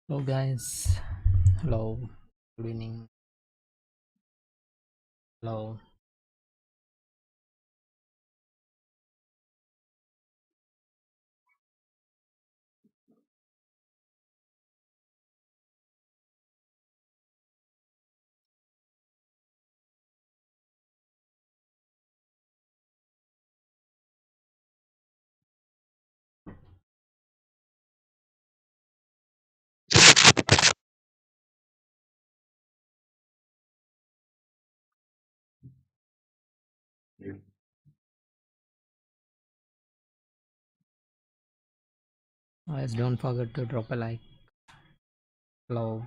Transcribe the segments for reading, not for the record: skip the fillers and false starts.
Hello guys, hello, good evening, hello. Guys, don't forget to drop a like. Hello.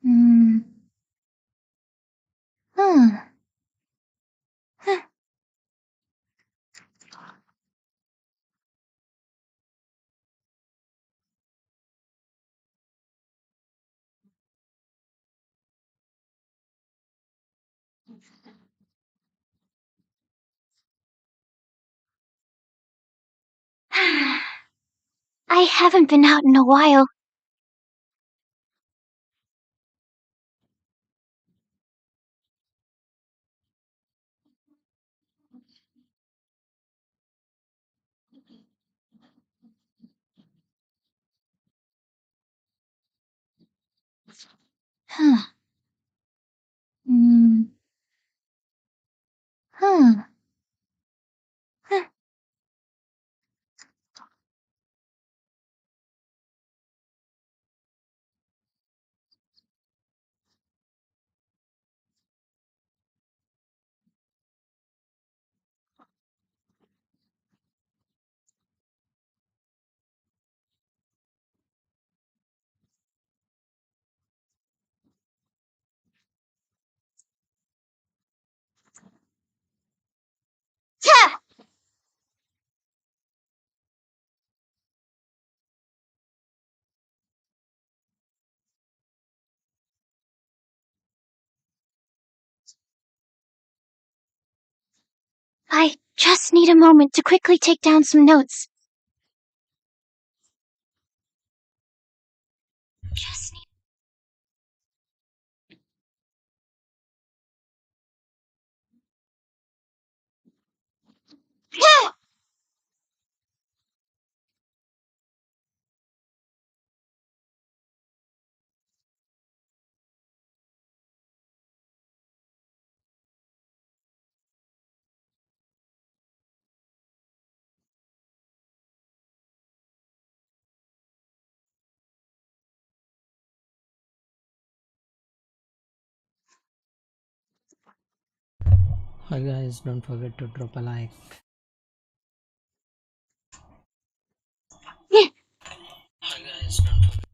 Hmm. Hmm. Hmm. I haven't been out in a while. Huh. Hmm. Huh. Huh. Yeah! I just need a moment to quickly take down some notes. Just need. Yeah! Hi guys, don't forget to drop a like. Hi guys, don't forget.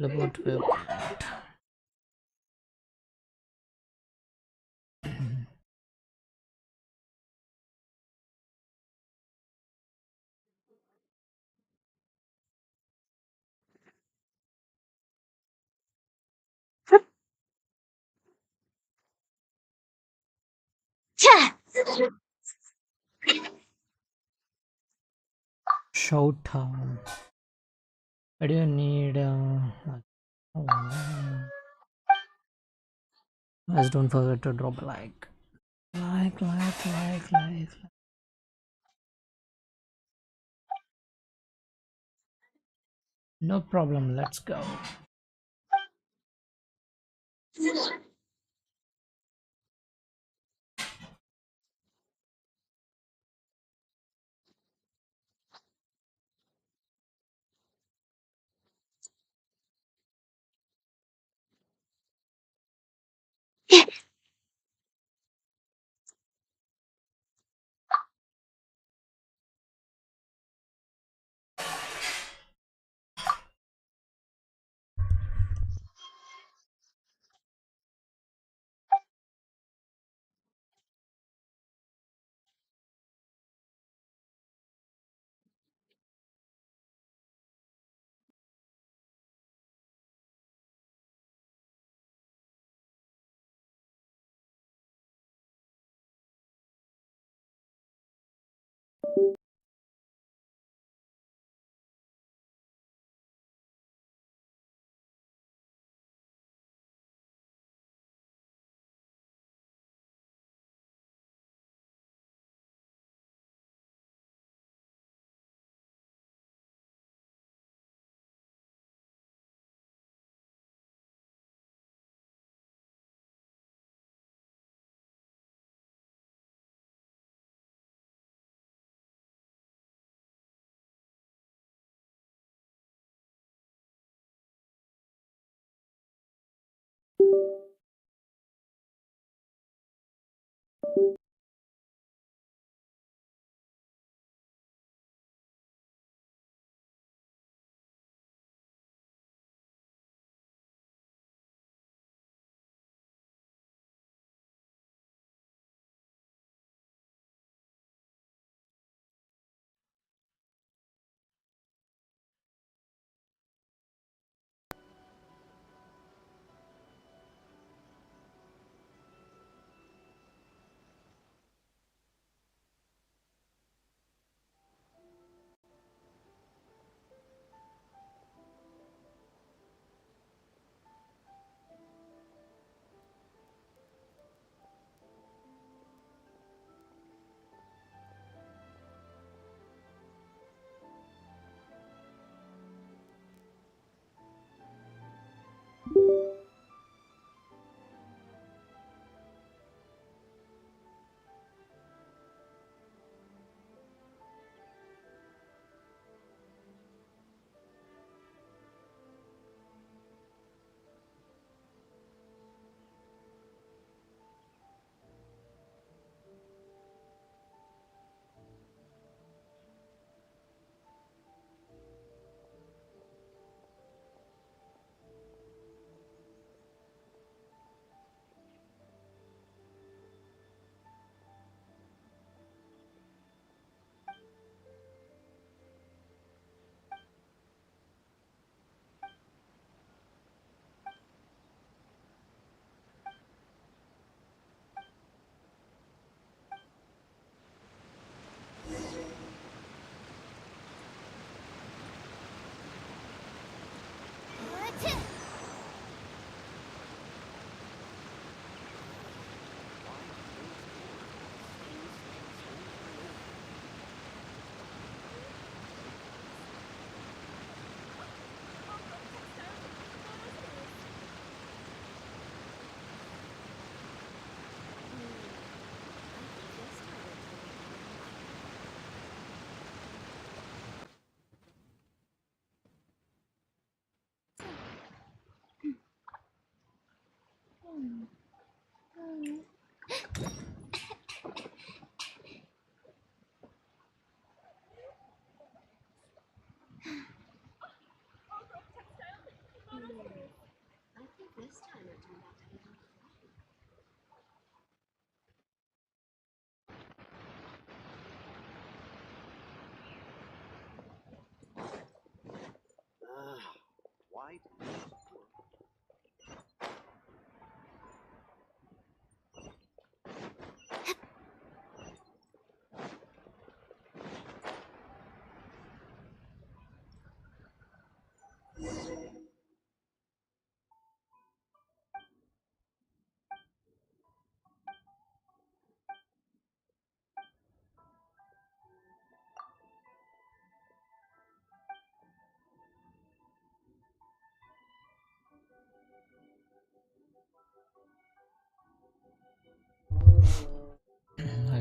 About web. Shout out. Why do you need? Guys, don't forget to drop a like. Like. No problem. Let's go.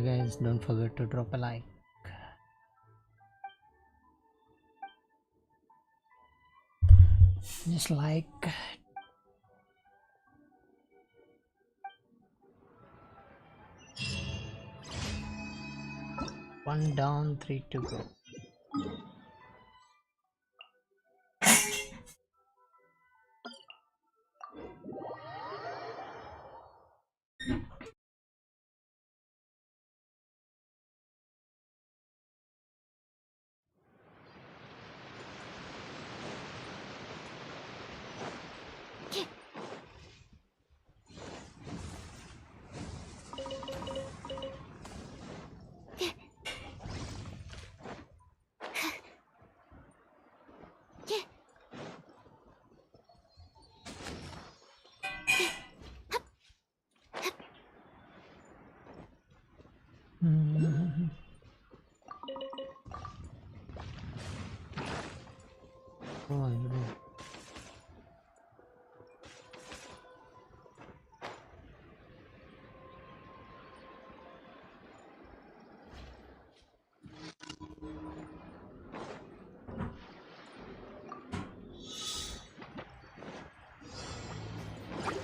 Guys, don't forget to drop a like. Just like. One down, 3 to go.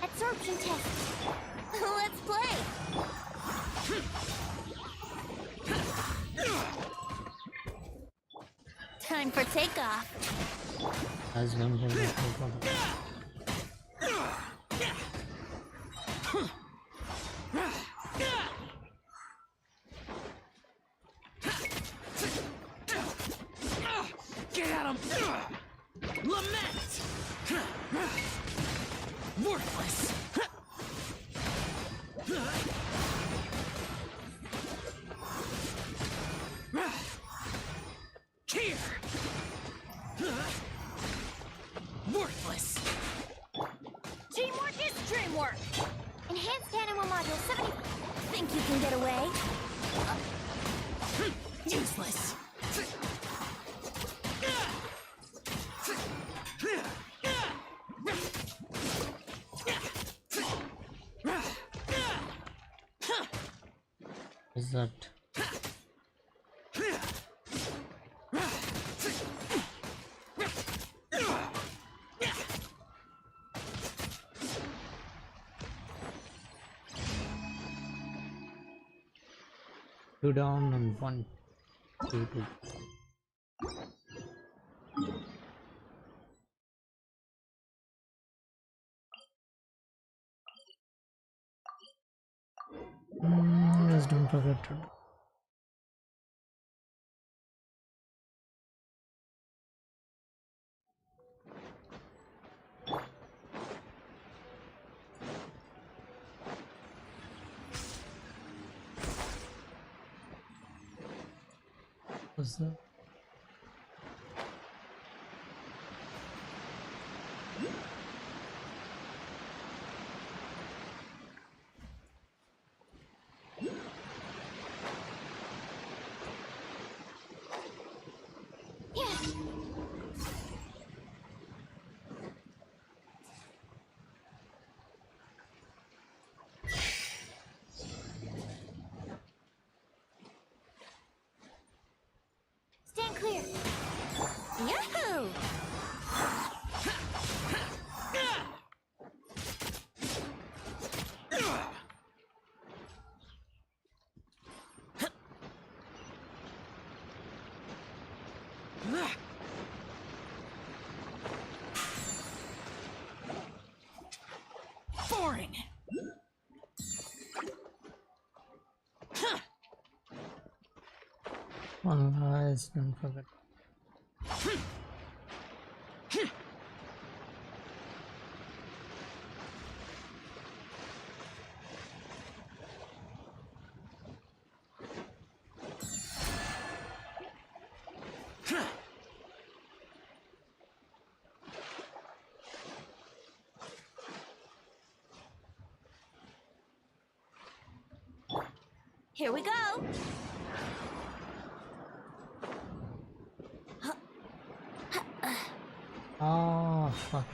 Absorption test. Let's play. Time for takeoff. As don't forget to drop a like. Get at him! Lament! Worthless! Here! Worthless! Teamwork is dreamwork. Enhanced animal module 70. Think you can get away? Useless! Is that? Two down and 1 2 2. Just don't forget to. What's that? Boring. One guys, don't forget. Here we go. Oh fuck.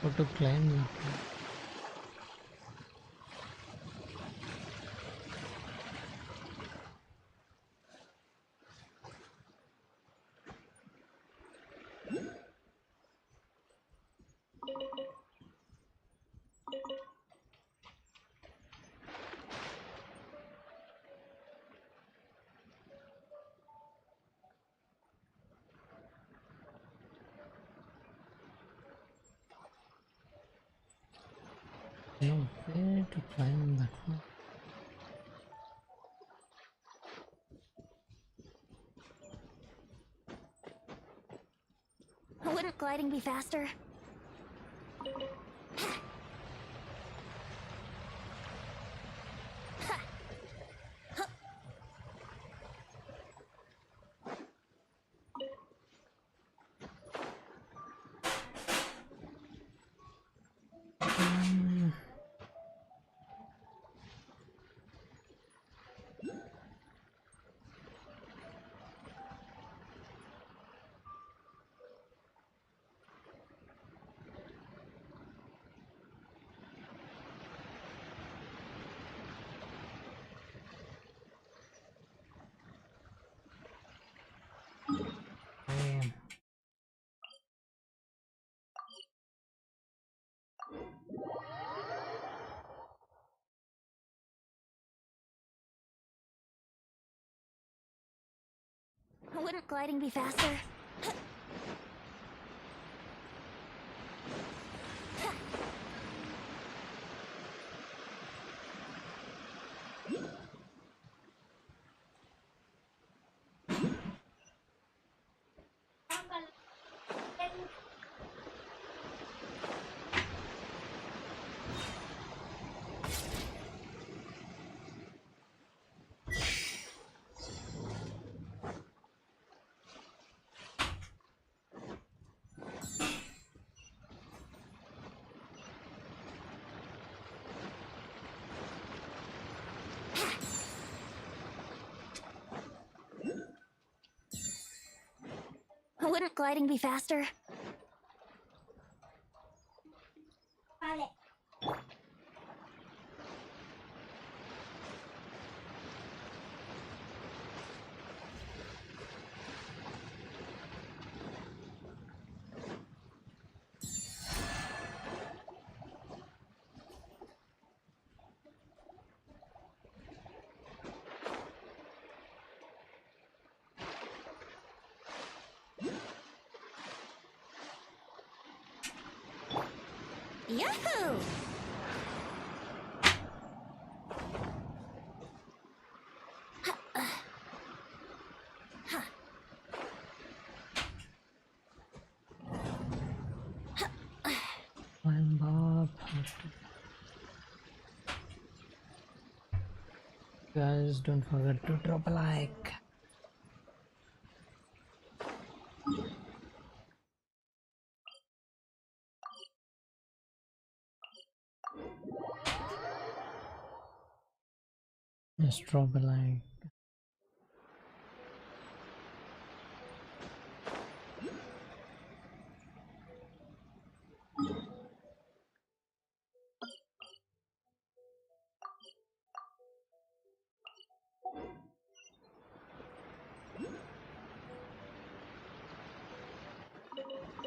How to climb that? No way to climb that one. Wouldn't gliding be faster? Damn. Wouldn't gliding be faster? Wouldn't gliding be faster? Yahoo! Climb up. Guys, don't forget to drop a like. Just drop a like.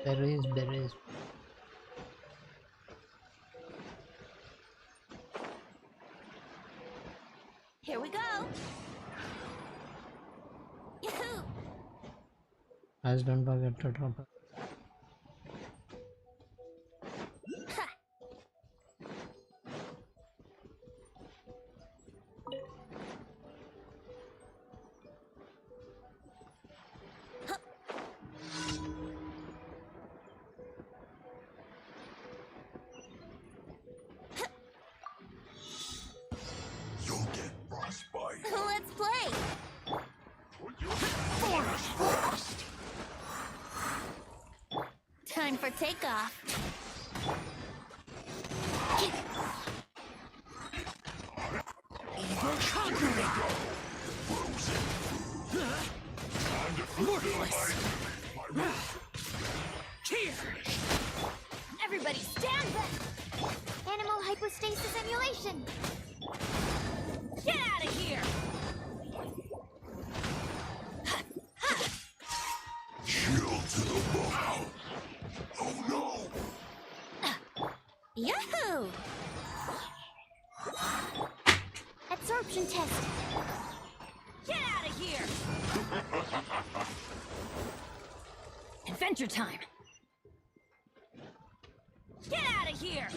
There is. Here we go. Yahoo! Guys, don't forget to drop a Ha! You'll get frostbite. Let's play. Bonus frost. Time for takeoff. Worthless. Here. Everybody stand back. Animal hypostasis emulation. Get out of here. Chill to the bone. Oh no! Yahoo! Absorption test. Get out of here. Adventure time. Get out of here.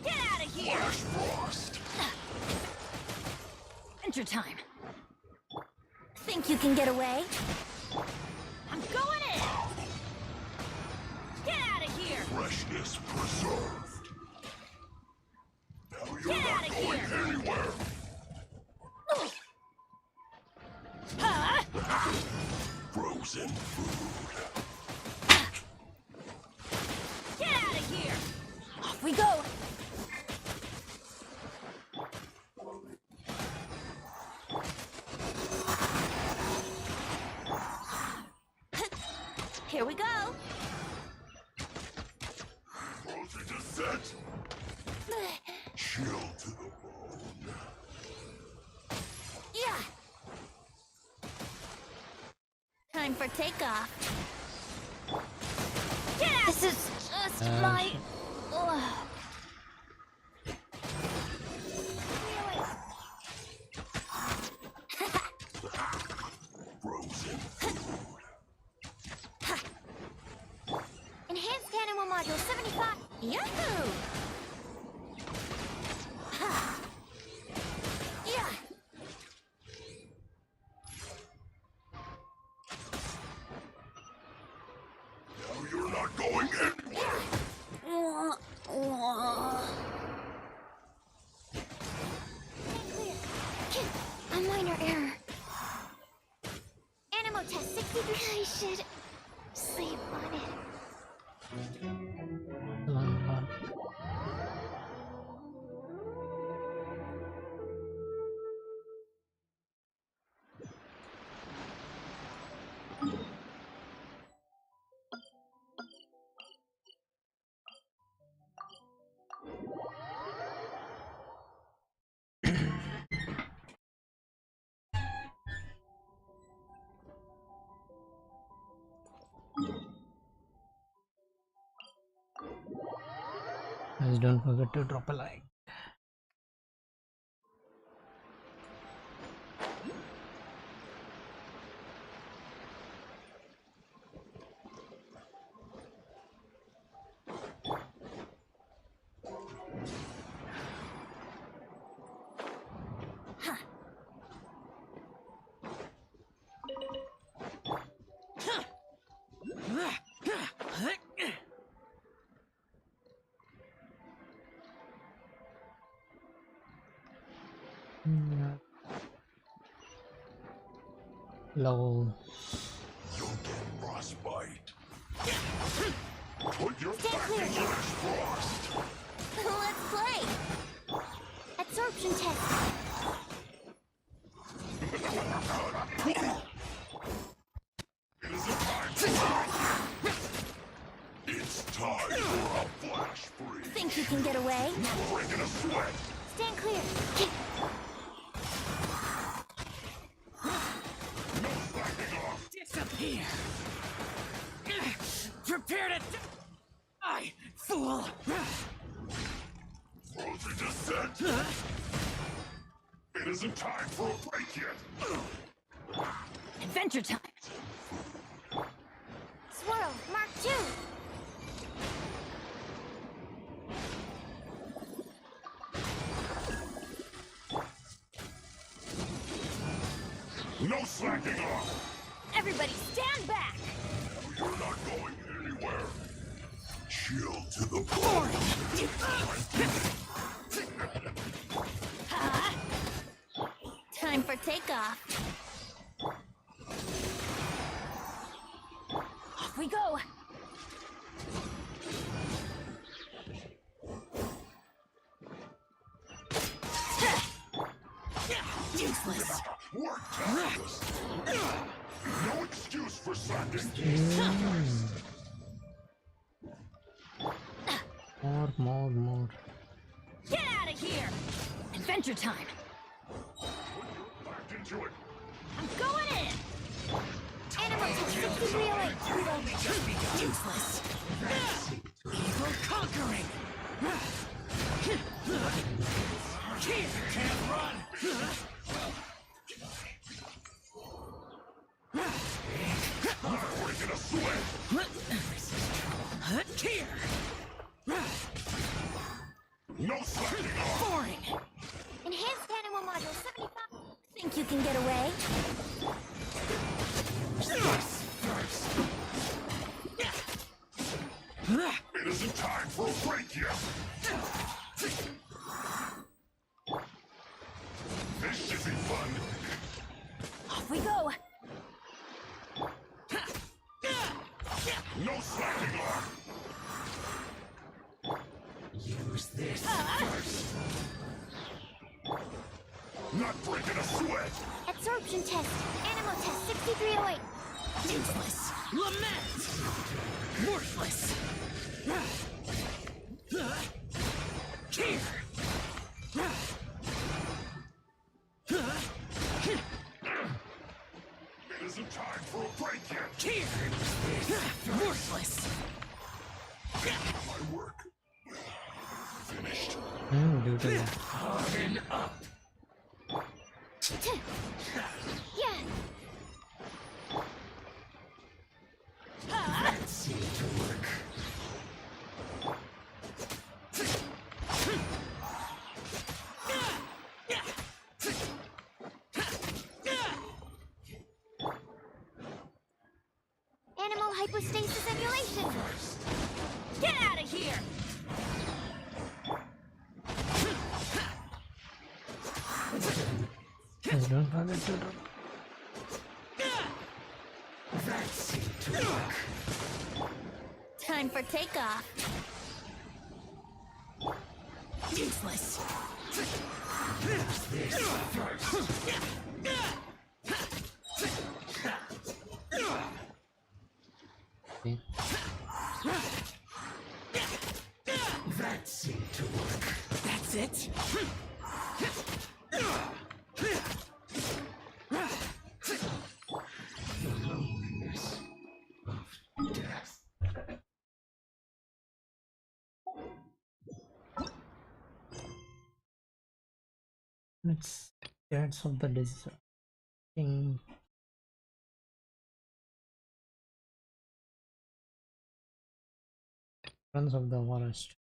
Get out of here. Flash frost. Adventure time. Think you can get away? I'm going in. Get out of here. Freshness preserved. Now you're Get not outta going here. anywhere. Huh? Frozen food. Get out of here. Off we go. Here we go. Frozen descent. Chill to the bone. Yeah. Time for takeoff. Get out. This is just my. Ugh. Frozen food. Enhanced animal module 75. Yahoo! Ha. Yeah. Now you're not going anywhere. Clear. A minor error. Animal test 60. I should sleep on it. long one. Guys, don't forget to drop a like. Low. You'll get frostbite. Put your Stay back clear. into this frost. Let's play. Absorption test. It is a time to die. It's time for a flash freeze. Think you can get away? Breaking a sweat. Stand clear. It isn't time for a break yet. Adventure time. Swirl, Mark 2. No slacking off. Everybody stand back. You're not going anywhere. Chill to the bone. Time for takeoff. Off we go. Useless. Work tireless. No excuse for slacking. More. Get out of here. Adventure time. Back into it. I'm going in. Animal test 6308. We've only just begun. Useless. Evil conquering. Here. Can't run. Breaking a sweat. Here. No slacking off. Boring. Enhanced animal module 75. Think you can get away? It isn't time for a break yet. This should be fun. Off we go. No slacking off. Use this. Not breaking a sweat. Absorption test. Animal test 6308. Useless. Lament. Worthless. Here. It isn't time for a break yet. Here. Worthless. My work. Finished. Beautiful. Harden up. Yeah. That seemed to work. Animal hypostasis emulation. Get out of here. Guys, don't forget to drop. That seemed to work. Time for takeoff. Useless. Use this first. Okay. That seemed to work. That's it. The loneliness of death. It's Cats of the Desert. King. Friends of the Forest.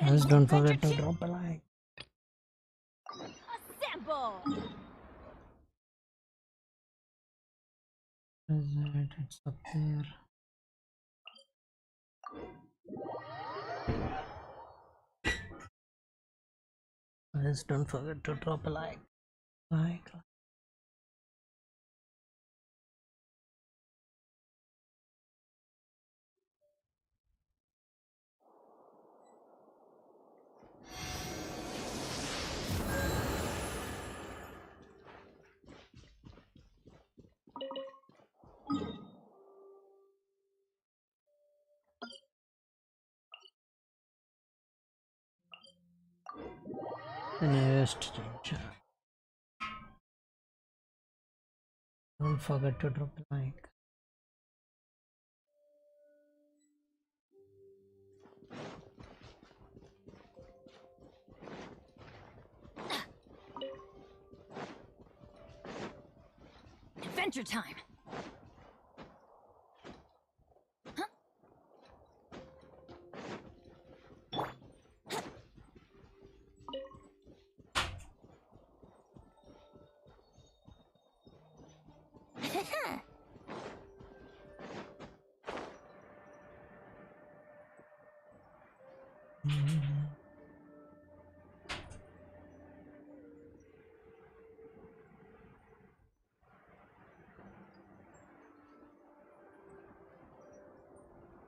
Guys, don't forget to drop a like. Assemble. It's up there. Guys, don't forget to drop a like. Like. The nearest junction. Don't forget to drop a like. adventure time.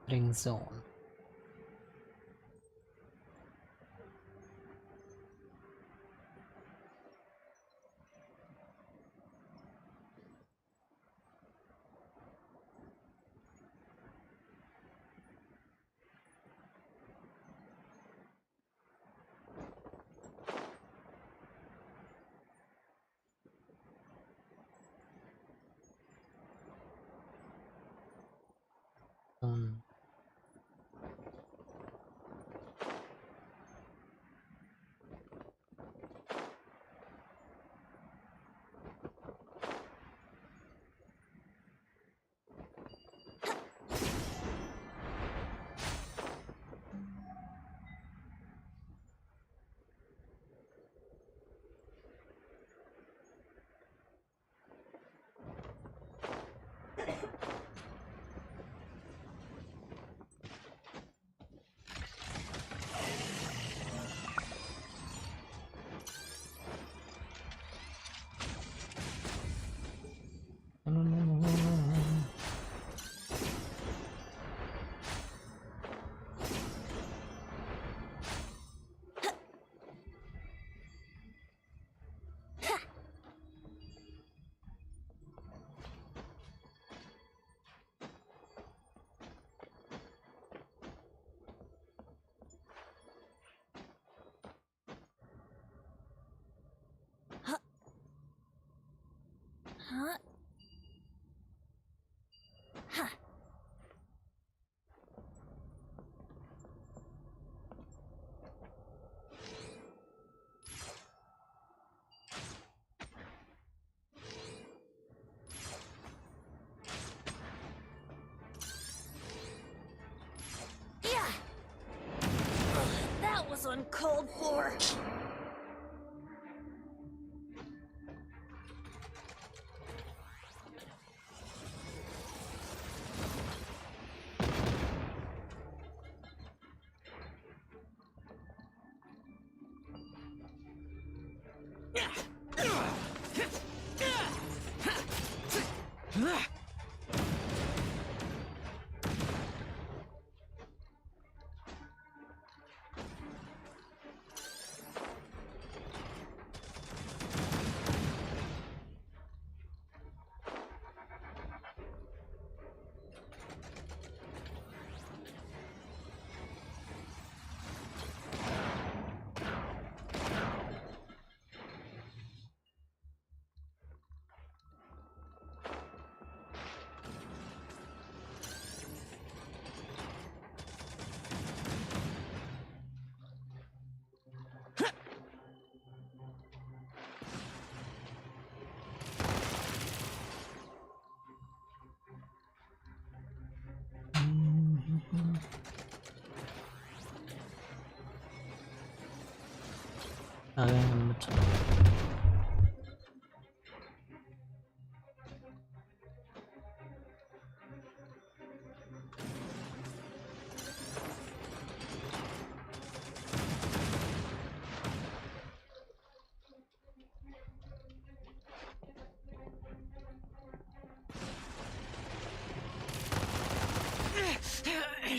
Ring zone. Zone. Huh? Huh. Yeah. That was uncalled for.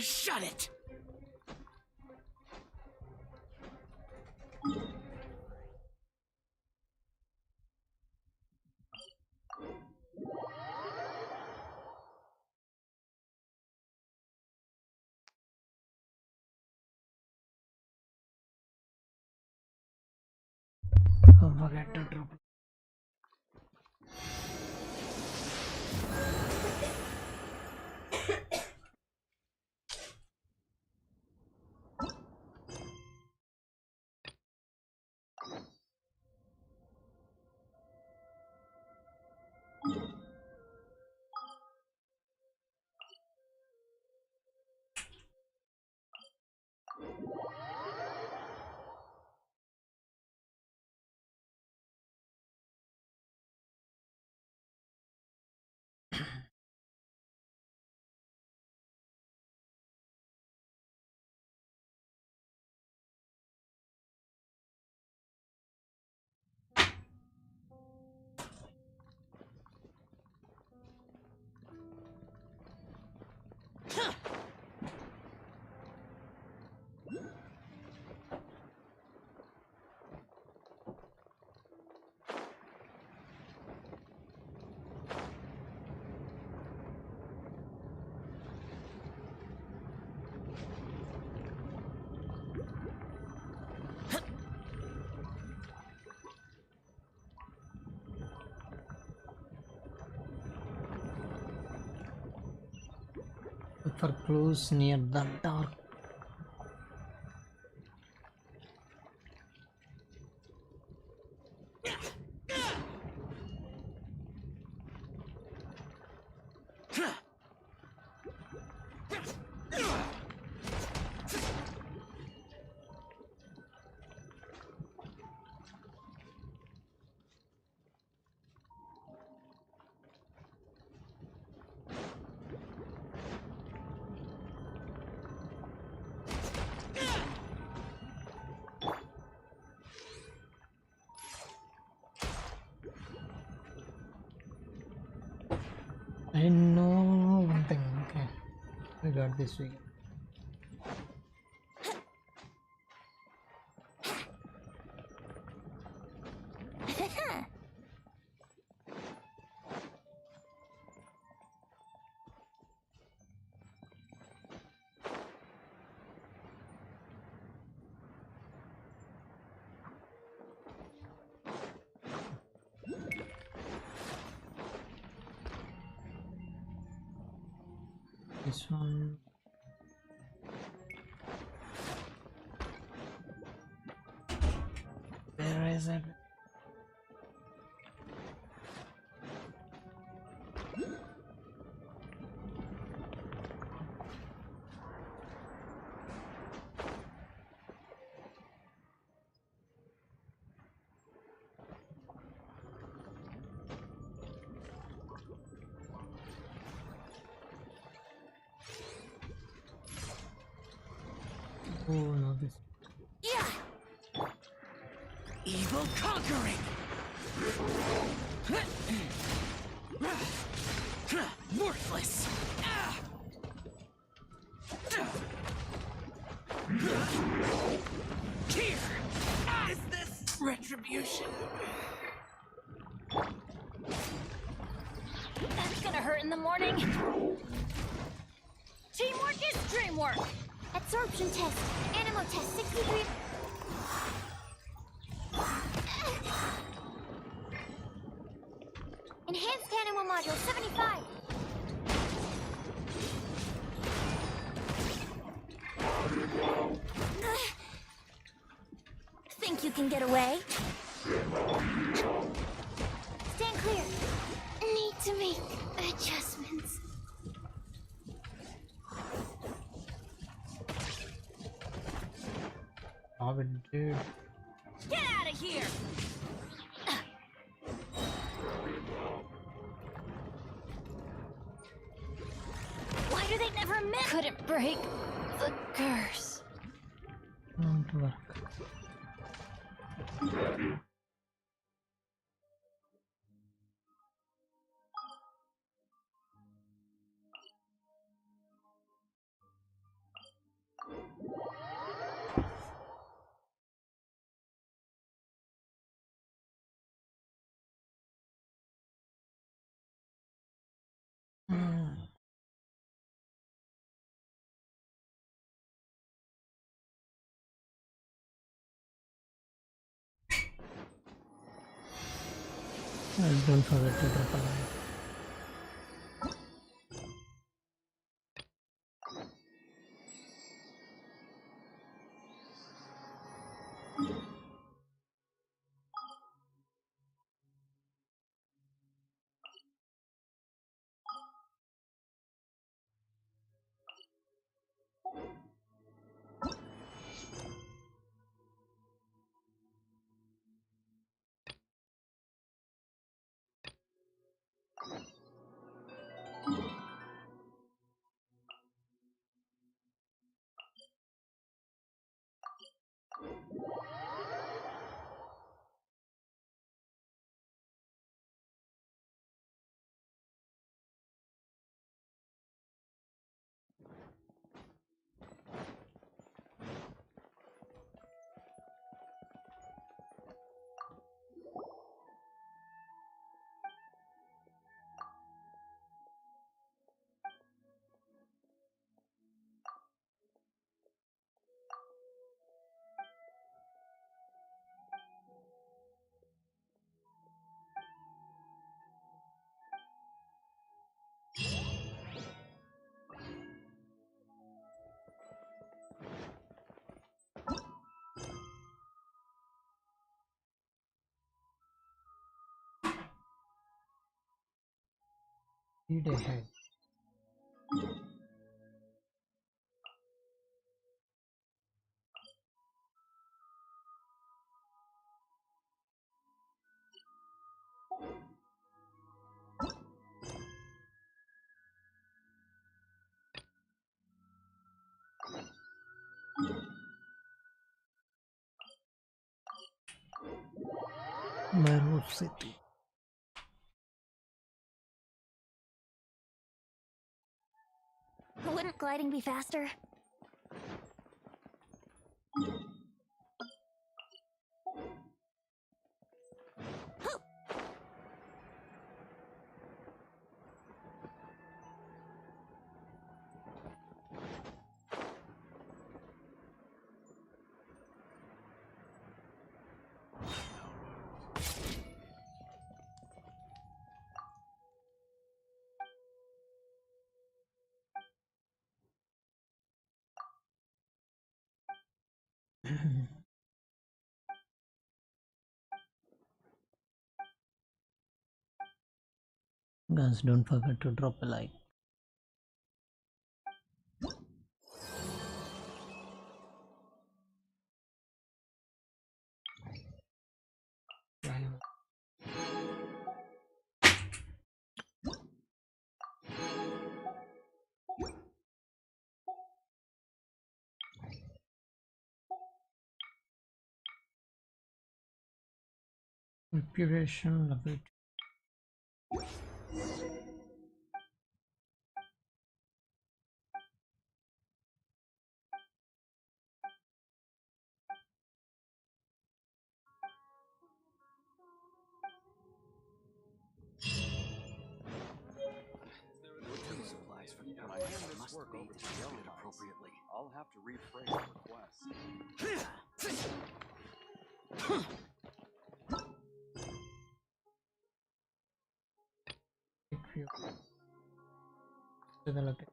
Shut it! Don't forget to drop. for clues near the dark. I know one thing. Okay, we got this week. This one. Where is it? Oh no, this. Yeah. Evil conquering. Worthless. Here. Is this retribution? That's gonna hurt in the morning. Teamwork is dreamwork. Absorption test. Animo test 63. Enhanced animo module 75. Think you can get away? Stand clear. Need to make adjustments. Oh, it did. Get out of here! Why do they never miss? Couldn't break the curse. Won't work. Don't forget to drop a like. Speed ahead. Meru City. Wouldn't gliding be faster? Guys, don't forget to drop a like. Preparation level 2. Routine supplies for the airline must be distributed appropriately. I'll have to rephrase the request. Take view. Develop it.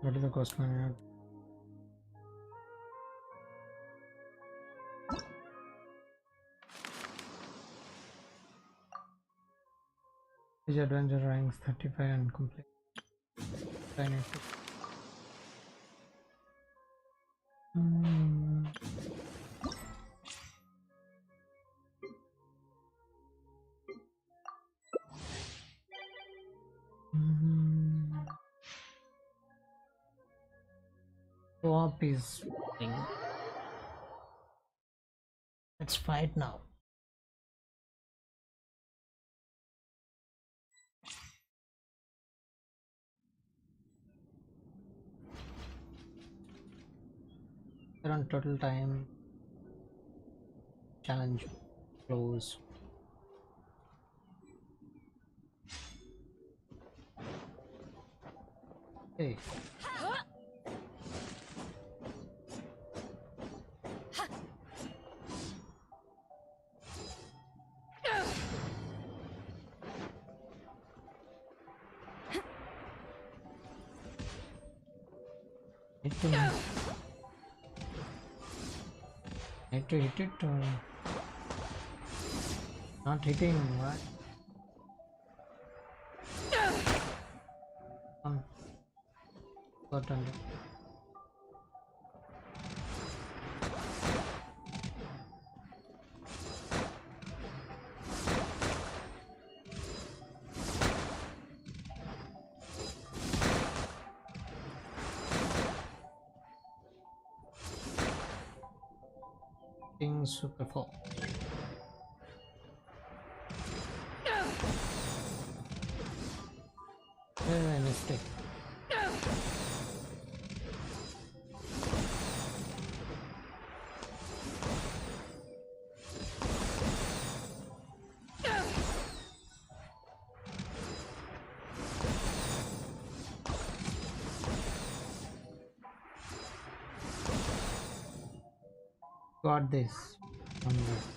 What is the cost manager? Which adventure ranks 35 and complete. I need to. Co-op is thing. Let's fight now. Around total time. Challenge close. Hey. Need to hit it or not hitting, what? Got under. Super full. Mistake. Got this. On this.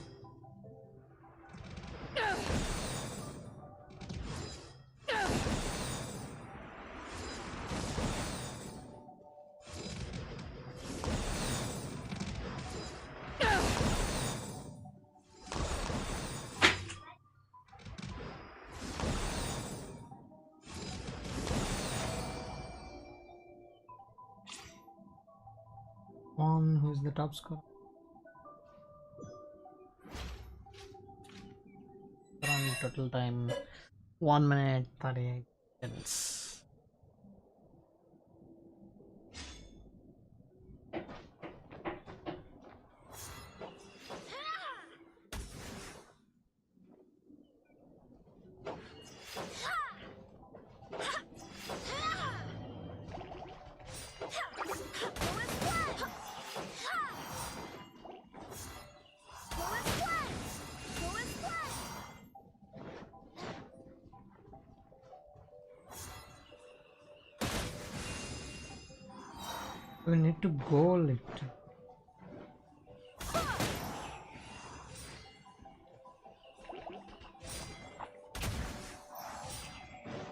Who's the top scorer? Around total time 1 minute 38 seconds. We need to goal it.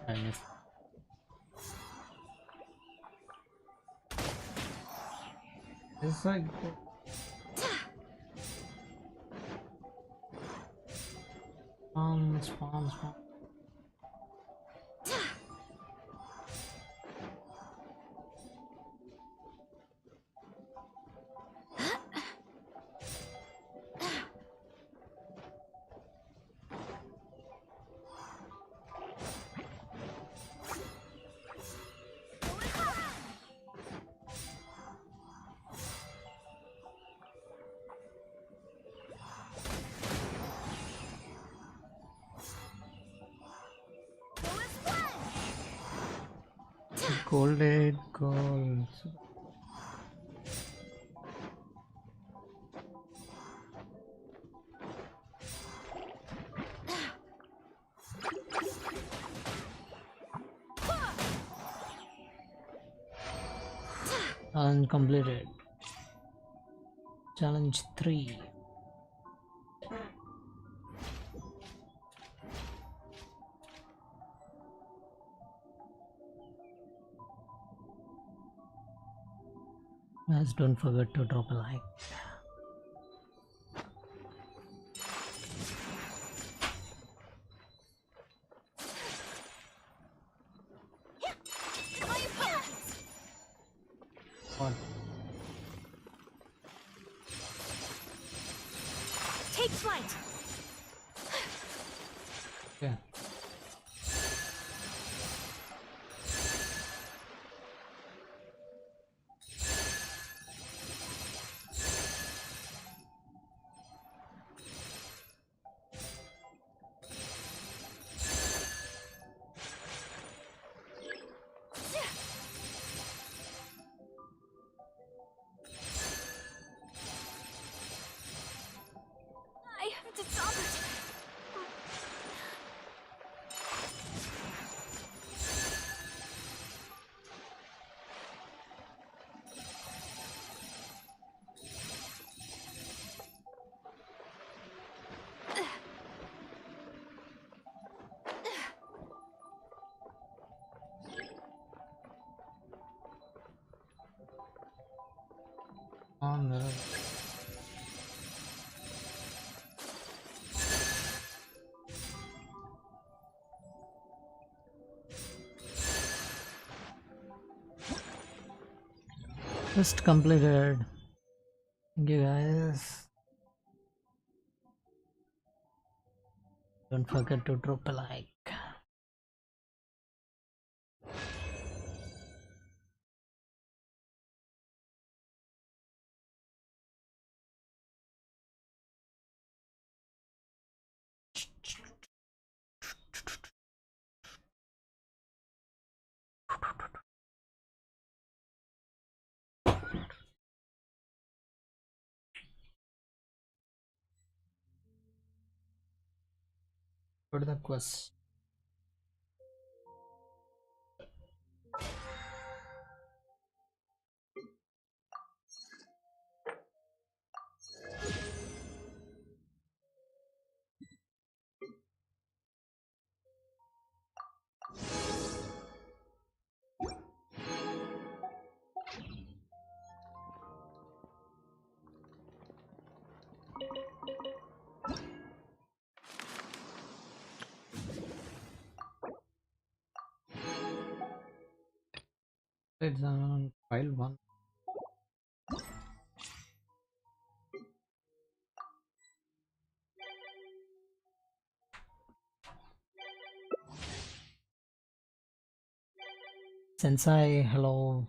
I missed. It's like spawn. Golded goals. Challenge completed. Challenge 3. Guys, don't forget to drop a like. What? Take flight. Yeah. I have dishonored. On the just completed. Thank you guys. Don't forget to drop a like. Go to the quest. It's on file 1. Sensei, hello.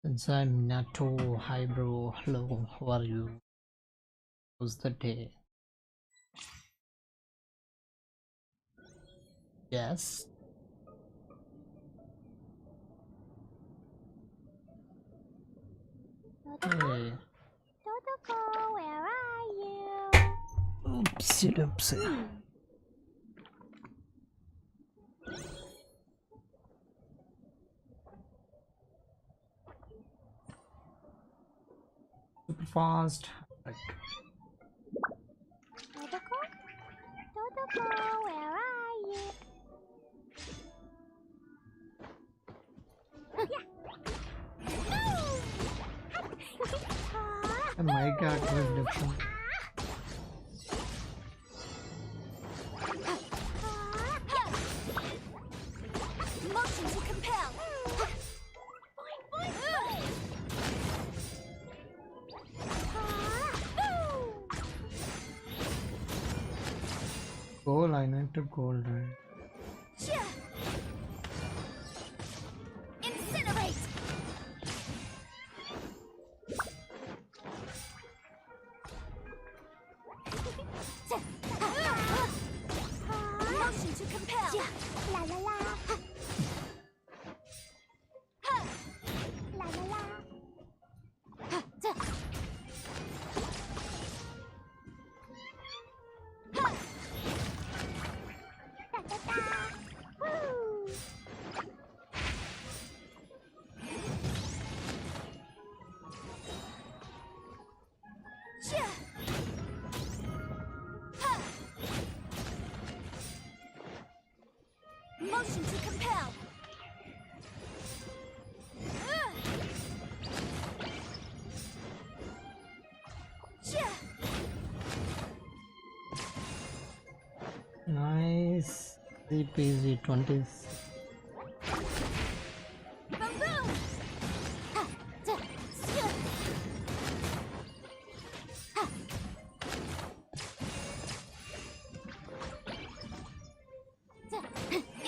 Sensei Minato, hi bro, hello, how are you? How's the day? Yes. Hey. Totoko, where are you? Oopsie doopsie. Super fast. Like, Totoko? Totoko, where are you? oh my god, was different. Motion to compel. Goal, I need to goal, right? Incinerate. Motion to compel. La la la. La la la. Da da da. Woo. Motion to compel. Nice. CPZ 20s. Boom boom.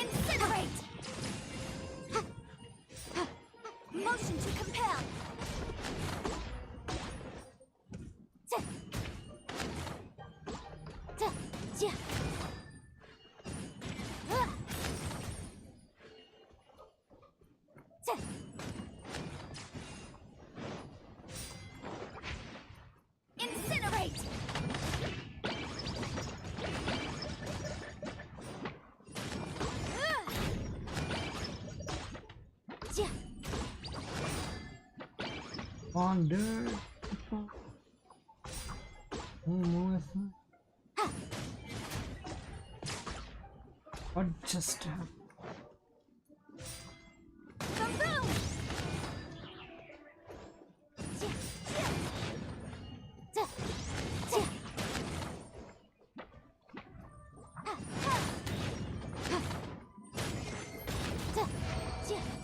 Incinerate. Motion to compel. Incinerate. Come on, dude. What just happened? Boom boom.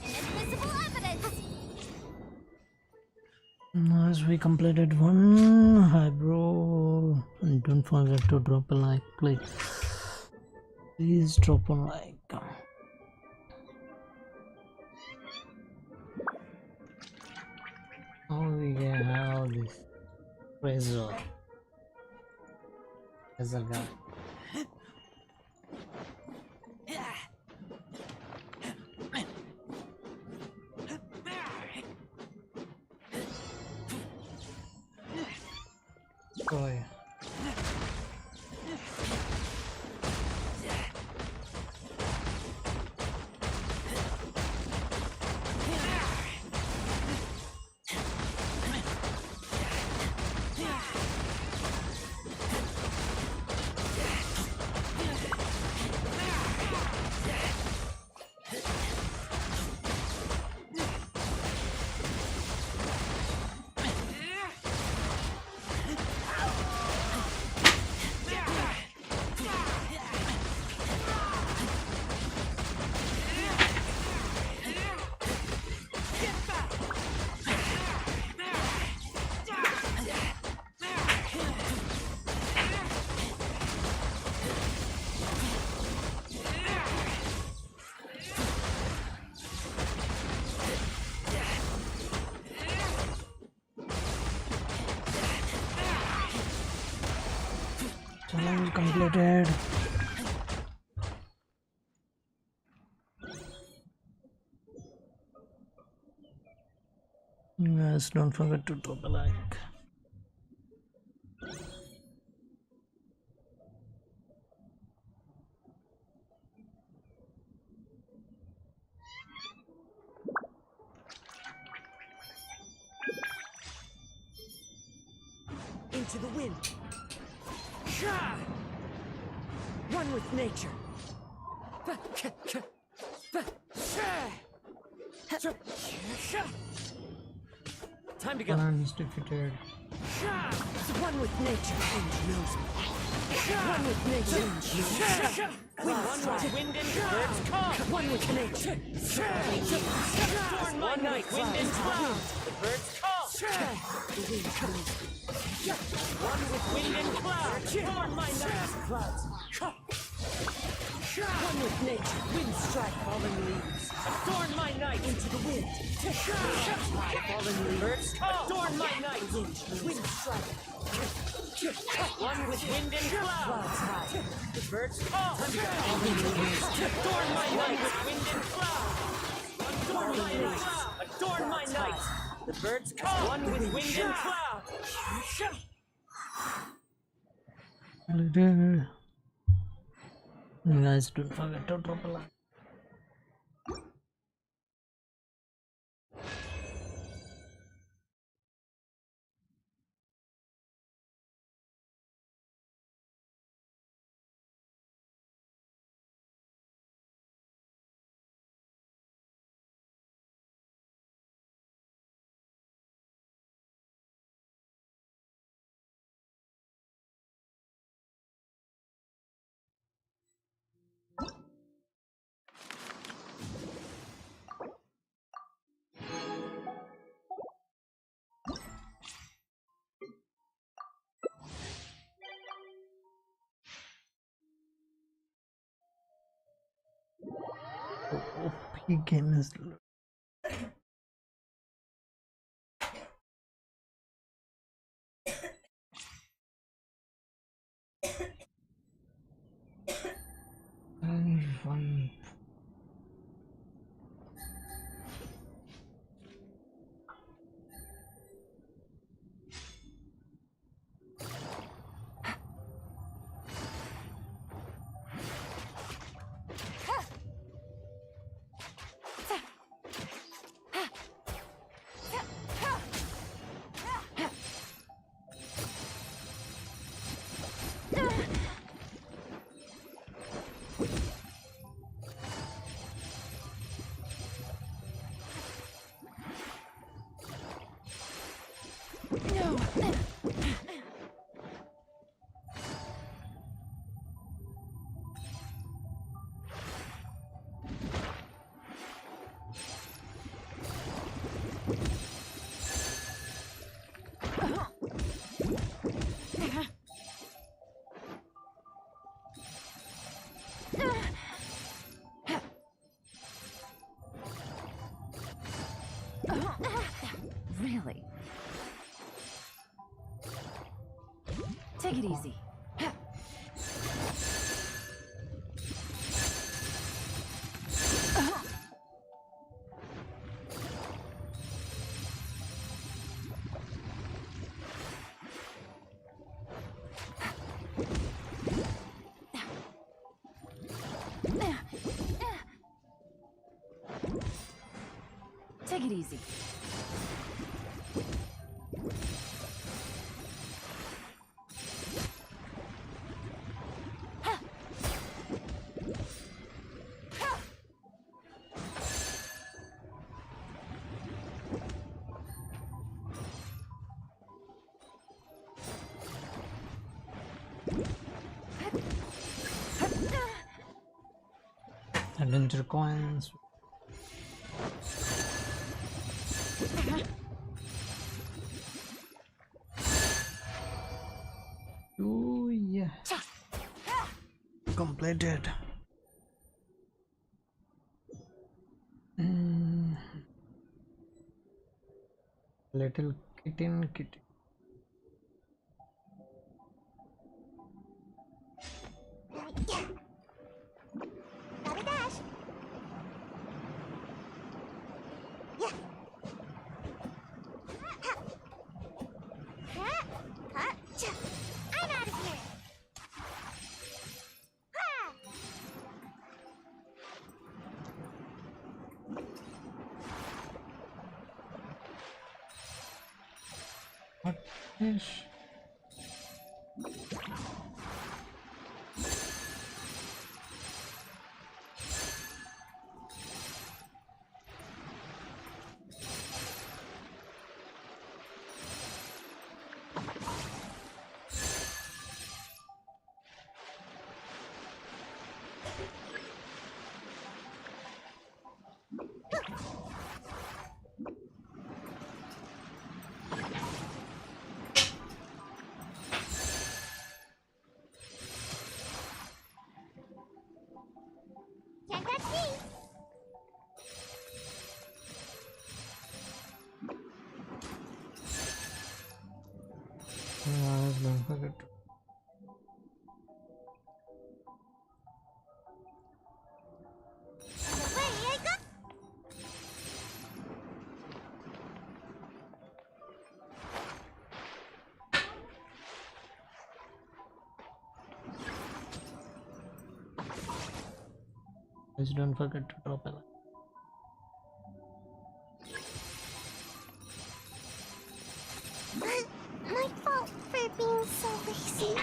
Invisible evidence. Nice, we completed one. Hi, bro. And don't forget to drop a like, please. Please drop a like. Oh, we can have this razor as a guy. Oh, yeah. completed. Guys, don't forget to drop a like. Into the wind. One with nature. Time to go. Balan is defeated. One with nature. One with nature. One with wind and birds call. One with nature. Storm my night. Wind and cloud. The birds call. The wind comes. One with wind and cloud. Storm my night. Clouds. One with nature. Wind strike fallen leaves. Adorn my night into the wind. Fallen leaves. Birds call. Adorn my night. Wind strike. One with wind and cloud. The birds call. Adorn my night with wind and cloud. Adorn my night. Adorn my night. The birds call. One with wind and cloud. Completed. Guys, don't forget to drop a like. OP game is fun. Really? Take it easy. Take it easy. Adventure coins. Oh yeah. Completed. Little kitten. What is? Can't catch me. Don't forget. Away I go. Please don't forget to drop a like. My fault for being so lazy.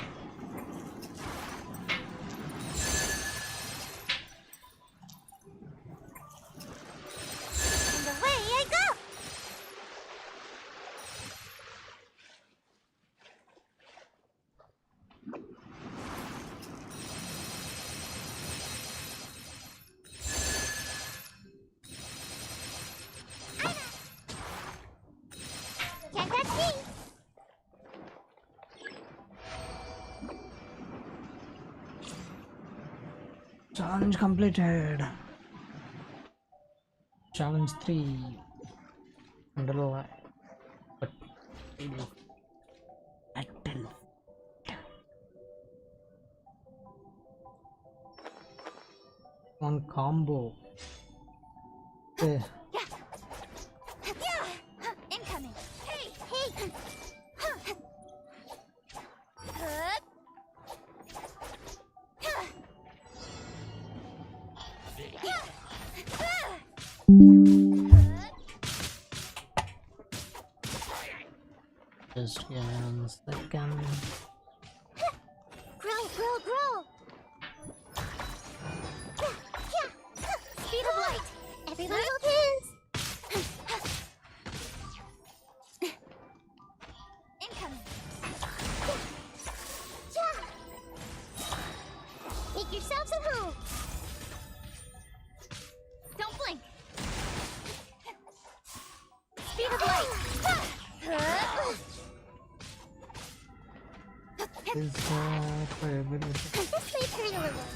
And away I go. Can't catch me. Challenge completed. Challenge 3. Underline. But at 10. One combo. Okay. Incoming. Hey, hey. Just give me 1 second. Grow, grow, grow. Speed of light. Every little pins. Incoming. Make yourselves at home. Don't blink. Speed of light. Is prohibited. This may hurt a little.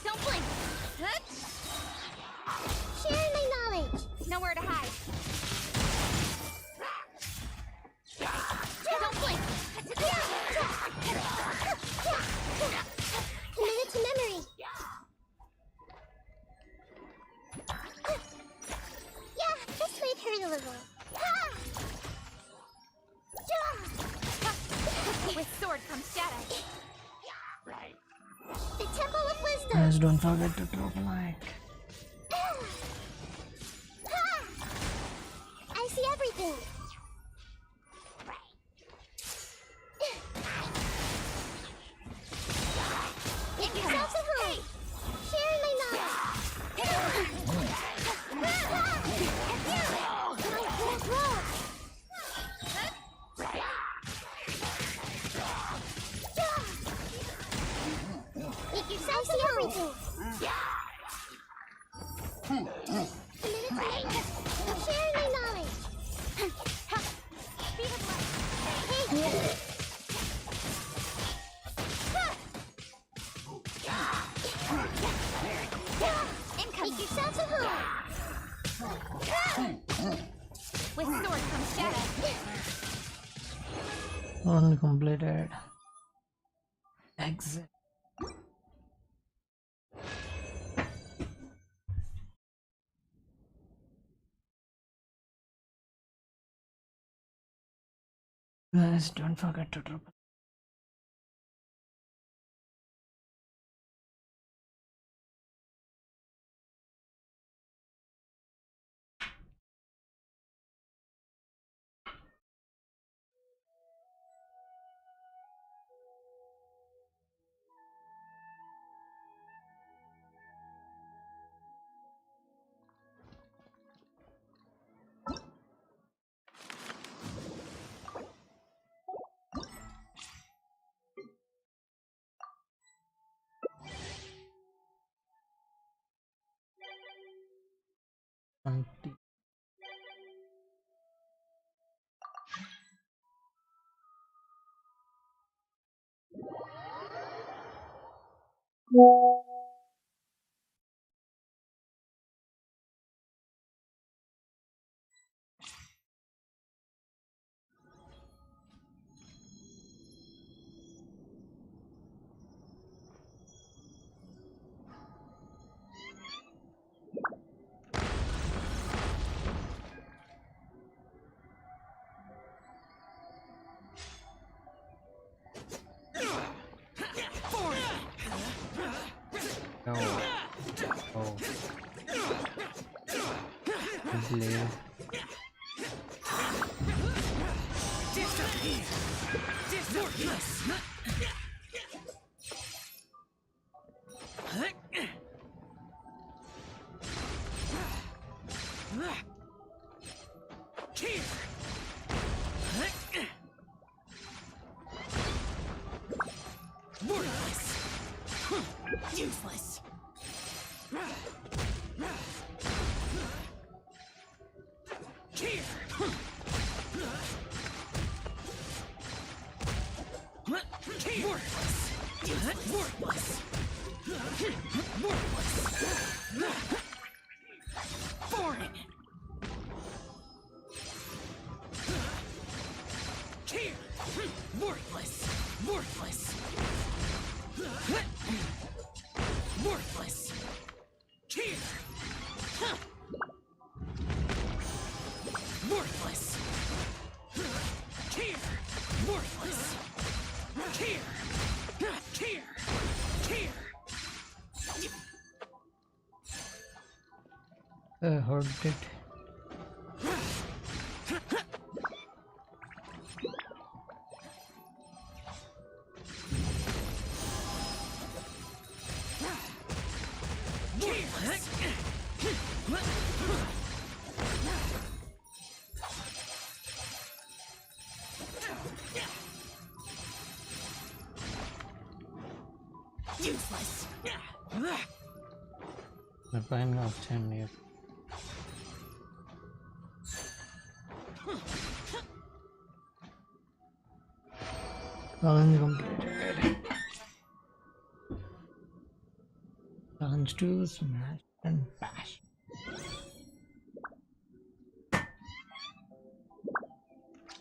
Don't blink. Share my knowledge. Nowhere to hide. Don't blink. Committed to memory. Yeah, this may hurt a little. With sword comes shadow. The Temple of Wisdom. Guys, don't forget to drop a like. I see everything. Make yourselves at home. Share my knowledge. Make yourselves at home. Share my knowledge. Speed of light. Hey. Make yourselves at home. With sword comes shadow. One completed. Exit. Guys, don't forget to drop. 20. No. Oh. Delay. Useless. Here. Worthless. Worthless. Worthless. Boring. Here. Worthless. Worthless. Worthless. Here. Worthless. Here. Worthless. Here. Here. Here. I heard it. Useless. The time of 10 years. Challenge completed. Challenge 2, smash and bash.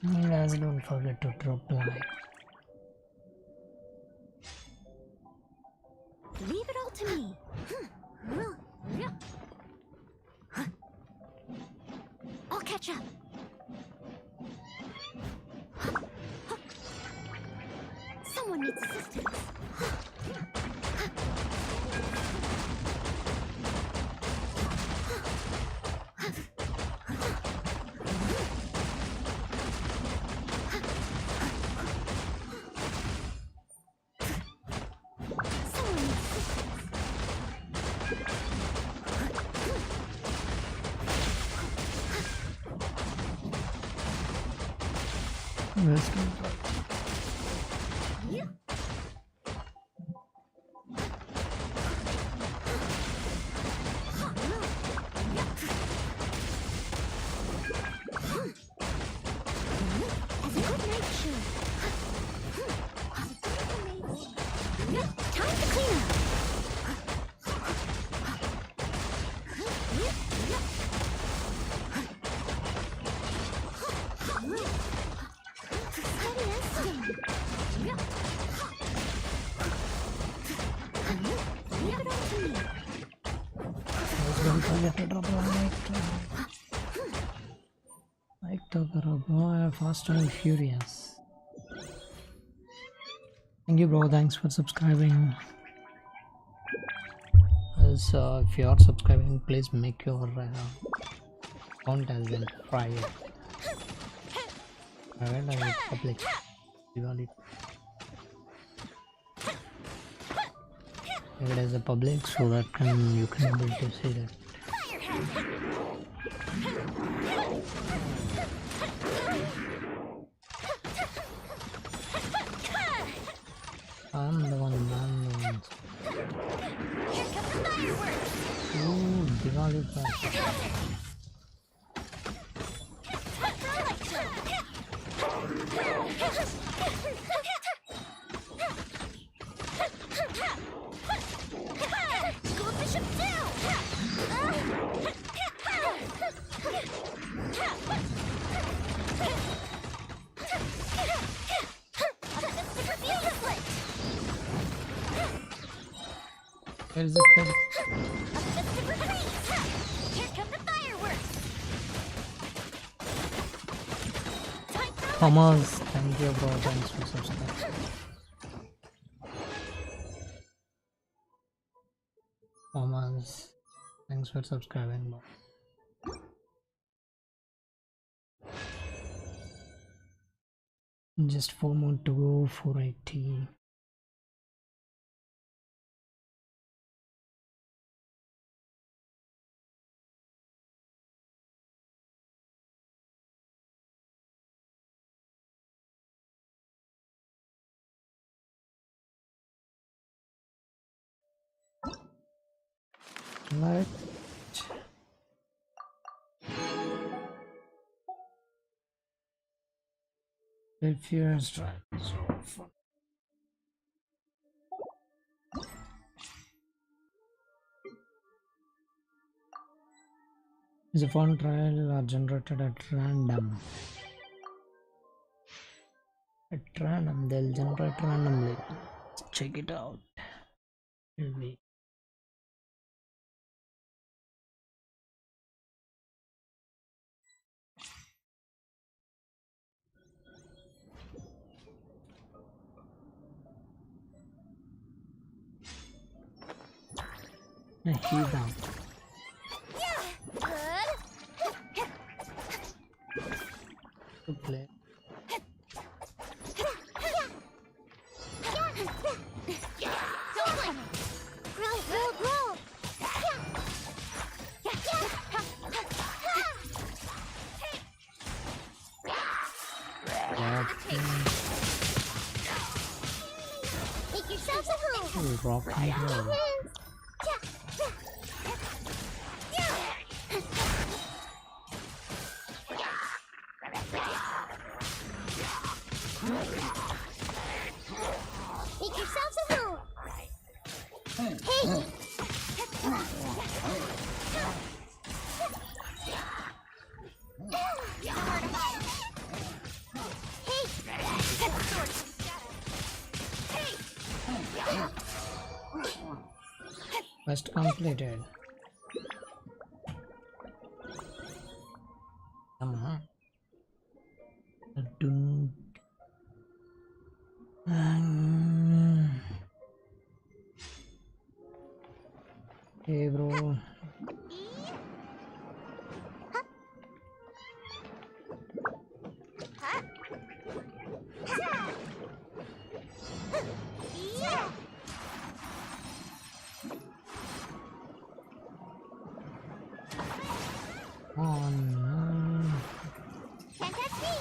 And guys, don't forget to drop a like. Leave it all to me. I'll catch up. Someone needs assistance. Let's go. Don't forget to drop a like. Like to bro, fast and furious. Thank you, bro. Thanks for subscribing. As if you are subscribing, please make your account as well private. Private or public. You want it. If it is a public, so that you can able to see that. I'm the one. Ooh, Diwali pack. Where is it? Where is it? A festive retreat! Ha! Here come the fireworks! Time for Thomas, thank you bro, thanks for subscribing. Thomas, thanks for subscribing bro. Just 4 more to go, 480. Right. If you're right, so fun. The font trial are generated at random. At random, they'll generate randomly. Check it out. Will be. He's down. good. To play. Don't blame me. Grow. Make yourselves a home. Rock and roll. Make yourselves a home. Hey! Quest completed. Come on. Dun. Hey bro. Oh no. Can't touch me.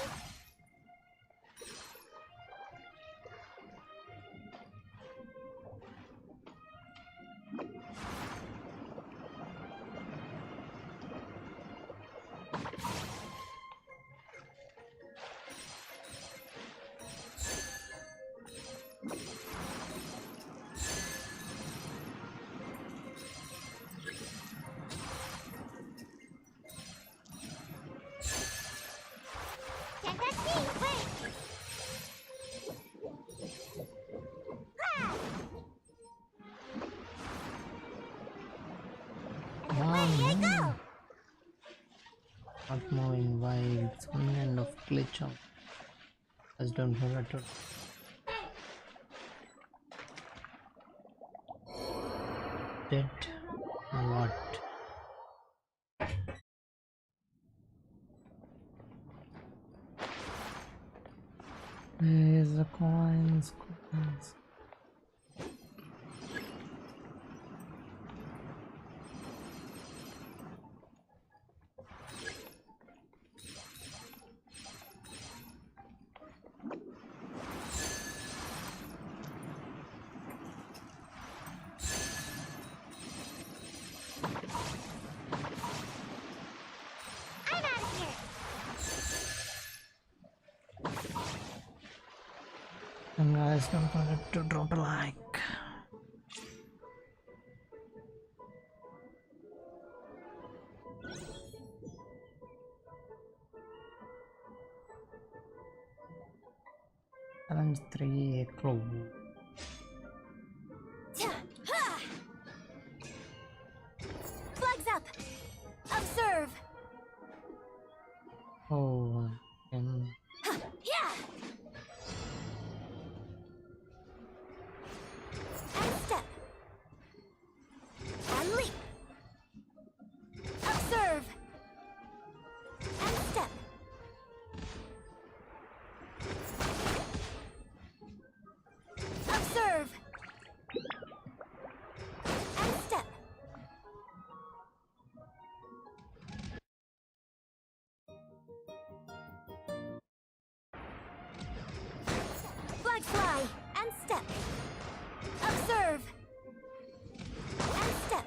Can't touch me. Wait. Wow, Go. not moving. Why? It's some kind of glitch out. Just don't forget to. Dead. What? Where's the coins? I'm out of here. And guys, don't forget to drop a like. Challenge 3 close. Flags up! Observe! Oh, and Yeah! And step. And leap. Observe. And step. Observe. And step. Flag fly and step. Observe. And step.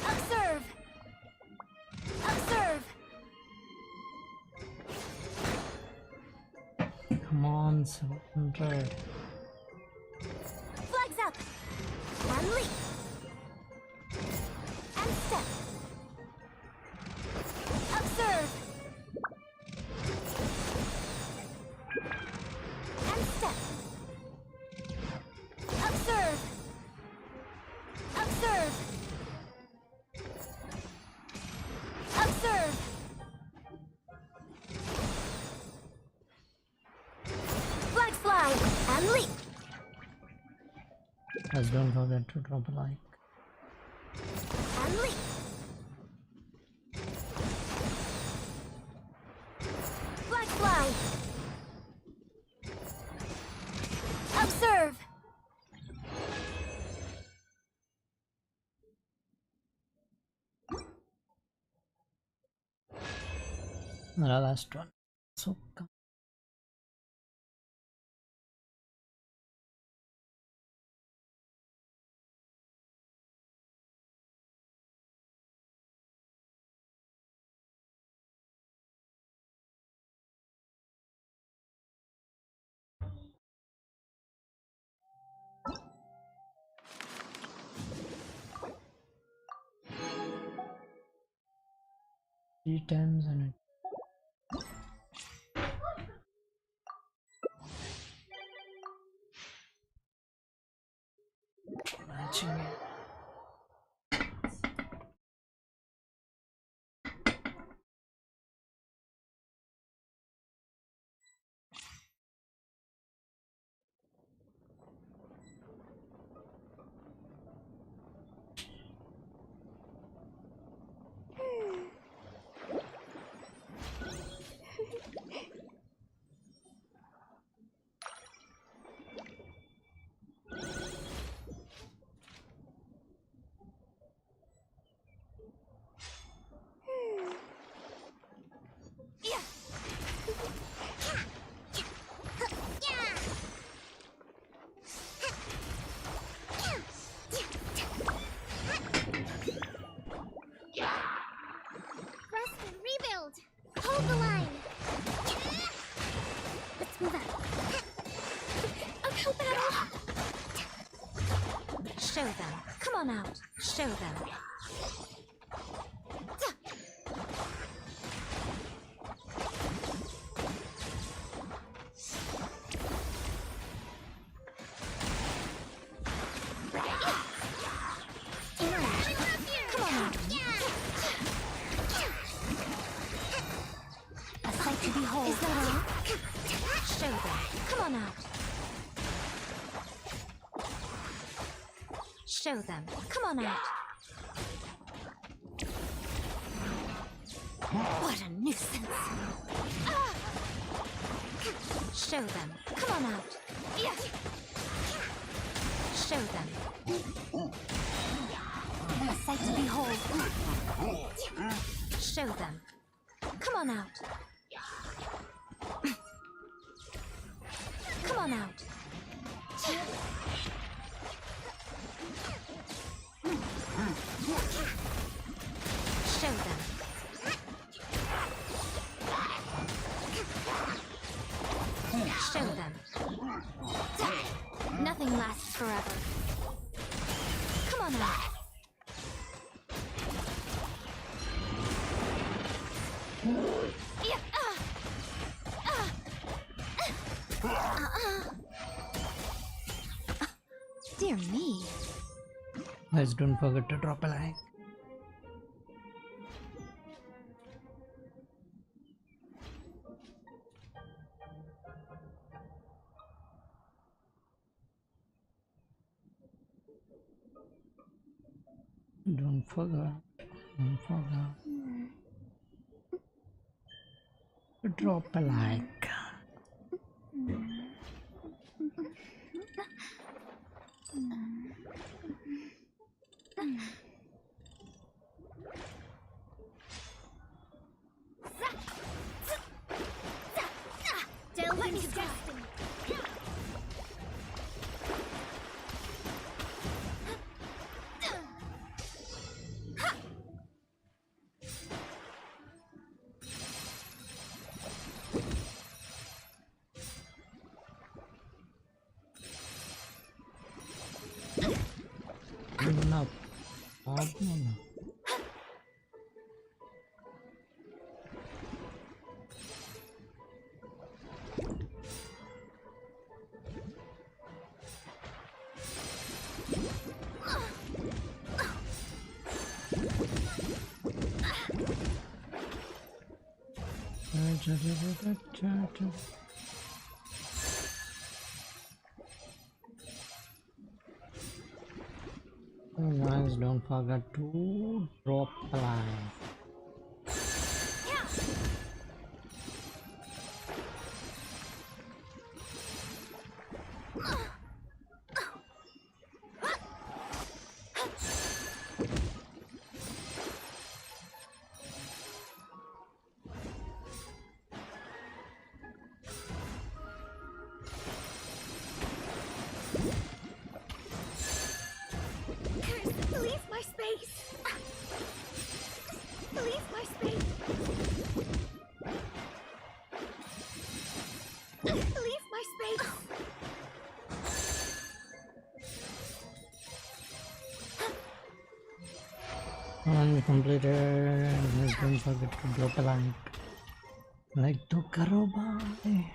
Observe. Observe. come on, 700. Flags up. And leap. And step. Observe. And step. Observe. Observe. Observe. Flags fly and leap. Guys, don't forget to drop a like. And leap. Flag fly. Observe. The last one. So come. Three times and it. Matching it. Yeah. Rest and rebuild. Hold the line. Let's move out. Uphill battle. Show them. Come on out. Show them. Come on out. A sight to behold. Is that all? Show them. Come on out. Show them. Come on out. What a nuisance. Show them. Come on out. Yeah. Show them. A sight to behold. Show them. Come on out. Come on out. Show them. Show them. Nothing lasts forever. Come on out. Yeah. Dear me. Guys, don't forget to drop a like. Don't forget to drop a like. Delve into destiny. No. No. Guys, don't forget to drop a like. Leave my space. Leave my space. Leave my space. And completed. Don't forget to drop a like. Like to karo bhai.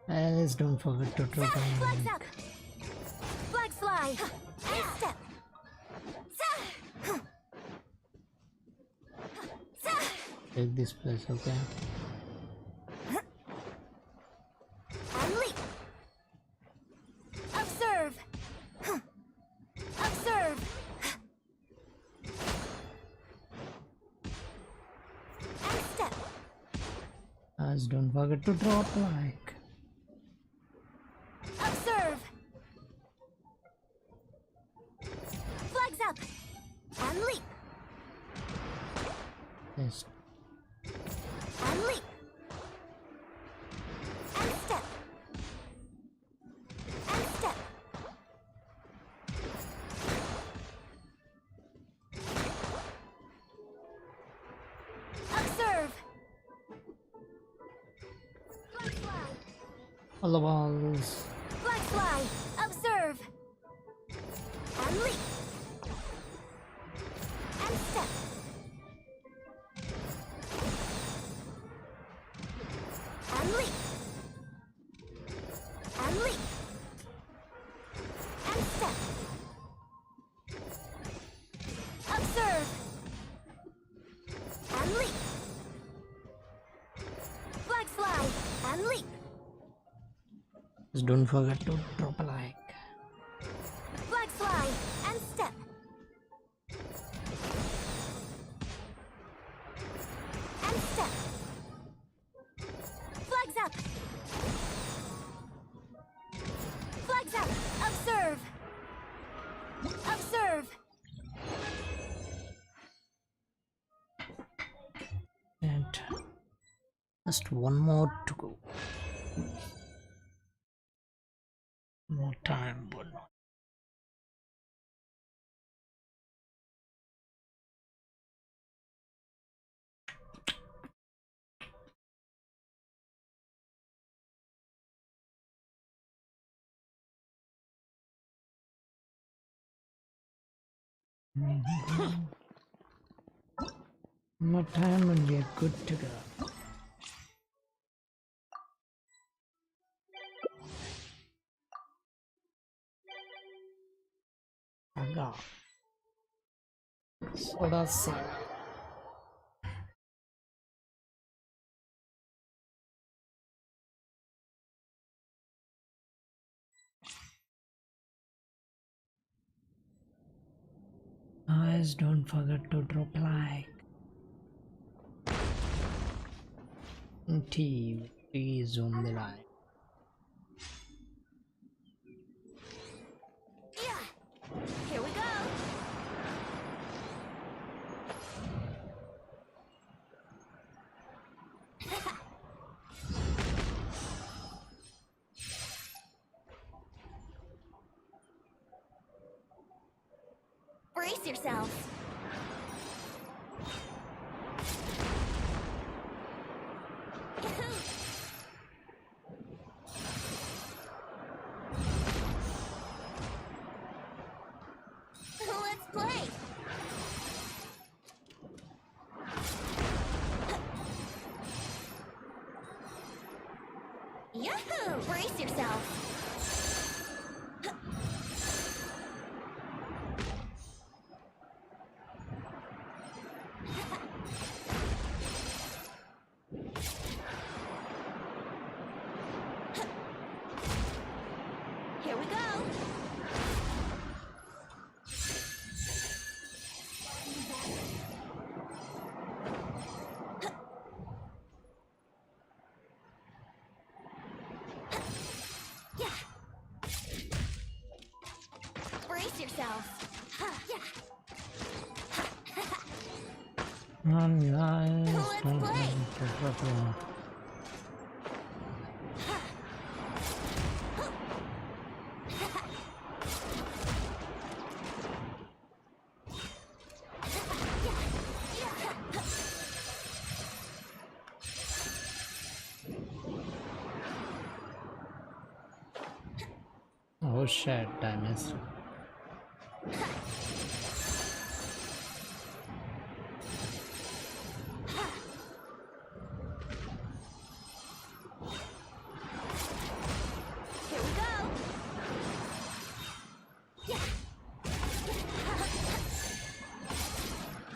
Guys, don't forget to drop a Flags like. up. Flags fly. And step. Take this place, okay? And leap. Observe. Observe. And step. Guys, don't forget to drop a like. Observe. Flags up. And leap. Yes. And leap. And step. And step. Observe. Flag fly. All the balls. Flag fly. Observe. And leap. And step. And leap. And leap. And step. Observe. And leap. Flags fly. And leap. Just don't forget to drop a like. Flags fly. And step. And step. Flags up. Flags up. Observe. Observe. And just one more to go. More time, but not. More time and we're good to go. Aga. Soda Sim. Guys, don't forget to drop a like. Please on the line. Yeah. Here we go. Brace yourselves. Let's play. Yahoo! Brace yourself. Here we go. Yeah. Brace yourself. Yeah. Come on, guys. Let's Don't play. forget to drop a like. Oh shit, I missed. Here we go. Yeah.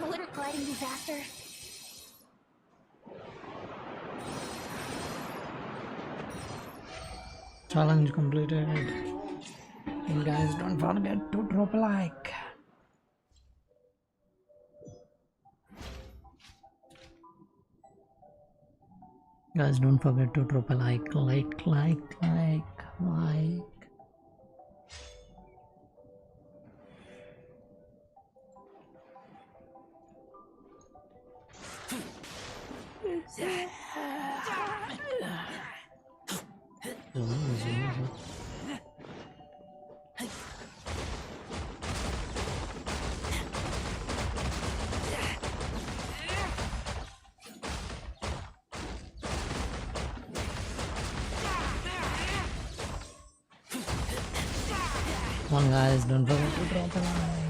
Wouldn't gliding be faster? Challenge completed. And guys, don't forget to drop a like. Guys, don't forget to drop a like. Zoom. Come on guys, don't forget to drop a like.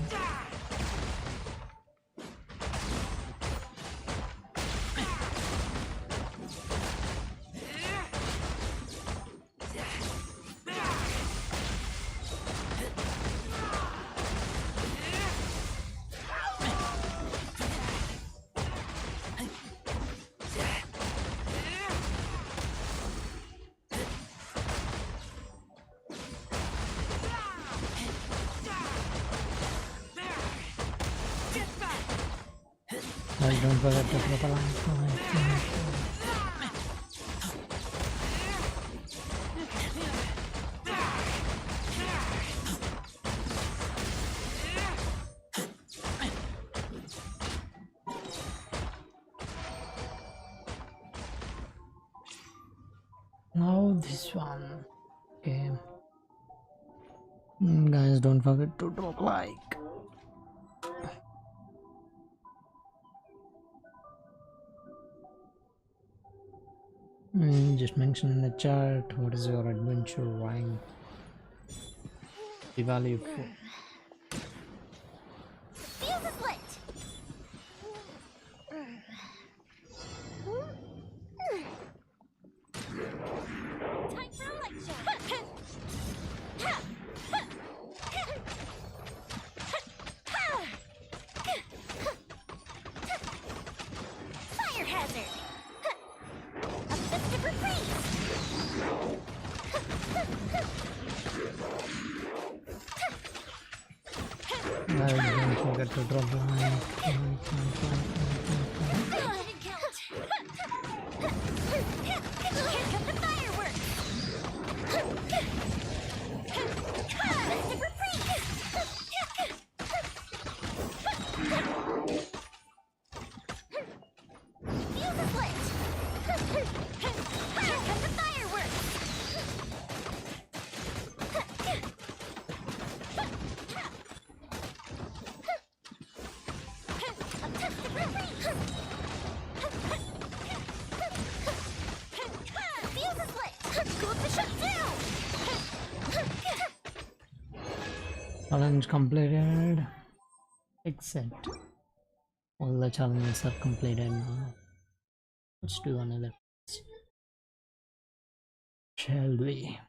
Guys, don't forget to drop a like. Now this one. Okay. Guys, don't forget to drop a like. Just mention in the chat what is your adventure rank. Diwali for. Fuse is lit. to drop the like. Didn't count. Here come the fireworks. Let's reprise. Fuse is lit. Here come the fireworks. Challenge completed. Except all the challenges are completed now. Let's do another. Shall we?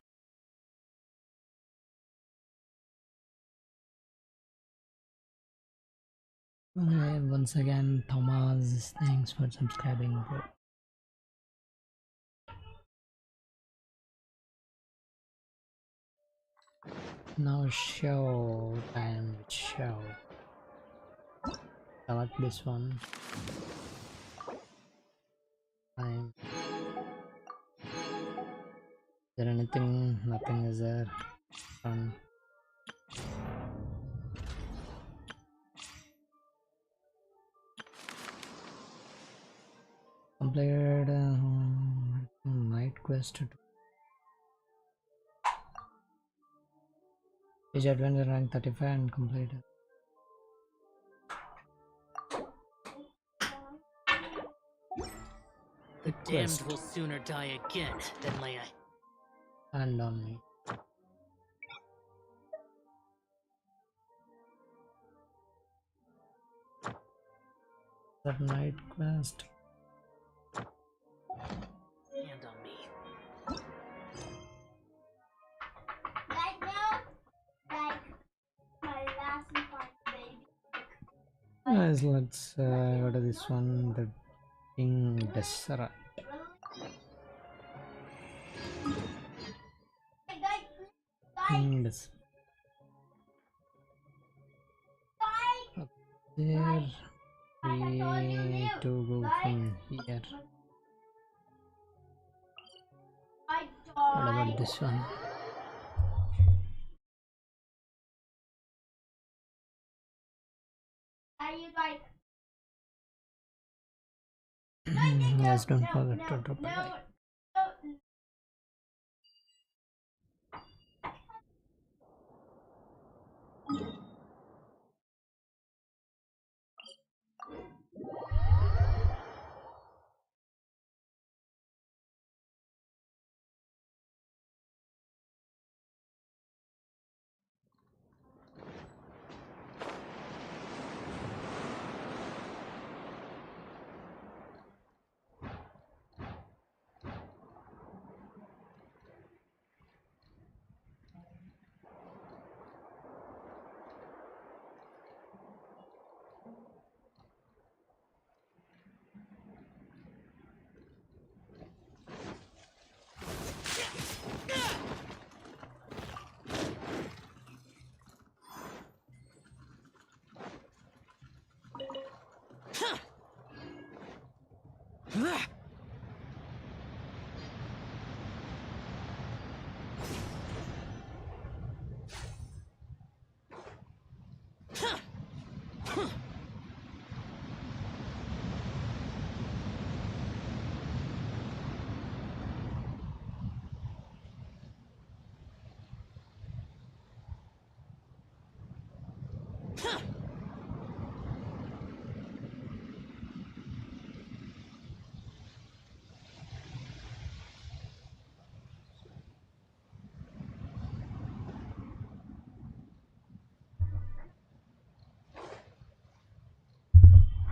Once again, Thomas, thanks for subscribing, bro. Now show time, show. Select this one. Time. Is there anything? Nothing is there. Done. Completed night quest. Page adventure rank 35 and completed. The damned will sooner die again than lay a Hand on me. That night quest. hand on me. Right now, like my last part, baby. Guys, let's go to this one. The King Desera. King Desera. Up there. We need to go from here. What about this one? Are you like? Guys, don't forget to drop a like.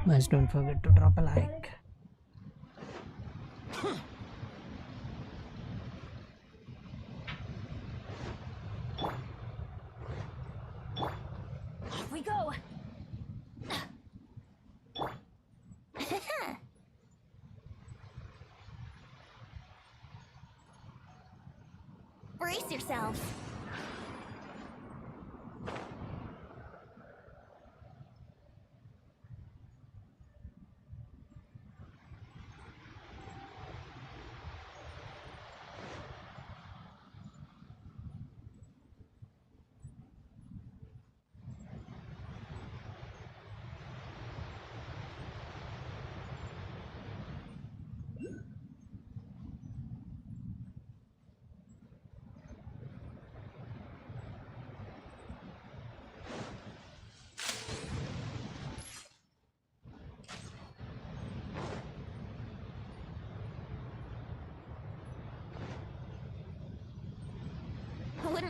Guys, don't forget to drop a like. Off we go. Brace yourselves.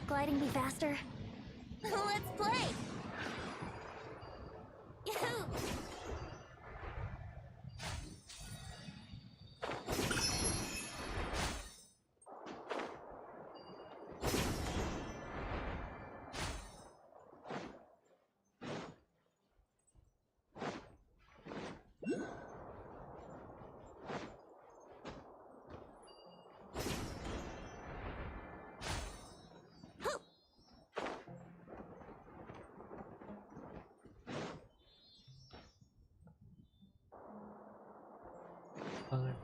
Wouldn't gliding be faster? Let's play! Yahoo! Alright.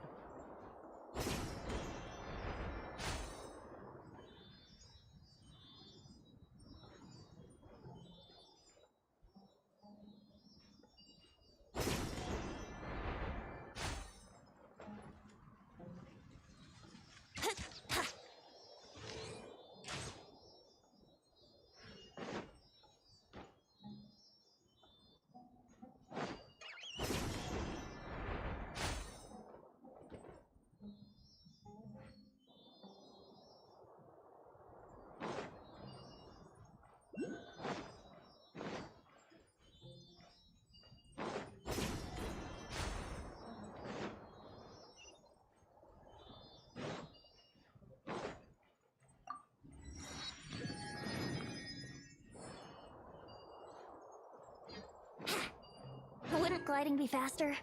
Wouldn't gliding be faster?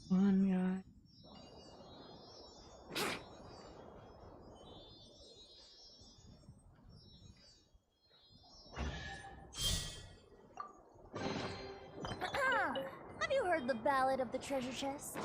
One guy. Have you heard the ballad of the treasure chest?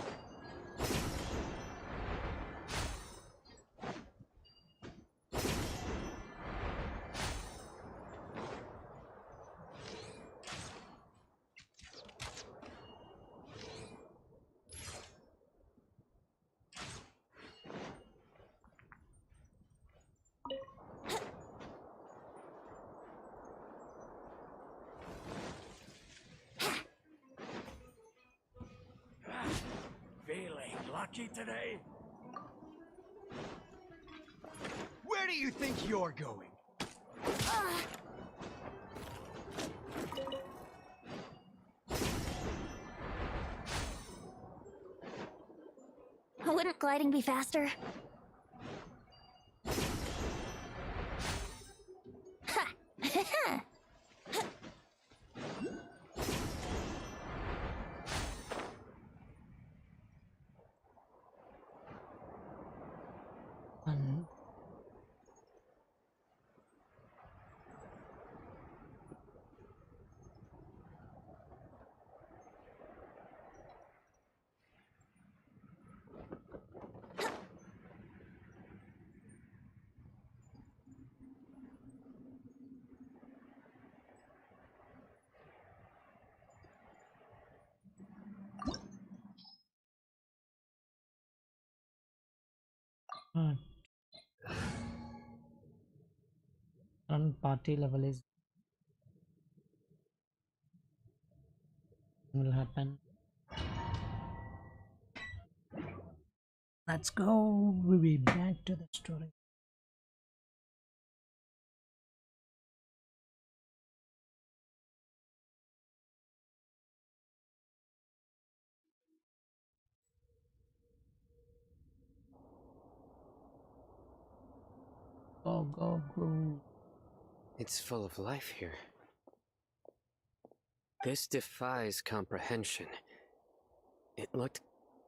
Feeling lucky today? Where do you think you're going? Wouldn't gliding be faster? Ha! One. Current party level is will happen. Let's go. We'll be back to the story. Go, go, go. It's full of life here. This defies comprehension. It looked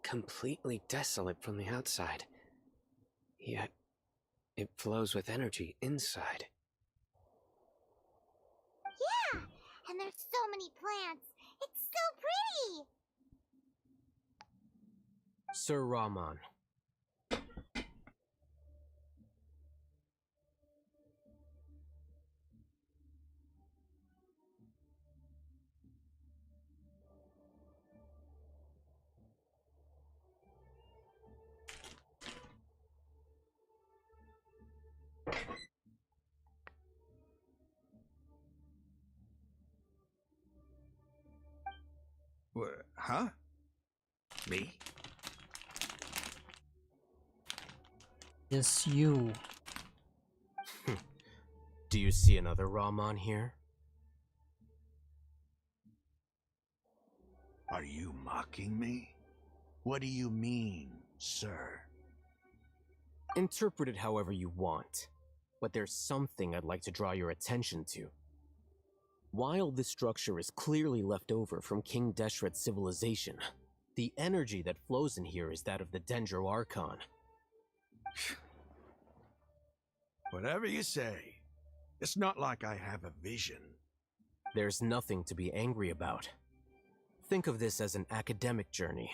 completely desolate from the outside. Yet, it flows with energy inside. Yeah! And there's so many plants! It's so pretty! Sir Rahman. Huh? Me? Yes, you. Do you see another Rahman here? Are you mocking me? What do you mean, sir? Interpret it however you want, but there's something I'd like to draw your attention to. While this structure is clearly left over from King Deshret's civilization, the energy that flows in here is that of the Dendro Archon. Whatever you say. It's not like I have a vision. There's nothing to be angry about. Think of this as an academic journey.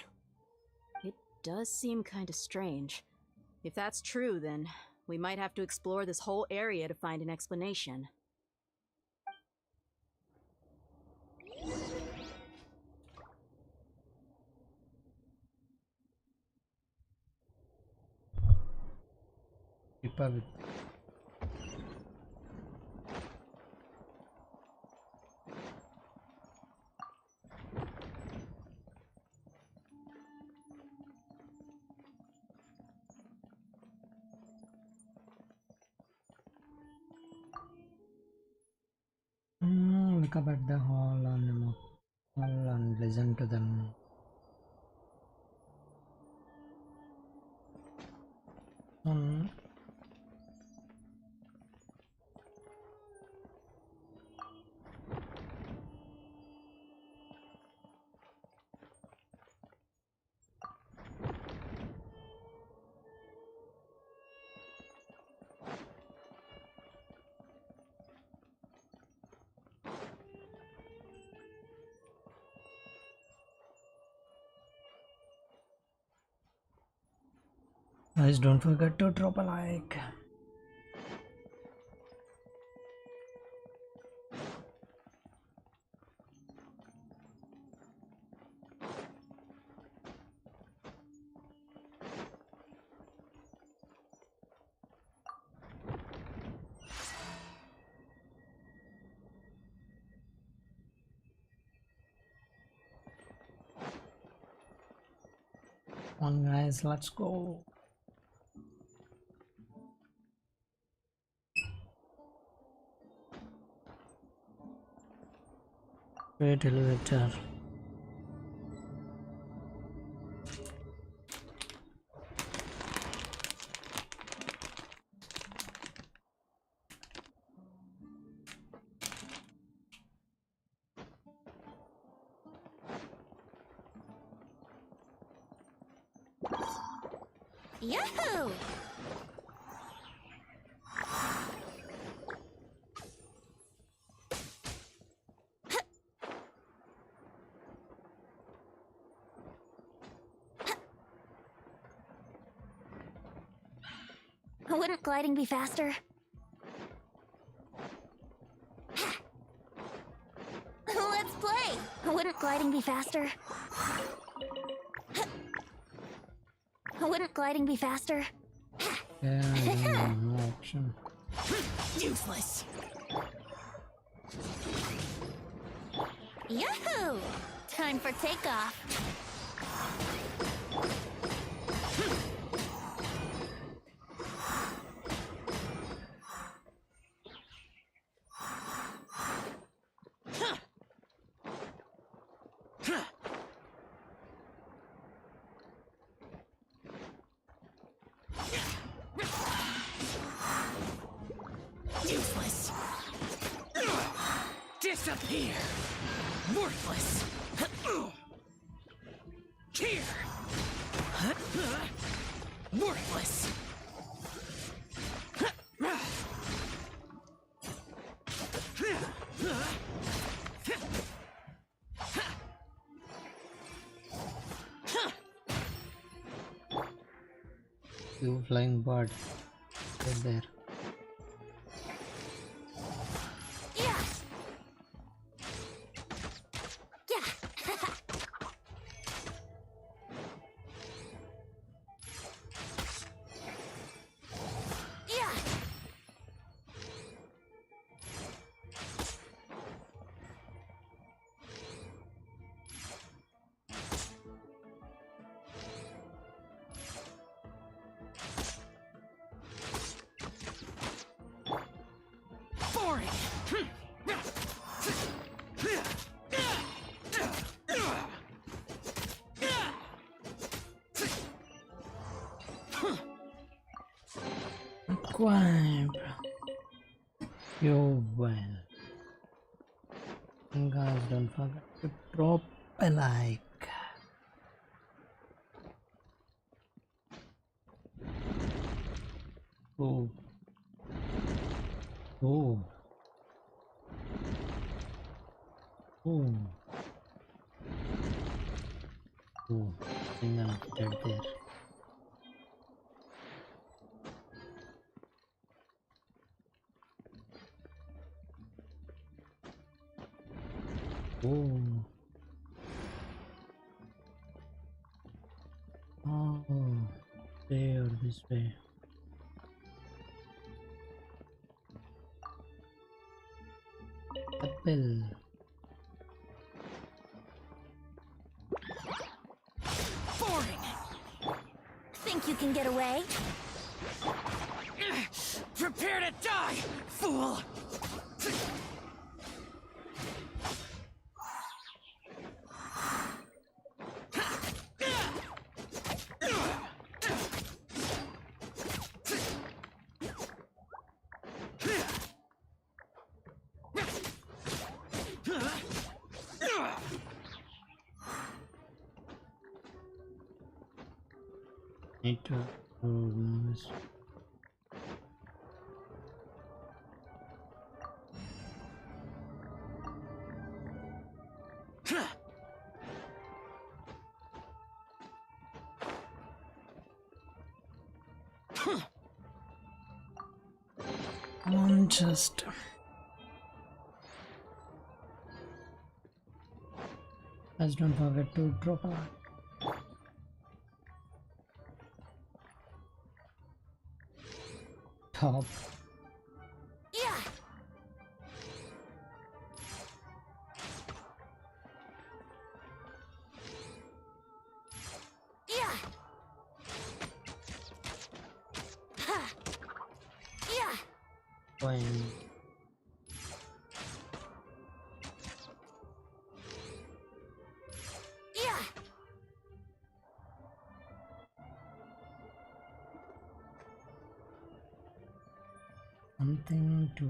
It does seem kind of strange. If that's true, then we might have to explore this whole area to find an explanation. People with look up at the hall and listen to them. Guys, don't forget to drop a like. Come on guys, let's go. Great elevator. Yahoo! Wouldn't gliding be faster? Let's play! Wouldn't gliding be faster? Wouldn't gliding be faster? Yeah, I don't have no option. Useless! Yahoo! Time for takeoff! Useless. Disappear. Worthless. Here. Worthless. You flying bird. Right there. Yeah! Yeah! Yeah! subscribe. You're well. And guys, don't forget to drop a like. Oh. Oh. Oh. Oh. I think I'm dead there. Oh. Oh. There, this way. Apple. Boring. Think you can get away? Prepare to die, fool! Need to move this. Just guys, don't forget to drop a like. Top. Yeah. Yeah. Ha. Yeah. When Yeah. something to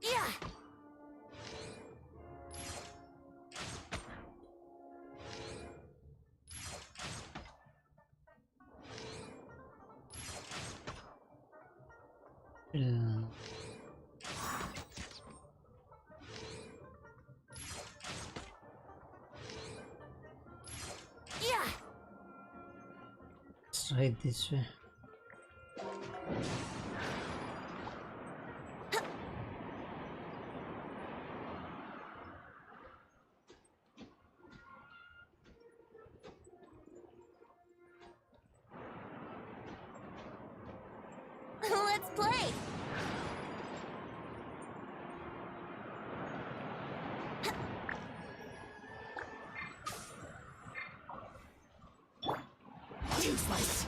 Yeah. Yeah. let's try this way. Let's play. Useless!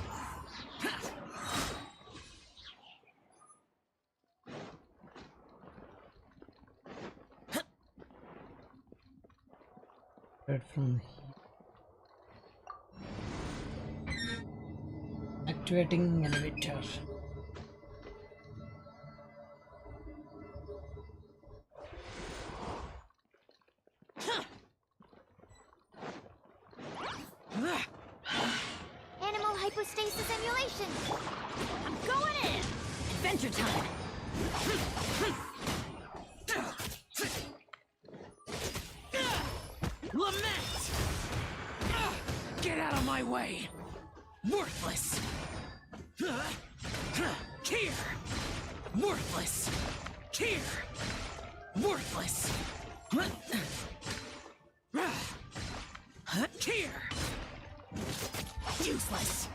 Right from here. Activating elevator. Animal hypostasis emulation. I'm going in! Adventure time! Lament! Get out of my way! Worthless! Here! Worthless! Here! Worthless! Here! Useless!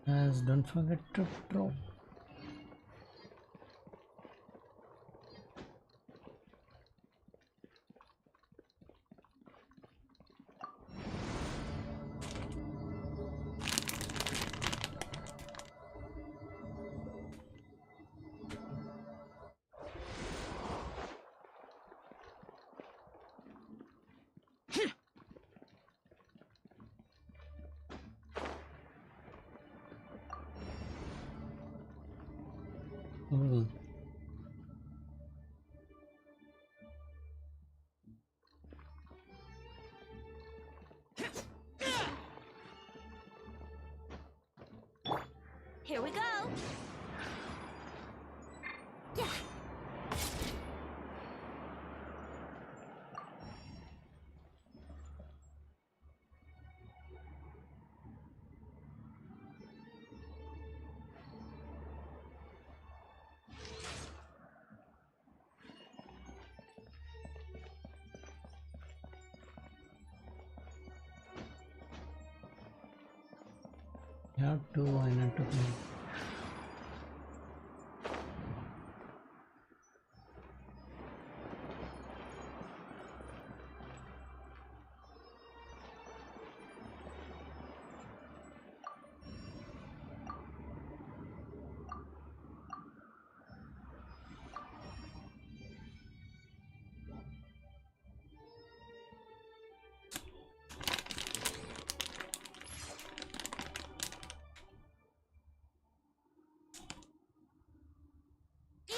Guys, don't forget to drop. cool. Here we go. Yeah. You have to, I need to play. Yeah.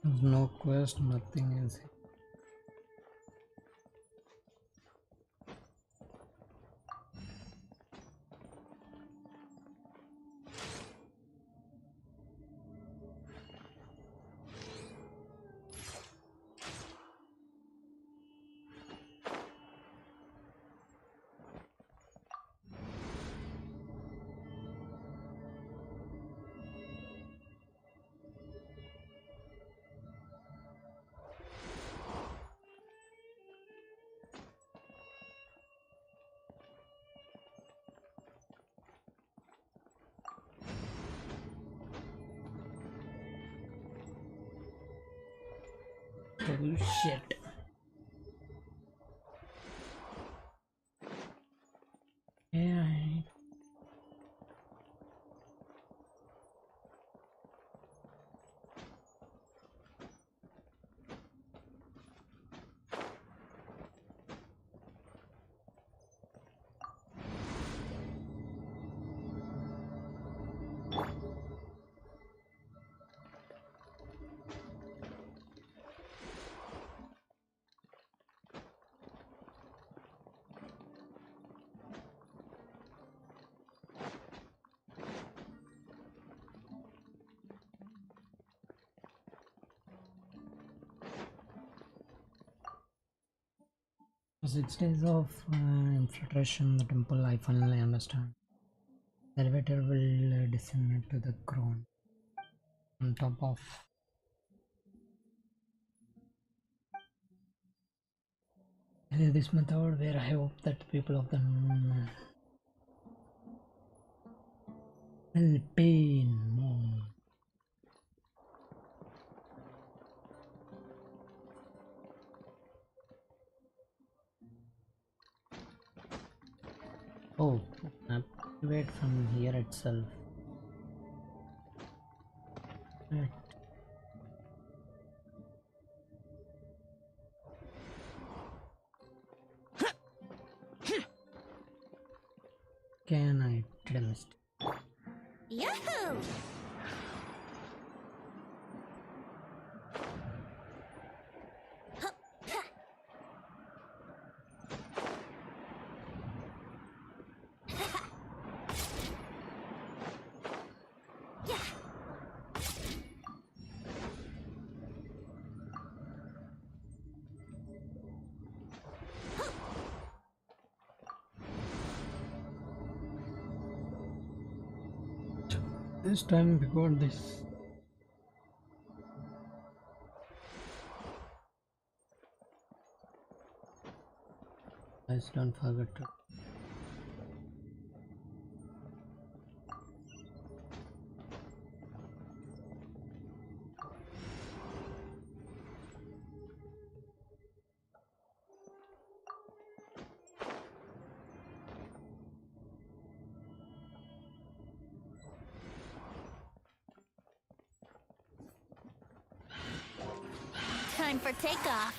There's no quest, nothing is here. Oh shit. Yeah. For 6 days of infiltration in the temple, I finally understand. The elevator will descend to the ground on top of this method, where I hope that the people of the moon will pay more. Oh, activate from here itself. Right. Can I did a mistake? Yahoo! This time before this. Guys, don't forget to time for takeoff.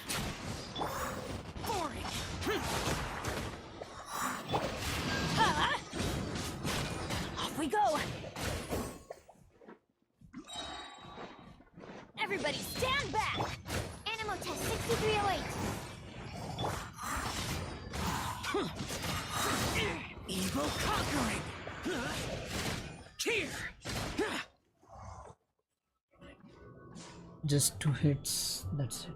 Boring. Off we go. Everybody stand back. Animal test 6308. Evil conquering. Here. Just 2 hits, that's it.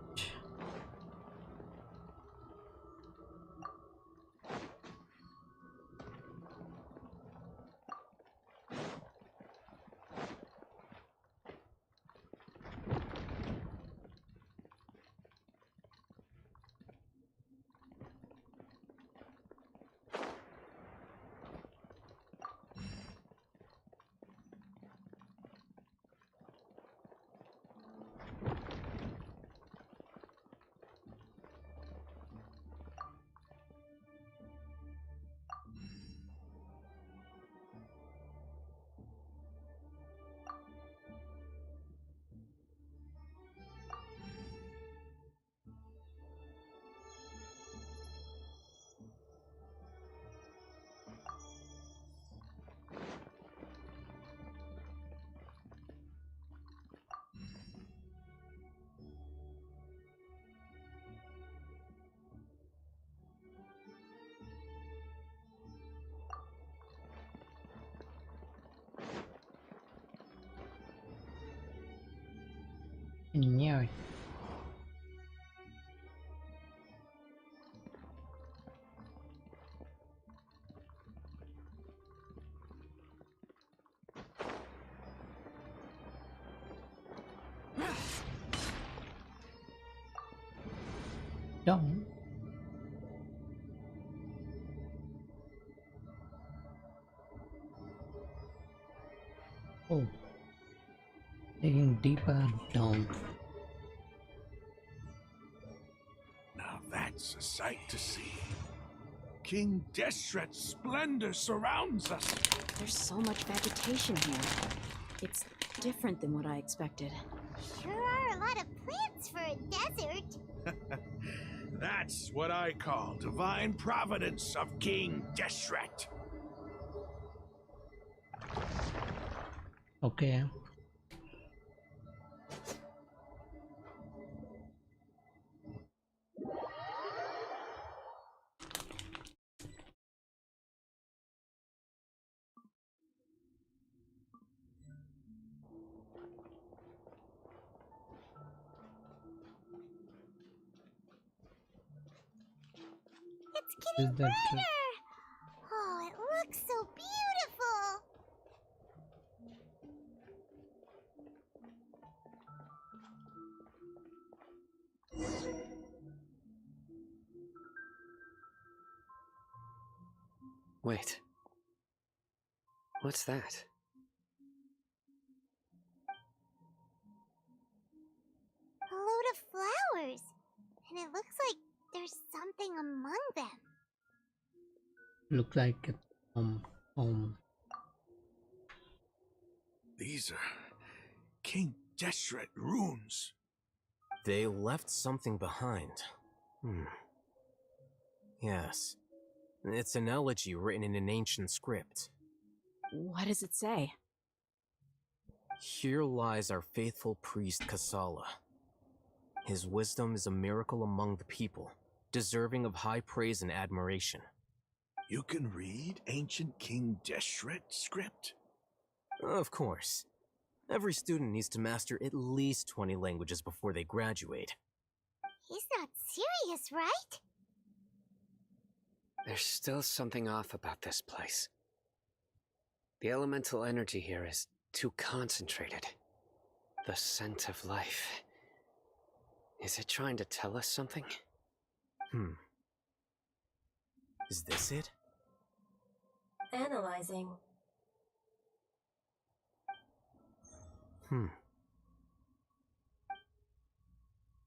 Yeah. Down. Oh, digging deeper down. Now that's a sight to see. King Deshret's splendor surrounds us. There's so much vegetation here. It's different than what I expected. Sure are a lot of plants for a desert. That's what I call divine providence of King Deshret. Okay. It's getting Is that brighter. Oh, it looks so beautiful. Wait. What's that? A load of flowers. And it looks like there's something among them. Look like a home. These are King Deshret runes. They left something behind. Yes. It's an elegy written in an ancient script. What does it say? Here lies our faithful priest Kasala. His wisdom is a miracle among the people, deserving of high praise and admiration. You can read ancient King Deshret script? Of course. Every student needs to master at least 20 languages before they graduate. He's not serious, right? There's still something off about this place. The elemental energy here is too concentrated. The scent of life. Is it trying to tell us something? Is this it? Analyzing.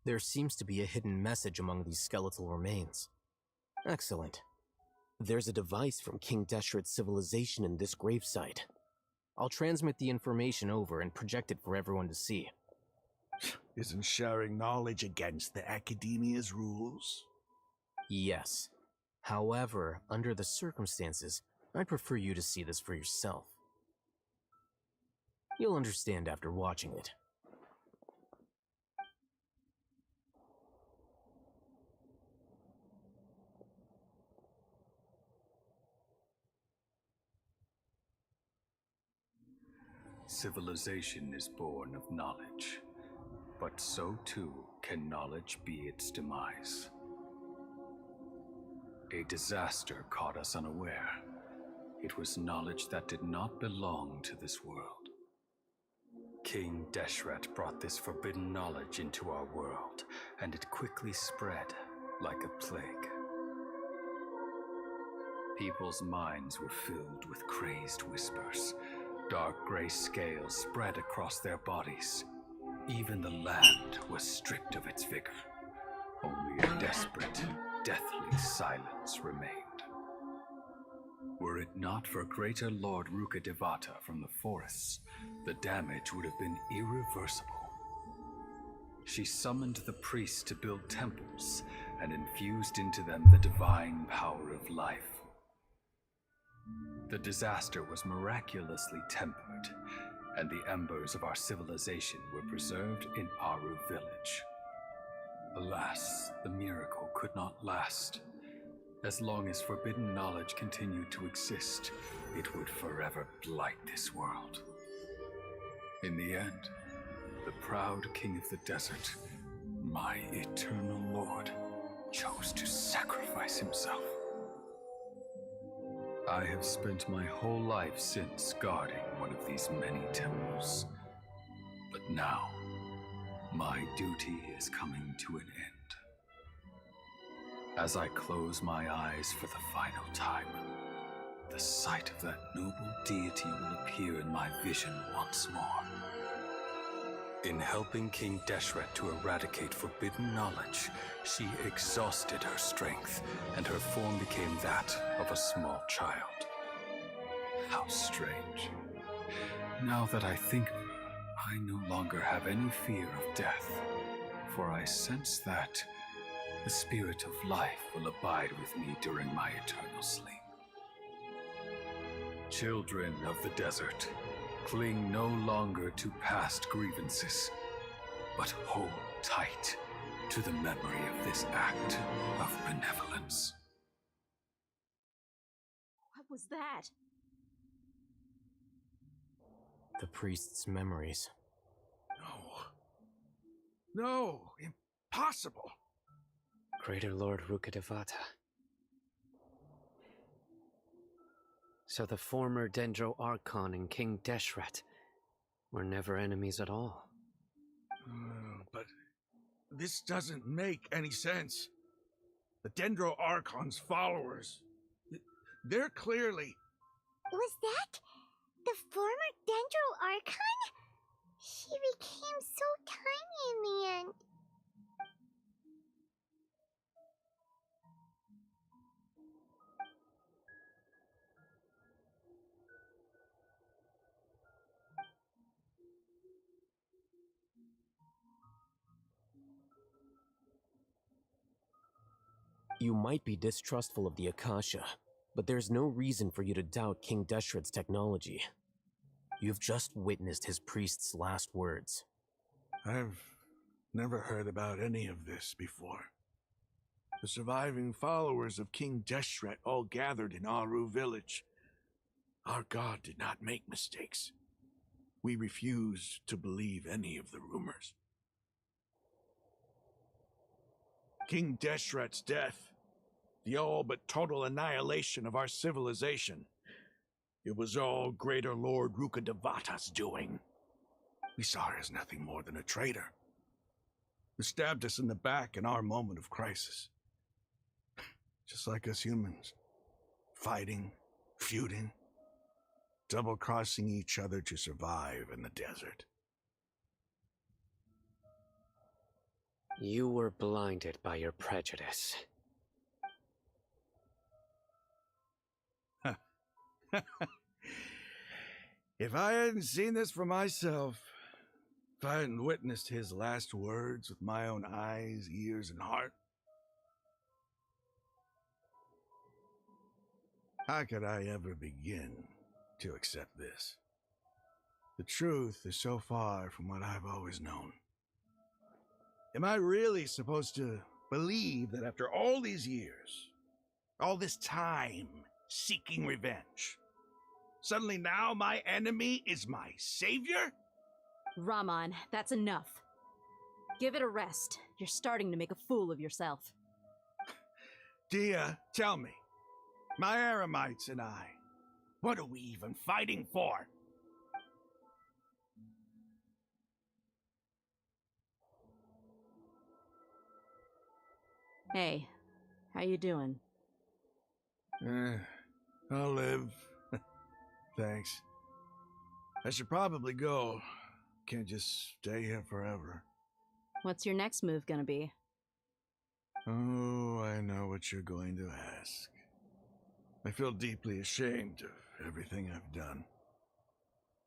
There seems to be a hidden message among these skeletal remains. Excellent. There's a device from King Deshret's civilization in this gravesite. I'll transmit the information over and project it for everyone to see. Isn't sharing knowledge against the Academia's rules? Yes. However, under the circumstances, I'd prefer you to see this for yourself. You'll understand after watching it. Civilization is born of knowledge, but so too can knowledge be its demise. A disaster caught us unaware. It was knowledge that did not belong to this world. King Deshret brought this forbidden knowledge into our world, and it quickly spread like a plague. People's minds were filled with crazed whispers. Dark gray scales spread across their bodies. Even the land was stripped of its vigor. Only a desperate, deathly silence remained. Were it not for greater Lord Rukkhadevata from the forests, the damage would have been irreversible. She summoned the priests to build temples and infused into them the divine power of life. The disaster was miraculously tempered, and the embers of our civilization were preserved in Aru village. Alas, the miracle could not last. As long as forbidden knowledge continued to exist, it would forever blight this world. In the end, the proud king of the desert, my eternal lord, chose to sacrifice himself. I have spent my whole life since guarding one of these many temples. But now, my duty is coming to an end. As I close my eyes for the final time, the sight of that noble deity will appear in my vision once more. In helping King Deshret to eradicate forbidden knowledge, she exhausted her strength, and her form became that of a small child. How strange. Now that I think of her, I no longer have any fear of death, for I sense that the spirit of life will abide with me during my eternal sleep. Children of the desert, cling no longer to past grievances, but hold tight to the memory of this act of benevolence. What was that? The priest's memories. No, impossible. Greater Lord Rukkhadevata. So the former Dendro Archon and King Deshret were never enemies at all. But this doesn't make any sense. The Dendro Archon's followers, they're clearly... Was that the former Dendro Archon? She became so tiny in the end. You might be distrustful of the Akasha, but there's no reason for you to doubt King Deshret's technology. You've just witnessed his priest's last words. I've never heard about any of this before. The surviving followers of King Deshret all gathered in Aru village. Our god did not make mistakes. We refuse to believe any of the rumors. King Deshret's death, the all but total annihilation of our civilization, it was all Greater Lord Rukkhadevata's doing. We saw her as nothing more than a traitor, who stabbed us in the back in our moment of crisis. Just like us humans, fighting, feuding, double-crossing each other to survive in the desert. You were blinded by your prejudice. If I hadn't seen this for myself, If I hadn't witnessed his last words with my own eyes, ears, and heart, how could I ever begin to accept this? The truth is so far from what I've always known. Am I really supposed to believe that after all these years, all this time seeking revenge, suddenly now my enemy is my savior? Raman, that's enough. Give it a rest. You're starting to make a fool of yourself. Dia, tell me, my Aramites and I, what are we even fighting for? Hey, how you doing? I'll live. Thanks. I should probably go. Can't just stay here forever. What's your next move gonna be? Oh, I know what you're going to ask. I feel deeply ashamed of everything I've done.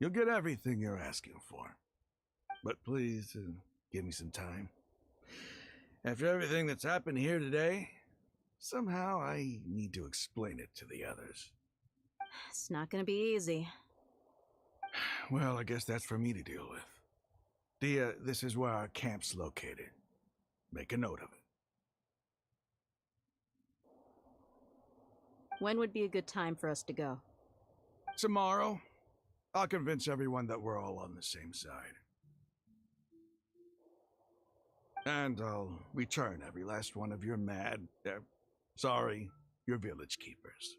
You'll get everything you're asking for. But please, give me some time. After everything that's happened here today, somehow I need to explain it to the others. It's not gonna be easy. Well, I guess that's for me to deal with. Dia, this is where our camp's located. Make a note of it. When would be a good time for us to go? Tomorrow, I'll convince everyone that we're all on the same side. And I'll return every last one of your your village keepers.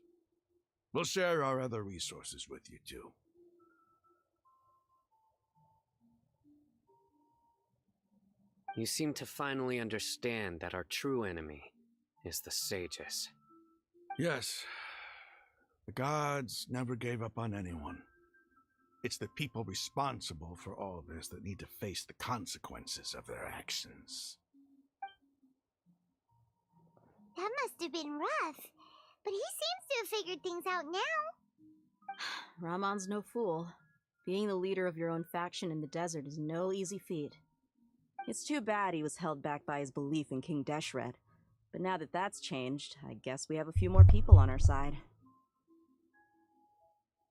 We'll share our other resources with you too. You seem to finally understand that our true enemy is the sages. Yes, the gods never gave up on anyone. It's the people responsible for all this that need to face the consequences of their actions. That must have been rough, but he seems to have figured things out now. Ramon's no fool. Being the leader of your own faction in the desert is no easy feat. It's too bad he was held back by his belief in King Deshret. But now that that's changed, I guess we have a few more people on our side.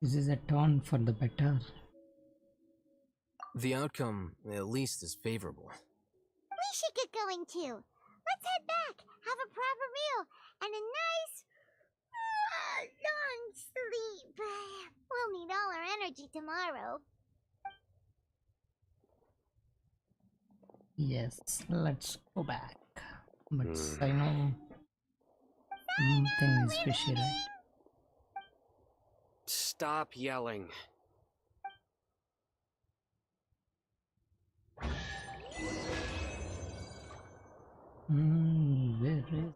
This is a turn for the better. The outcome, at least, is favorable. We should get going too. Let's head back, have a proper meal, and a nice long sleep. We'll need all our energy tomorrow. Yes, let's go back. But I know something is fishy, right? Stop yelling. Where is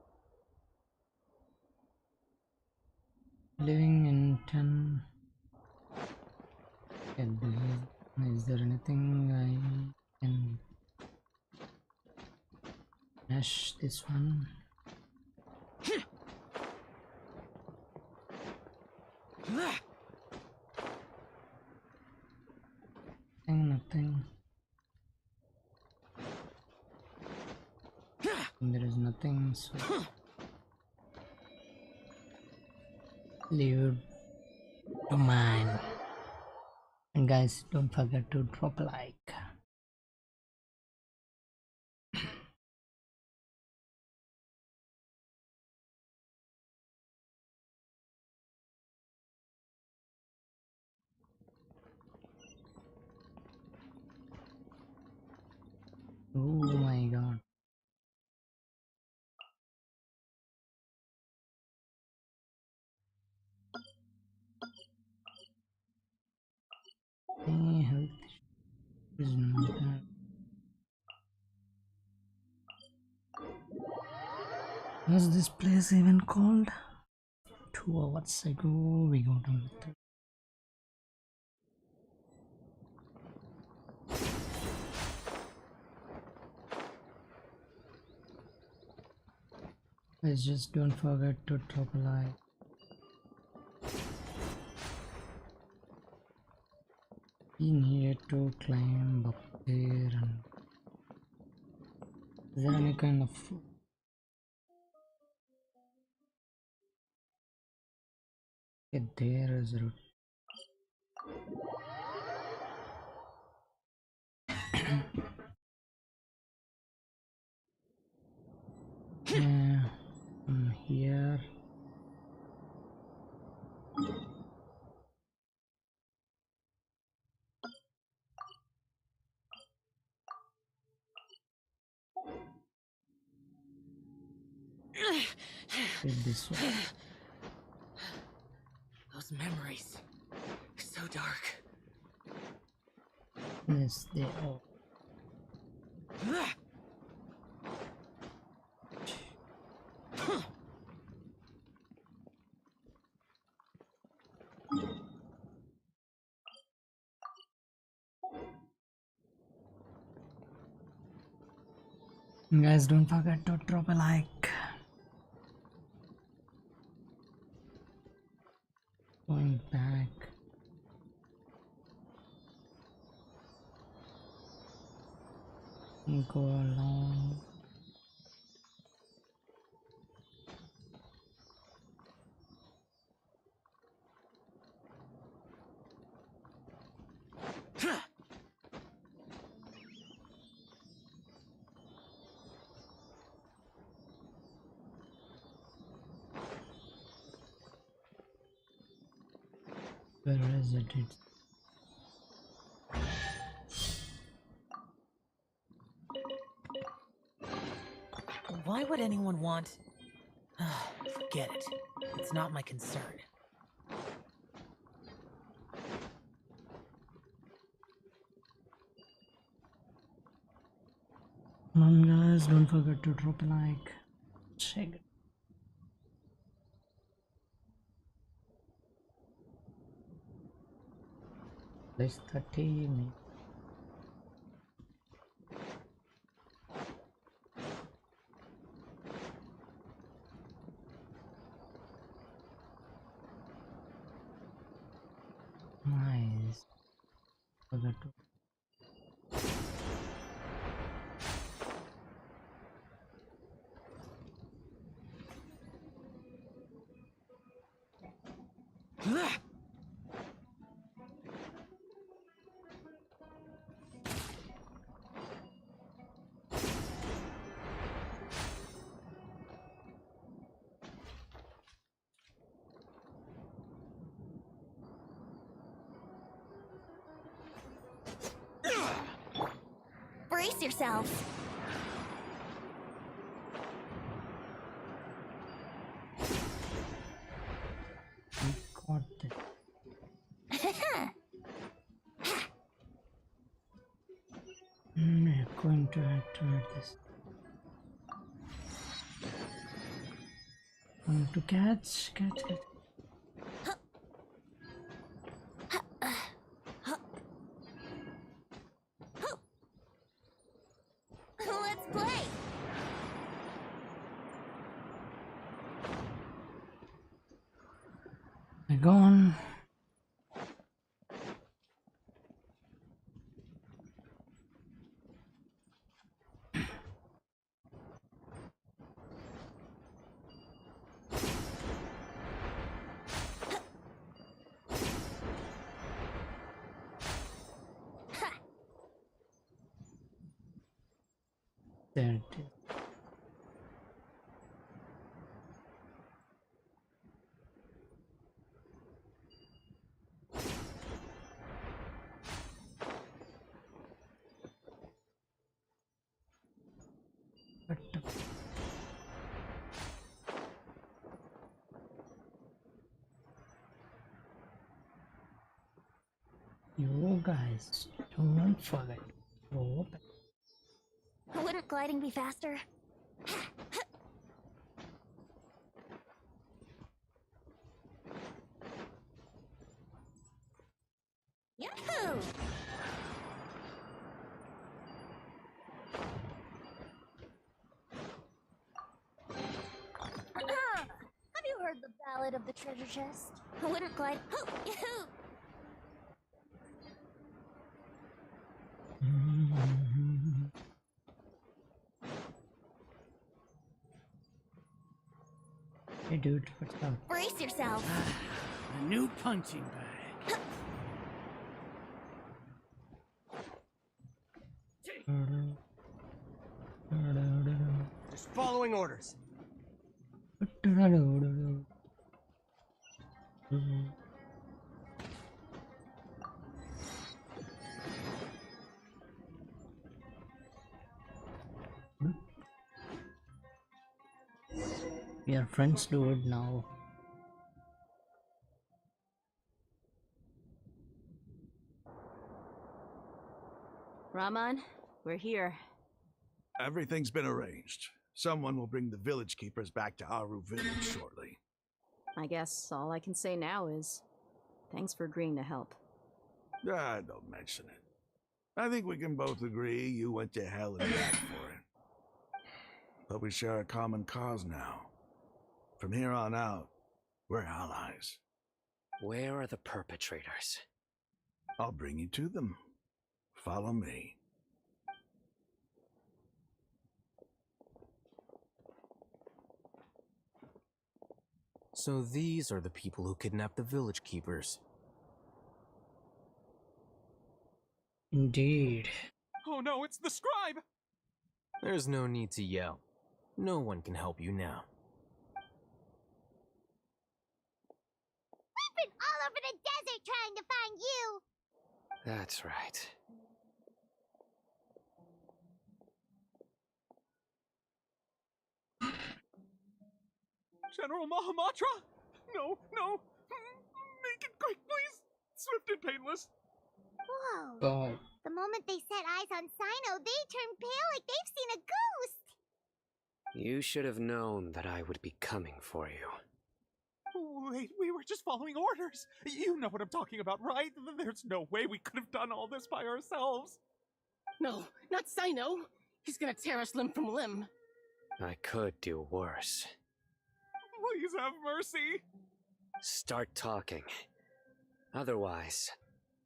living in 10? Is there anything I can mash this one? Nothing. There is nothing, so leave it to mine. And guys, don't forget to drop a like. Oh my god. Any health is not that. Was this place even called? 2 hours ago we got on the guys, just don't forget to drop a like. needed to climb up there, and is there any kind of okay, there is a route. Yeah, from here. This way. Those memories. So dark. Yes, they are. Guys, don't forget to drop a like. Going back. Go along. Where is it? Why would anyone want... Forget it. It's not my concern. Come on guys, don't forget to drop a like. Check it. List 30 me. Nice. Forgot to. Brace yourselves. We got it. We're going to activate this. Going to catch. Let's play. I gone. There it is. What the you guys don't forget to open. Wouldn't gliding be faster? Yahoo! Have you heard the ballad of the treasure chest? Wouldn't glide. Yahoo! Hey dude, what's up? Brace yourself. A new punching bag. Just following orders. We are friends, dude, now. Raman, we're here. Everything's been arranged. Someone will bring the village keepers back to Aru village shortly. I guess all I can say now is thanks for agreeing to help. Ah, don't mention it. I think we can both agree you went to hell and back for it. But we share a common cause now. From here on out, we're allies. Where are the perpetrators? I'll bring you to them. Follow me. So these are the people who kidnapped the village keepers. Indeed. Oh no, it's the scribe! There's no need to yell. No one can help you now. We've been all over the desert trying to find you! That's right. General Mahamatra? No, no. Make it quick, please. Swift and painless. Whoa. God. The moment they set eyes on Sino, they turn pale like they've seen a ghost! You should have known that I would be coming for you. Wait, we were just following orders. You know what I'm talking about, right? There's no way we could have done all this by ourselves. No, not Sino. He's gonna tear us limb from limb. I could do worse. Please have mercy. Start talking. Otherwise,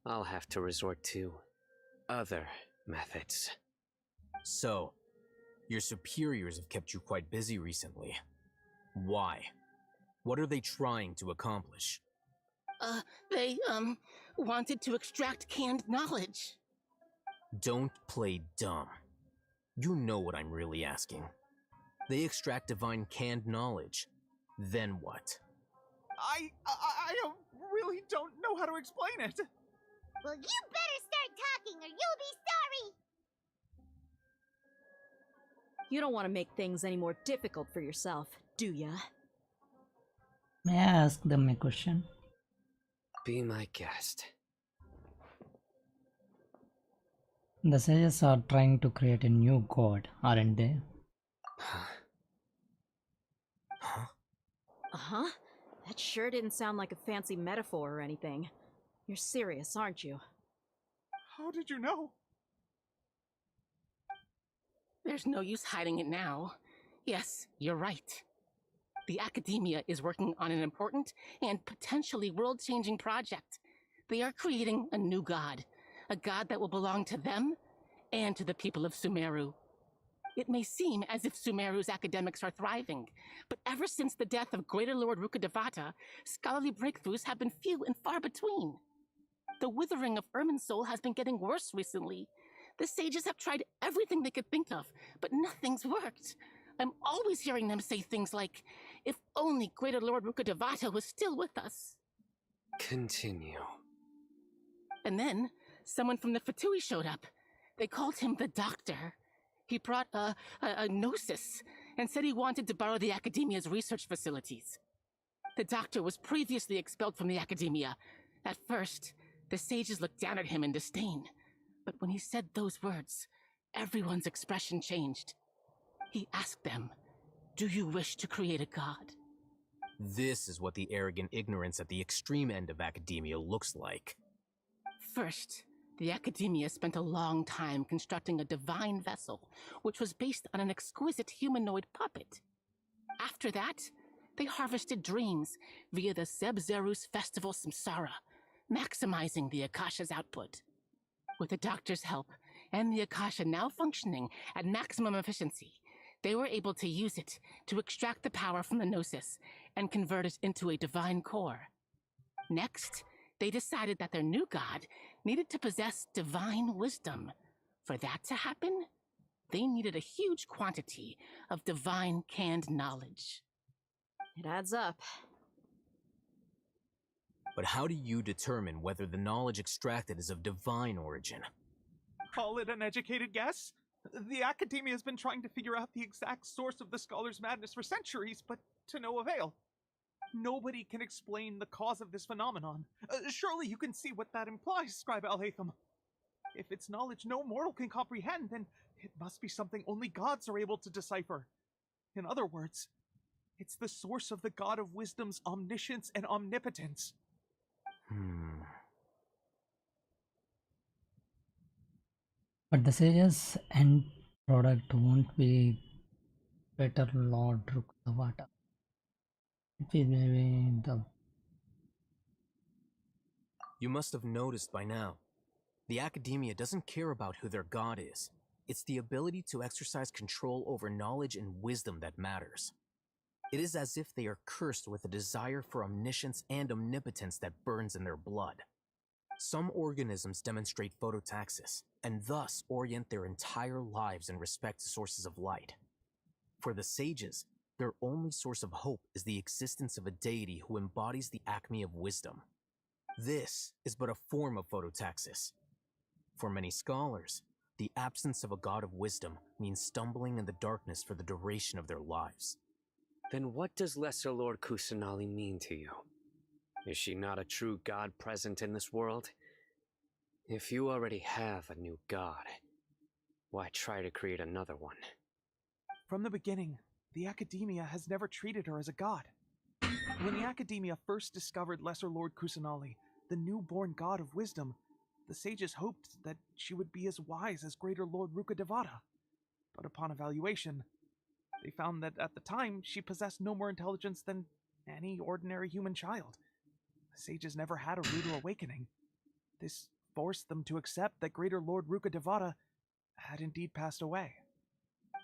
I'll have to resort to other methods. So, your superiors have kept you quite busy recently. Why? What are they trying to accomplish? They, wanted to extract canned knowledge. Don't play dumb. You know what I'm really asking. They extract divine canned knowledge. Then what? I really don't know how to explain it. Well, you better start talking or you'll be sorry! You don't want to make things any more difficult for yourself, do ya? May I ask them a question? Be my guest. The sages are trying to create a new god, aren't they? Huh? Uh-huh. That sure didn't sound like a fancy metaphor or anything. You're serious, aren't you? How did you know? There's no use hiding it now. Yes, you're right. The Academia is working on an important and potentially world-changing project. They are creating a new god. A god that will belong to them and to the people of Sumeru. It may seem as if Sumeru's academics are thriving, but ever since the death of Greater Lord Rukkhadevata, scholarly breakthroughs have been few and far between. The withering of Irminsul has been getting worse recently. The sages have tried everything they could think of, but nothing's worked. I'm always hearing them say things like, if only Greater Lord Rukkhadevata was still with us. Continue. And then, someone from the Fatui showed up. They called him the Doctor. He brought a gnosis and said he wanted to borrow the Academia's research facilities. The Doctor was previously expelled from the Academia. At first, the sages looked down at him in disdain. But when he said those words, everyone's expression changed. He asked them, "Do you wish to create a god?" This is what the arrogant ignorance at the extreme end of academia looks like. First, the Academia spent a long time constructing a divine vessel, which was based on an exquisite humanoid puppet. After that, they harvested dreams via the Zeb-Zerus Festival Samsara, maximizing the Akasha's output. With the Doctor's help, and the Akasha now functioning at maximum efficiency, they were able to use it to extract the power from the Gnosis and convert it into a divine core. Next, they decided that their new god needed to possess divine wisdom. For that to happen, they needed a huge quantity of divine canned knowledge. It adds up. But how do you determine whether the knowledge extracted is of divine origin? Call it an educated guess? The academia has been trying to figure out the exact source of the scholar's madness for centuries, but to no avail. Nobody can explain the cause of this phenomenon. Surely you can see what that implies, Scribe Al-Haytham. If it's knowledge no mortal can comprehend, then it must be something only gods are able to decipher. In other words, it's the source of the God of Wisdom's omniscience and omnipotence. But the sage's end product won't be better Lord Rukavata. It will be the... You must have noticed by now. The academia doesn't care about who their god is. It's the ability to exercise control over knowledge and wisdom that matters. It is as if they are cursed with a desire for omniscience and omnipotence that burns in their blood. Some organisms demonstrate phototaxis, and thus orient their entire lives in respect to sources of light. For the sages, their only source of hope is the existence of a deity who embodies the acme of wisdom. This is but a form of phototaxis. For many scholars, the absence of a god of wisdom means stumbling in the darkness for the duration of their lives. Then what does Lesser Lord Kusanali mean to you? Is she not a true god present in this world? If you already have a new god, why try to create another one? From the beginning, the academia has never treated her as a god. When the academia first discovered Lesser Lord Kusanali, the newborn god of wisdom, the sages hoped that she would be as wise as Greater Lord Rukadevata. But upon evaluation, they found that at the time she possessed no more intelligence than any ordinary human child. The sages never had a ruder awakening. This forced them to accept that Greater Lord Rukadevata had indeed passed away.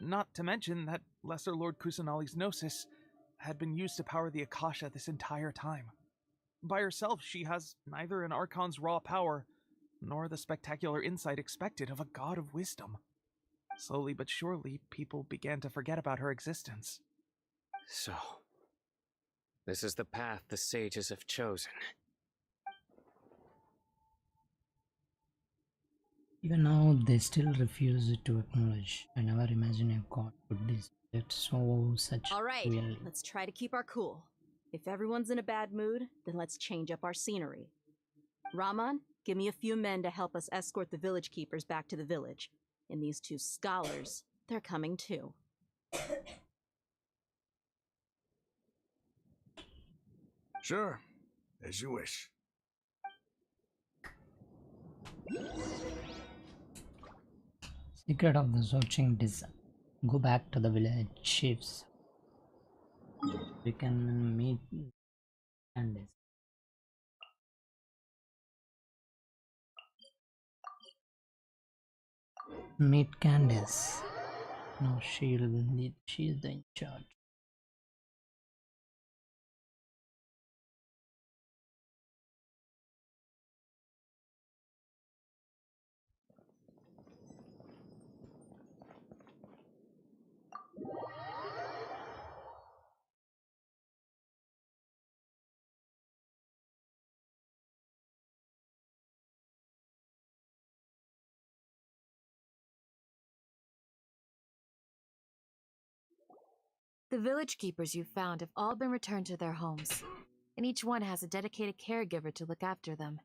Not to mention that Lesser Lord Kusanali's Gnosis had been used to power the Akasha this entire time. By herself, she has neither an Archon's raw power, nor the spectacular insight expected of a god of wisdom. Slowly but surely, people began to forget about her existence. So, this is the path the sages have chosen. Even now, they still refuse to acknowledge. I never imagined a god would disrespect such All right, cruelly. let's try to keep our cool. If everyone's in a bad mood, then let's change up our scenery. Raman, give me a few men to help us escort the village keepers back to the village. And these two scholars, they're coming too. Sure, as you wish. Secret of the Zoching Design. Go back to the village chiefs. We can meet Candice. Meet Candice. No, she's the in charge. The village keepers you found have all been returned to their homes, and each one has a dedicated caregiver to look after them.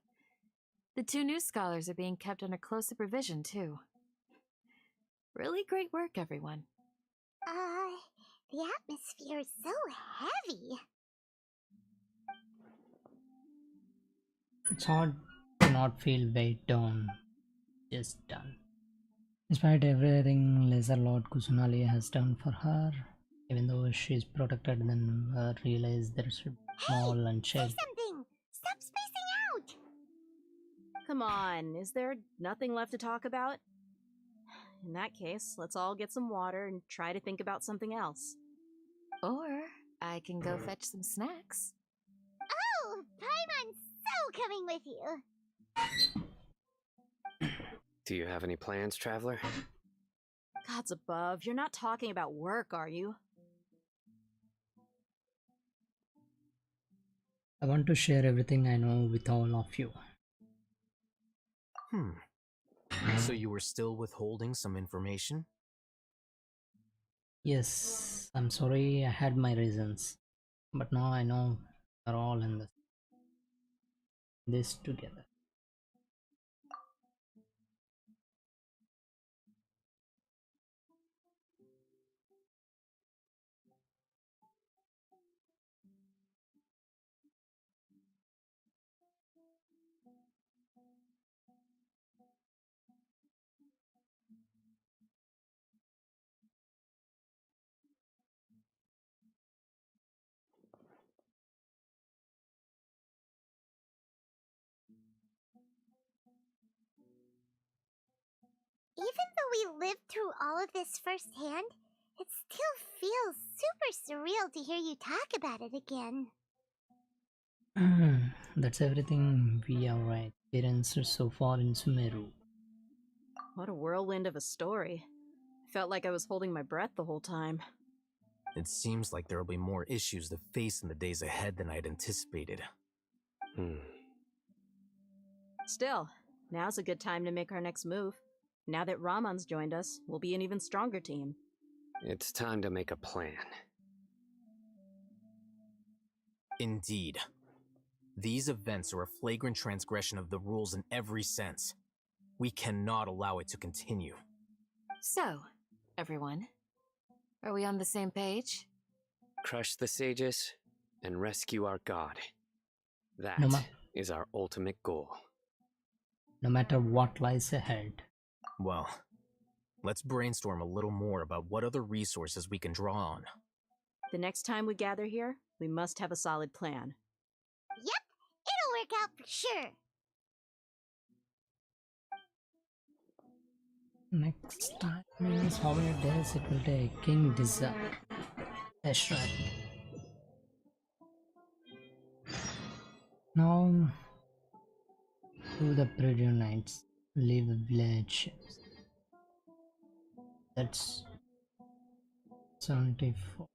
The two new scholars are being kept under close supervision, too. Really great work, everyone. The atmosphere is so heavy. It's hard to not feel weighed down. Just done. Despite everything Lesser Lord Kusanali has done for her, even though she's protected, then never realized there's a small and Say shared. something! Stop spacing out! Come on, is there nothing left to talk about? In that case, let's all get some water and try to think about something else. Or I can go fetch some snacks. Oh, Paimon's so coming with you. Do you have any plans, traveler? Gods above, you're not talking about work, are you? I want to share everything I know with all of you. So you were still withholding some information? Yes, I'm sorry I had my reasons, but now I know we're all in this together. Even though we lived through all of this firsthand, it still feels super surreal to hear you talk about it again. That's everything we have right experienced so far in Sumeru. What a whirlwind of a story. Felt like I was holding my breath the whole time. It seems like there will be more issues to face in the days ahead than I had anticipated. Still, now's a good time to make our next move. Now that Ramon's joined us, we'll be an even stronger team. It's time to make a plan. Indeed. These events are a flagrant transgression of the rules in every sense. We cannot allow it to continue. So, everyone, are we on the same page? Crush the sages and rescue our god. That is our ultimate goal. No matter what lies ahead. Well, let's brainstorm a little more about what other resources we can draw on. The next time we gather here, we must have a solid plan. Yep, it'll work out for sure. Next time means how many days it will take? King Deshret. Now to the Preview Nights. Leave the village. That's 74.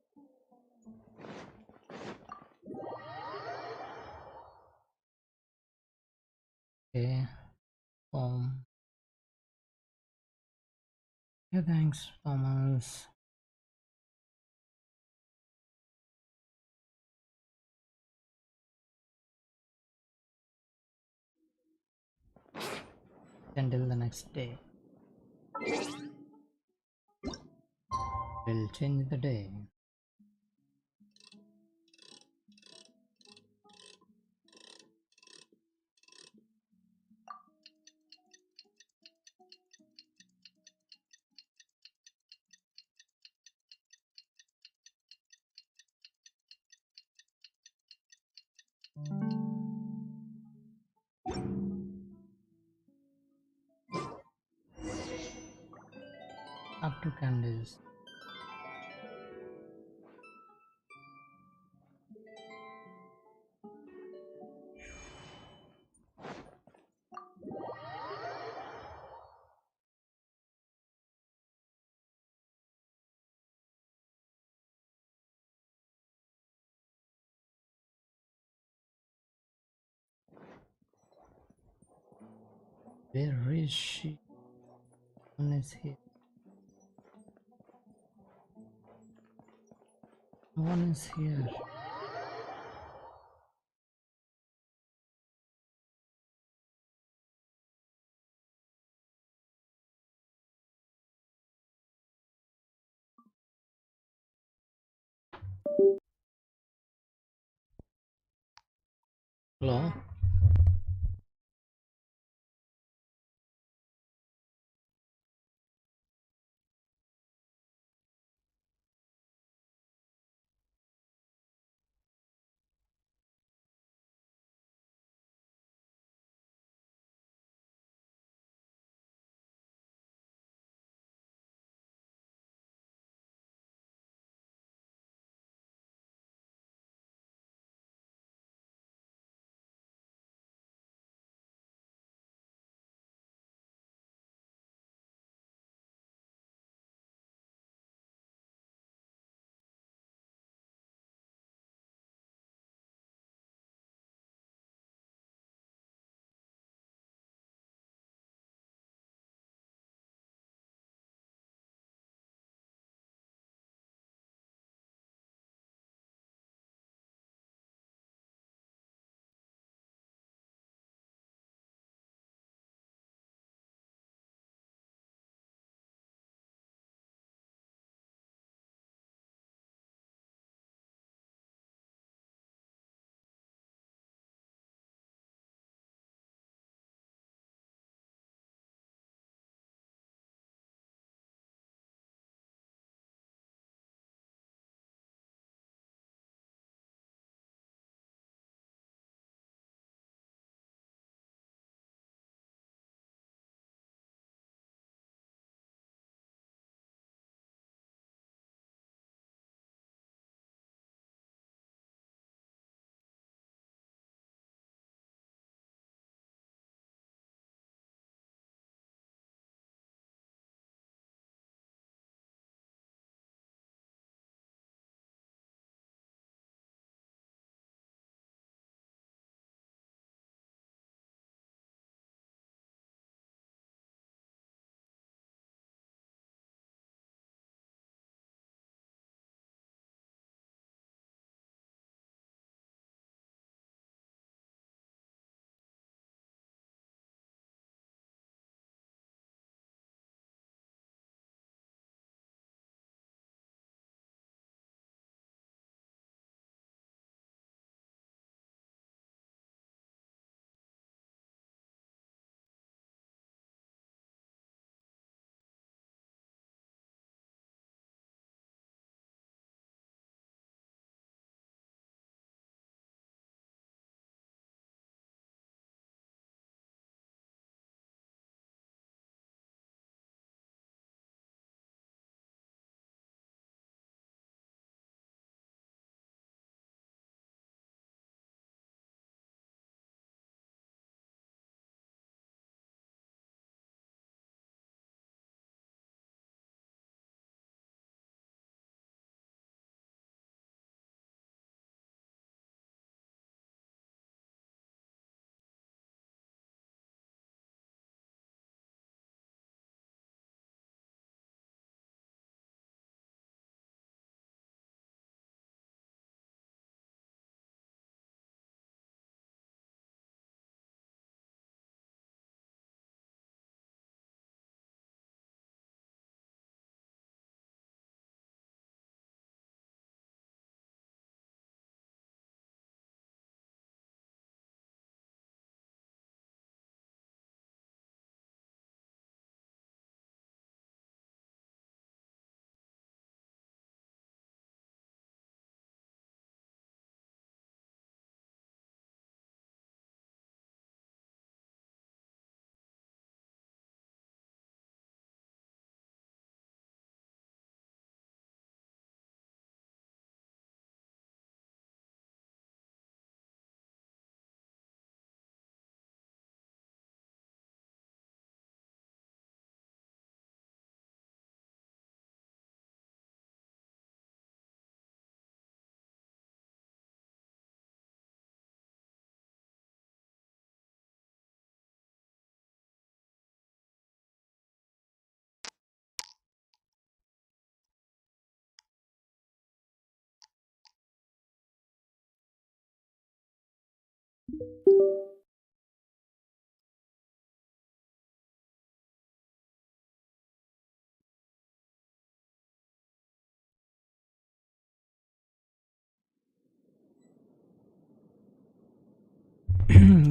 Okay. Yeah, thanks, Thomas. Until the next day. We'll change the day. Up to Candice. Where is she? One is here. One is here. Hello?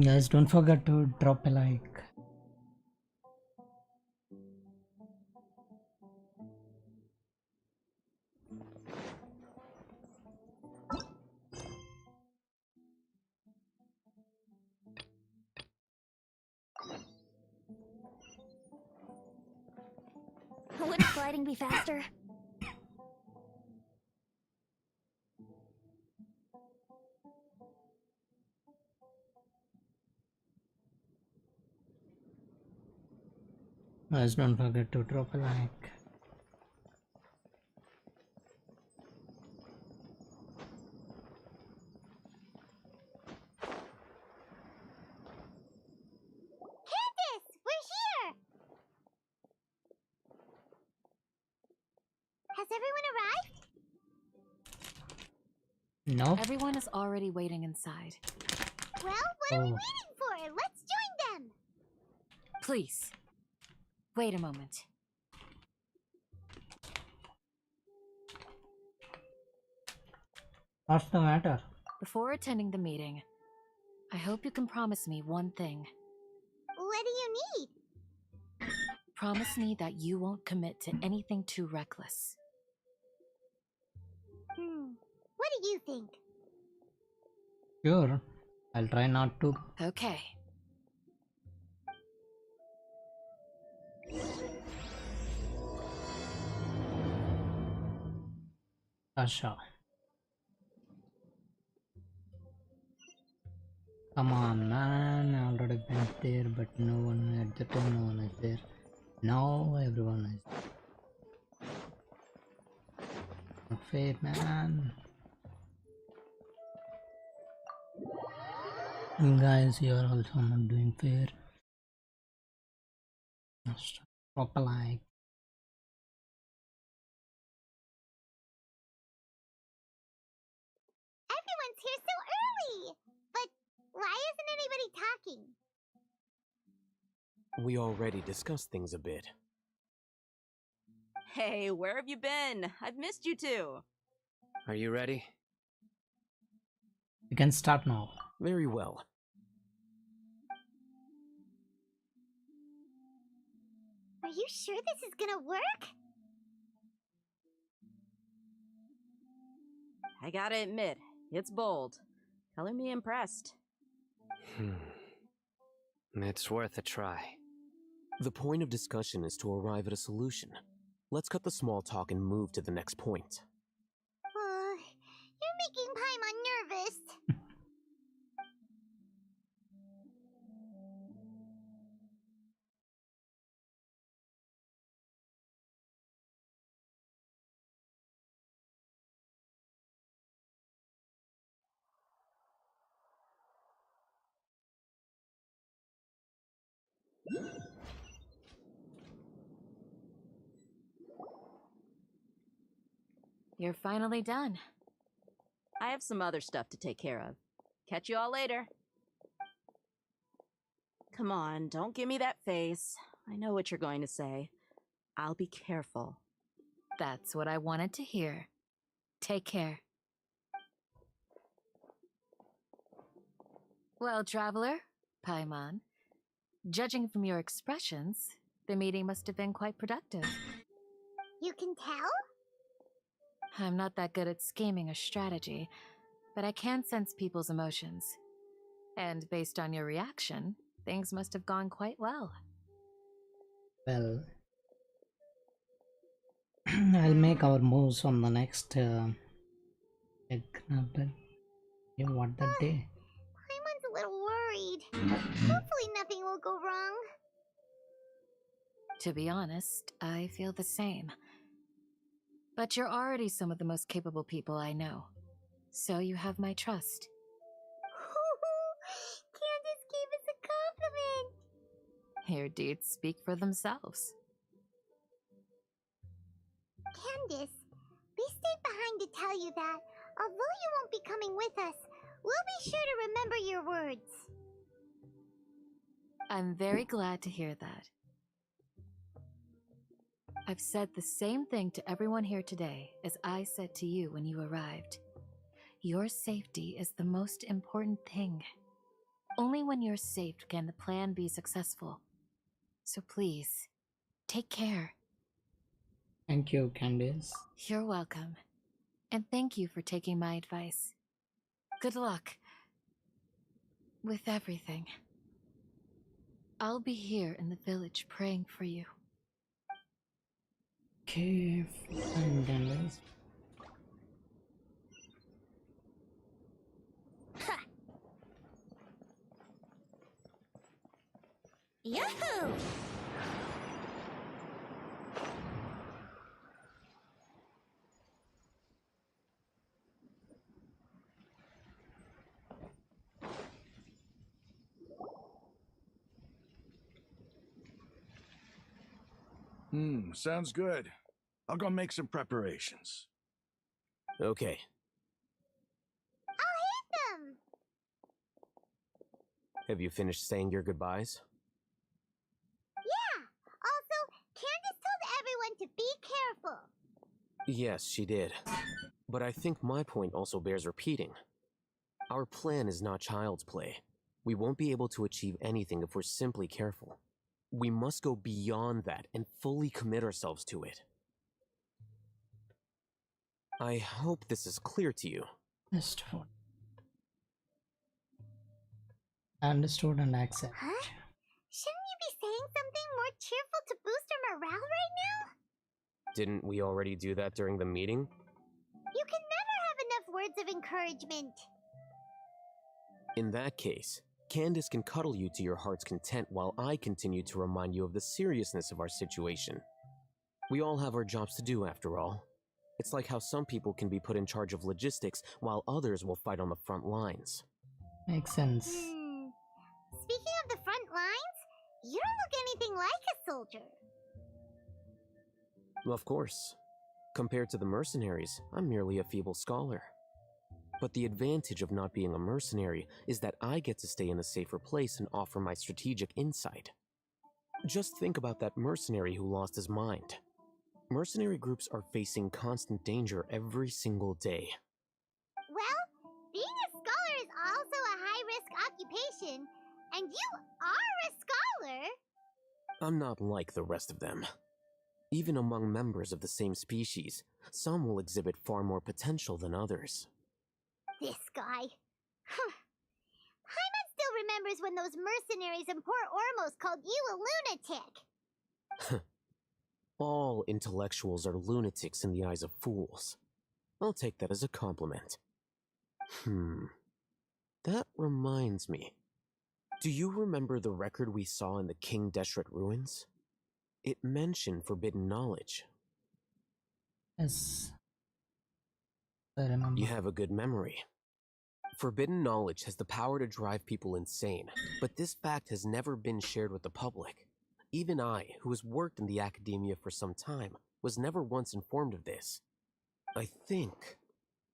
Guys, don't forget to drop a like. Wouldn't gliding be faster? Guys, don't forget to drop a like. Candace, we're here! Has everyone arrived? No. Everyone is already waiting inside. Well, what are we waiting for? Let's join them! Please, wait a moment. What's the matter? Before attending the meeting, I hope you can promise me one thing. What do you need? Promise me that you won't commit to anything too reckless. What do you think? Sure. I'll try not to. Okay. Asha. Come on, man. I already went there, but no one at the time. No one is there. Now everyone is. Not fair, man. Guys, you are also not doing fair. Just drop a like. Everyone's here so early! But why isn't anybody talking? We already discussed things a bit. Hey, where have you been? I've missed you two. Are you ready? You can start now. Very well. Are you sure this is gonna work? I gotta admit, it's bold. Color me impressed. It's worth a try. The point of discussion is to arrive at a solution. Let's cut the small talk and move to the next point. You're making Paimon nervous. You're finally done. I have some other stuff to take care of. Catch you all later. Come on, don't give me that face. I know what you're going to say. I'll be careful. That's what I wanted to hear. Take care. Well, traveler, Paimon, judging from your expressions, the meeting must have been quite productive. You can tell? I'm not that good at scheming or strategy, but I can sense people's emotions. And based on your reaction, things must have gone quite well. Well, I'll make our moves on the next what that day. Paimon's a little worried. Hopefully nothing will go wrong. To be honest, I feel the same. But you're already some of the most capable people I know. So you have my trust. Candace gave us a compliment. Your deeds speak for themselves. Candace, we stayed behind to tell you that, although you won't be coming with us, We'll be sure to remember your words. I'm very glad to hear that. I've said the same thing to everyone here today as I said to you when you arrived. Your safety is the most important thing. Only when you're safe can the plan be successful. So please, take care. Thank you, Candice. You're welcome. And thank you for taking my advice. Good luck with everything. I'll be here in the village praying for you. Okay, fine, Candice. Yahoo! Sounds good. I'll go make some preparations. Okay. I'll hit them! Have you finished saying your goodbyes? Yeah! Also, Candace told everyone to be careful. Yes, she did. But I think my point also bears repeating. Our plan is not child's play. We won't be able to achieve anything if we're simply careful. We must go beyond that and fully commit ourselves to it. I hope this is clear to you. Understood. Understood and accept. Huh? Shouldn't you be saying something more cheerful to boost our morale right now? Didn't we already do that during the meeting? You can never have enough words of encouragement. In that case, Candace can cuddle you to your heart's content while I continue to remind you of the seriousness of our situation. We all have our jobs to do, after all. It's like how some people can be put in charge of logistics while others will fight on the front lines. Makes sense. Speaking of the front lines, you don't look anything like a soldier. Of course. Compared to the mercenaries, I'm merely a feeble scholar. But the advantage of not being a mercenary is that I get to stay in a safer place and offer my strategic insight. Just think about that mercenary who lost his mind. Mercenary groups are facing constant danger every single day. Well, being a scholar is also a high-risk occupation, and you are a scholar! I'm not like the rest of them. Even among members of the same species, some will exhibit far more potential than others. This guy. Paimon still remembers when those mercenaries in Port Ormos called you a lunatic. All intellectuals are lunatics in the eyes of fools. I'll take that as a compliment. That reminds me. Do you remember the record we saw in the King Deshret ruins? It mentioned forbidden knowledge. Yes. I remember. You have a good memory. Forbidden knowledge has the power to drive people insane, but this fact has never been shared with the public. Even I, who has worked in the academia for some time, was never once informed of this. I think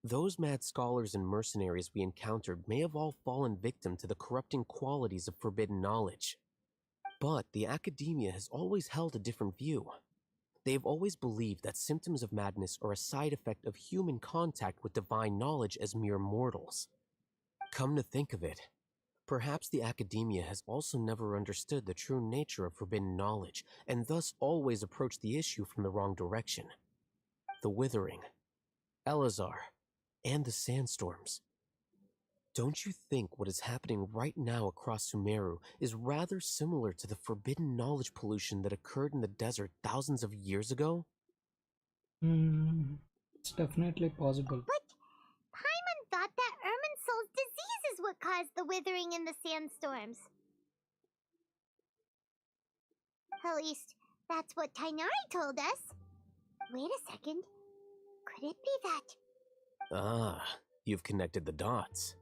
those mad scholars and mercenaries we encountered may have all fallen victim to the corrupting qualities of forbidden knowledge. But the academia has always held a different view. They have always believed that symptoms of madness are a side effect of human contact with divine knowledge as mere mortals. Come to think of it, perhaps the academia has also never understood the true nature of forbidden knowledge, and thus always approached the issue from the wrong direction. The Withering, Elazar, and the Sandstorms. Don't you think what is happening right now across Sumeru is rather similar to the forbidden knowledge pollution that occurred in the desert thousands of years ago? It's definitely possible. But Paimon thought that Irminsol's disease is what caused the withering in the sandstorms. At least, that's what Tainari told us. Wait a second. Could it be that? Ah, you've connected the dots.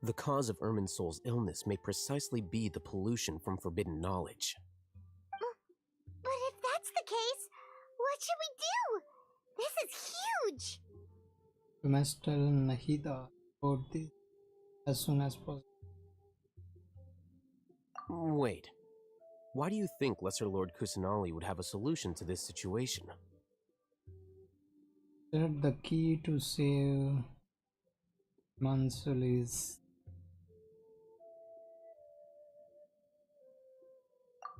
The cause of Irminsol's illness may precisely be the pollution from forbidden knowledge. But if that's the case, what should we do? This is huge! We must tell Nahida about this. as soon as possible. Wait. Why do you think Lesser Lord Kusanali would have a solution to this situation? That the key to save Mansul is.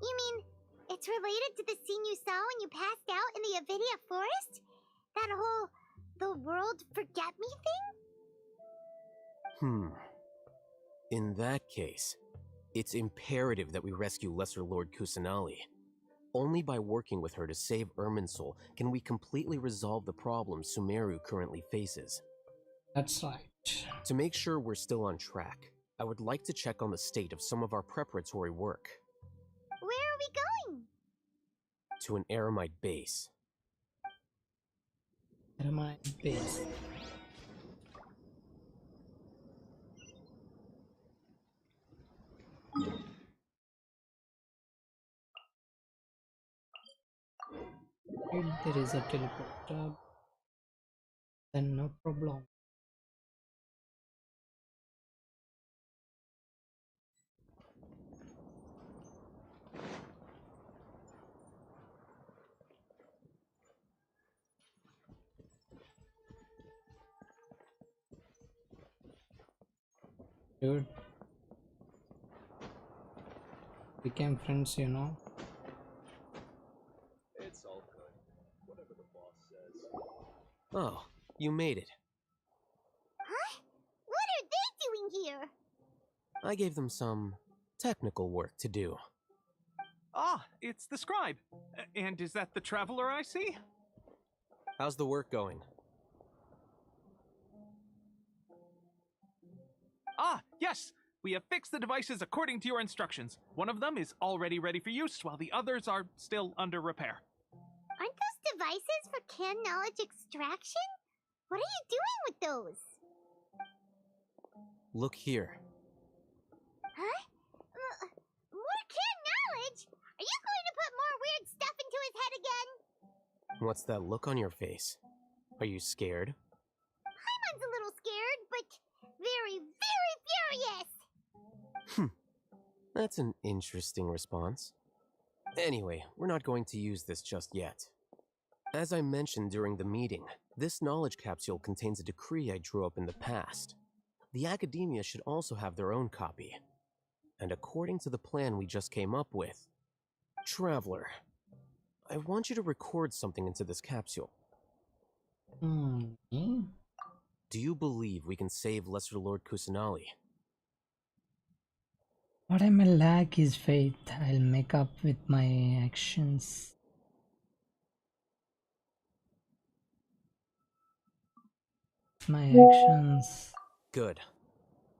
You mean it's related to the scene you saw when you passed out in the Avidia forest? That whole the world forget me thing? In that case, it's imperative that we rescue Lesser Lord Kusanali. Only by working with her to save Irminsul can we completely resolve the problems Sumeru currently faces. That's right. To make sure we're still on track, I would like to check on the state of some of our preparatory work. Where are we going? To an Eremite base. Eremite base. If there is a teleporter, then no problem. Dude, became friends, you know. It's all good. Whatever the boss says. Oh, you made it. Huh? What are they doing here? I gave them some technical work to do. Ah, it's the scribe. And is that the traveler I see? How's the work going? Ah, yes! We have fixed the devices according to your instructions. One of them is already ready for use, while the others are still under repair. Aren't those devices for can knowledge extraction? What are you doing with those? Look here. Huh? More can knowledge? Are you going to put more weird stuff into his head again? What's that look on your face? Are you scared? Paimon's a little scared, but very, very furious! That's an interesting response. Anyway, we're not going to use this just yet. As I mentioned during the meeting, this knowledge capsule contains a decree I drew up in the past. The academia should also have their own copy. And according to the plan we just came up with, Traveler, I want you to record something into this capsule. Do you believe we can save Lesser Lord Kusanali? What I may lack is faith. I'll make up with my actions. Good.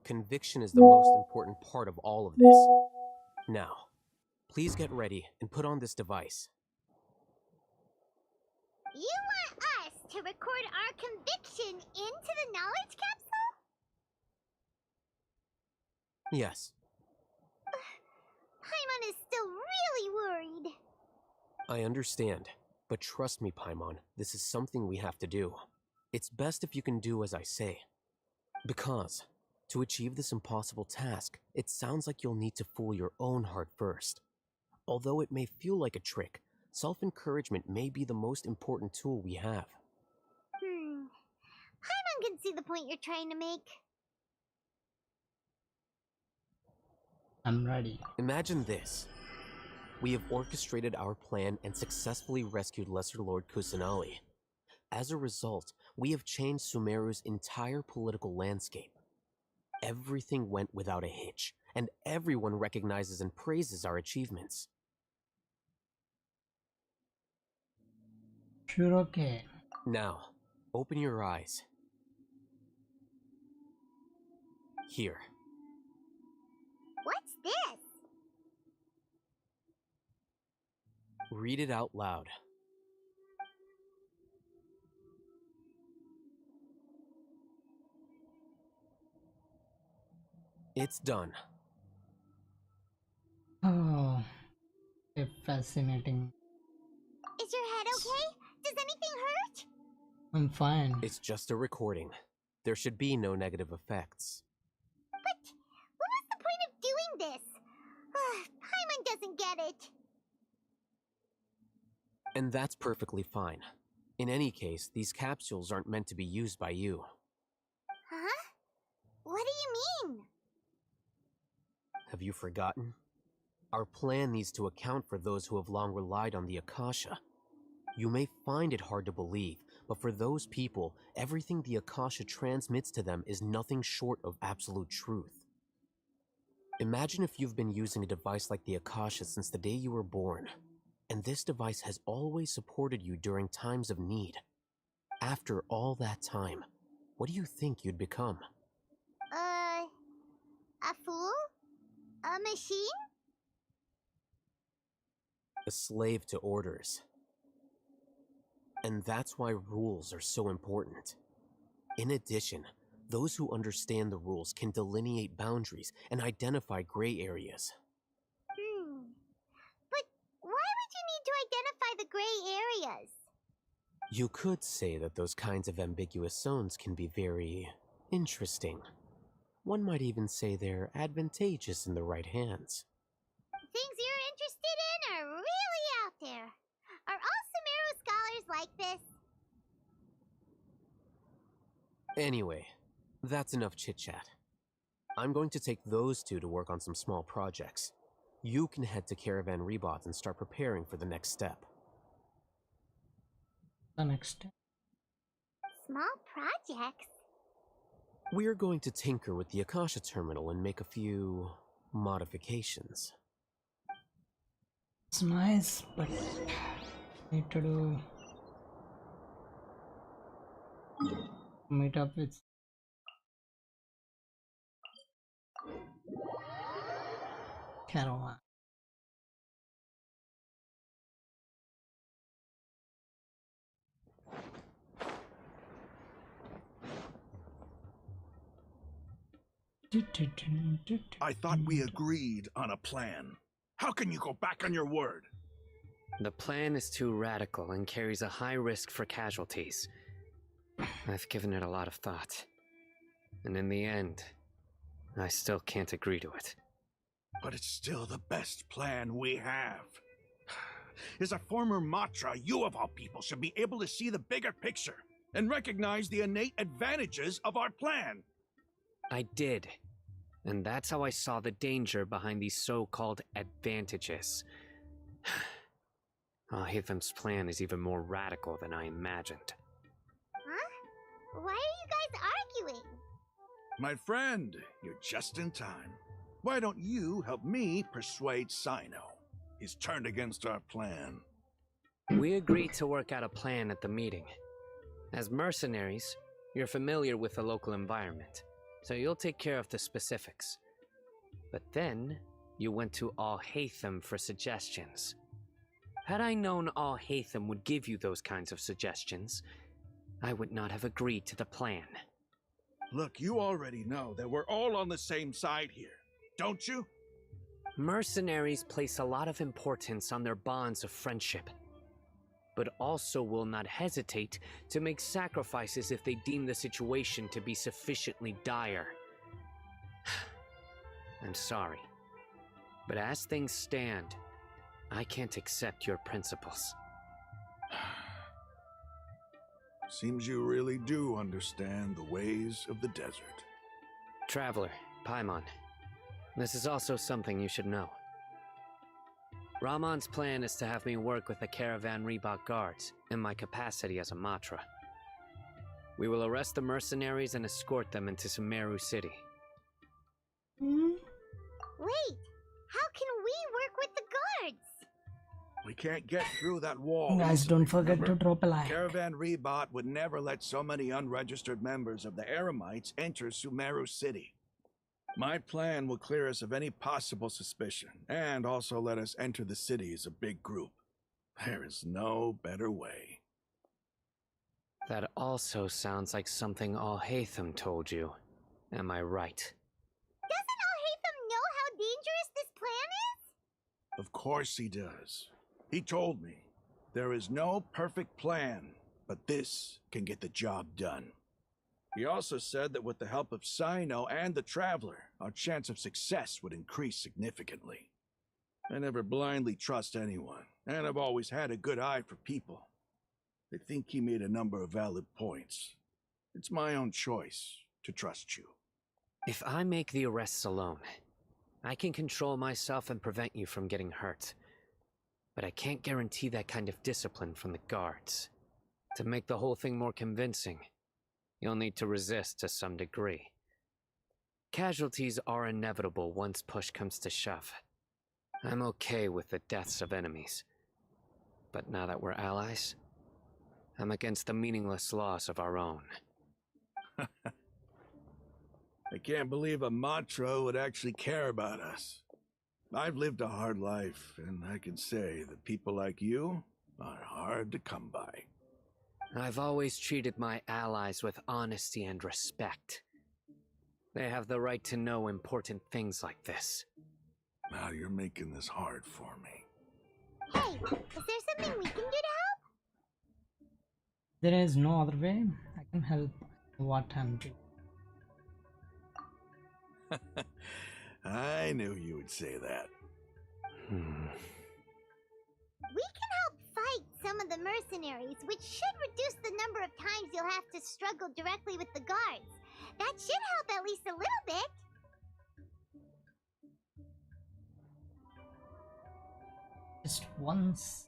Conviction is the most important part of all of this. Now, please get ready and put on this device. You want us to record our conviction into the knowledge capsule? Yes. Paimon is still really worried. I understand, but trust me, Paimon, this is something we have to do. It's best if you can do as I say. Because, to achieve this impossible task, it sounds like you'll need to fool your own heart first. Although it may feel like a trick, self-encouragement may be the most important tool we have. Paimon can see the point you're trying to make. I'm ready. Imagine this. We have orchestrated our plan and successfully rescued Lesser Lord Kusanali. As a result, we have changed Sumeru's entire political landscape. Everything went without a hitch, and everyone recognizes and praises our achievements. Sure, okay. Now, open your eyes. Here. What's this? Read it out loud. It's done. Oh, fascinating. Is your head okay? Does anything hurt? I'm fine. It's just a recording. There should be no negative effects. But this. Paimon doesn't get it. And that's perfectly fine. In any case, these capsules aren't meant to be used by you. Huh? What do you mean? Have you forgotten? Our plan needs to account for those who have long relied on the Akasha. You may find it hard to believe, but for those people, everything the Akasha transmits to them is nothing short of absolute truth. Imagine if you've been using a device like the Akasha since the day you were born, and this device has always supported you during times of need. After all that time, what do you think you'd become? A fool? A machine? A slave to orders. And that's why rules are so important. In addition, those who understand the rules can delineate boundaries and identify gray areas. But why would you need to identify the gray areas? You could say that those kinds of ambiguous zones can be very interesting. One might even say they're advantageous in the right hands. Things you're interested in are really out there. Are all Sumeru scholars like this? Anyway, that's enough chit-chat. I'm going to take those two to work on some small projects. You can head to Caravan Rebot and start preparing for the next step. The next step? Small projects? We're going to tinker with the Akasha terminal and make a few modifications. It's nice, but need to do meet up with Caravan. I thought we agreed on a plan. How can you go back on your word? The plan is too radical and carries a high risk for casualties. I've given it a lot of thought. And in the end, I still can't agree to it. But it's still the best plan we have. As a former Matra, you of all people should be able to see the bigger picture and recognize the innate advantages of our plan. I did. And that's how I saw the danger behind these so-called advantages. Hitham's plan is even more radical than I imagined. Huh? Why are you guys arguing? My friend, you're just in time. Why don't you help me persuade Sino? He's turned against our plan. We agreed to work out a plan at the meeting. As mercenaries, you're familiar with the local environment, so you'll take care of the specifics. But then, you went to Al-Haytham for suggestions. Had I known Al-Haytham would give you those kinds of suggestions, I would not have agreed to the plan. Look, you already know that we're all on the same side here, don't you? Mercenaries place a lot of importance on their bonds of friendship, but also will not hesitate to make sacrifices if they deem the situation to be sufficiently dire. I'm sorry, but as things stand, I can't accept your principles. Seems you really do understand the ways of the desert. Traveler, Paimon, this is also something you should know. Rahman's plan is to have me work with the Caravan Rebot guards in my capacity as a Matra. We will arrest the mercenaries and escort them into Sumeru City. Wait, how can we work with the guards? We can't get through that wall. Guys, don't forget to drop a like. Caravan Rebot would never let so many unregistered members of the Eremites enter Sumeru City. My plan will clear us of any possible suspicion, and also let us enter the city as a big group. There is no better way. That also sounds like something Al-Haytham told you. Am I right? Doesn't Al-Haytham know how dangerous this plan is? Of course he does. He told me, there is no perfect plan, but this can get the job done. He also said that with the help of Sino and the Traveler, our chance of success would increase significantly. I never blindly trust anyone, and I've always had a good eye for people. I think he made a number of valid points. It's my own choice to trust you. If I make the arrests alone, I can control myself and prevent you from getting hurt. But I can't guarantee that kind of discipline from the guards. To make the whole thing more convincing, you'll need to resist to some degree. Casualties are inevitable once push comes to shove. I'm okay with the deaths of enemies. But now that we're allies, I'm against the meaningless loss of our own. I can't believe a mantra would actually care about us. I've lived a hard life, and I can say that people like you are hard to come by. I've always treated my allies with honesty and respect. They have the right to know important things like this. Now you're making this hard for me. Hey, is there something we can do to help? There is no other way. I can help what I'm doing. I knew you would say that. We can help fight some of the mercenaries, which should reduce the number of times you'll have to struggle directly with the guards. That should help at least a little bit. Just once.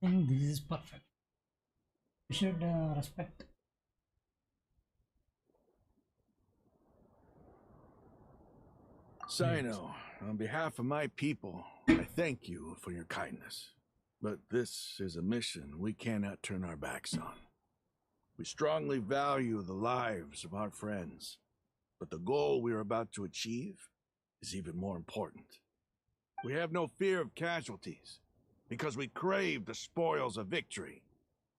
I think this is perfect. We should respect. Sino, on behalf of my people, I thank you for your kindness. But this is a mission we cannot turn our backs on. We strongly value the lives of our friends, but the goal we are about to achieve is even more important. We have no fear of casualties, because we crave the spoils of victory.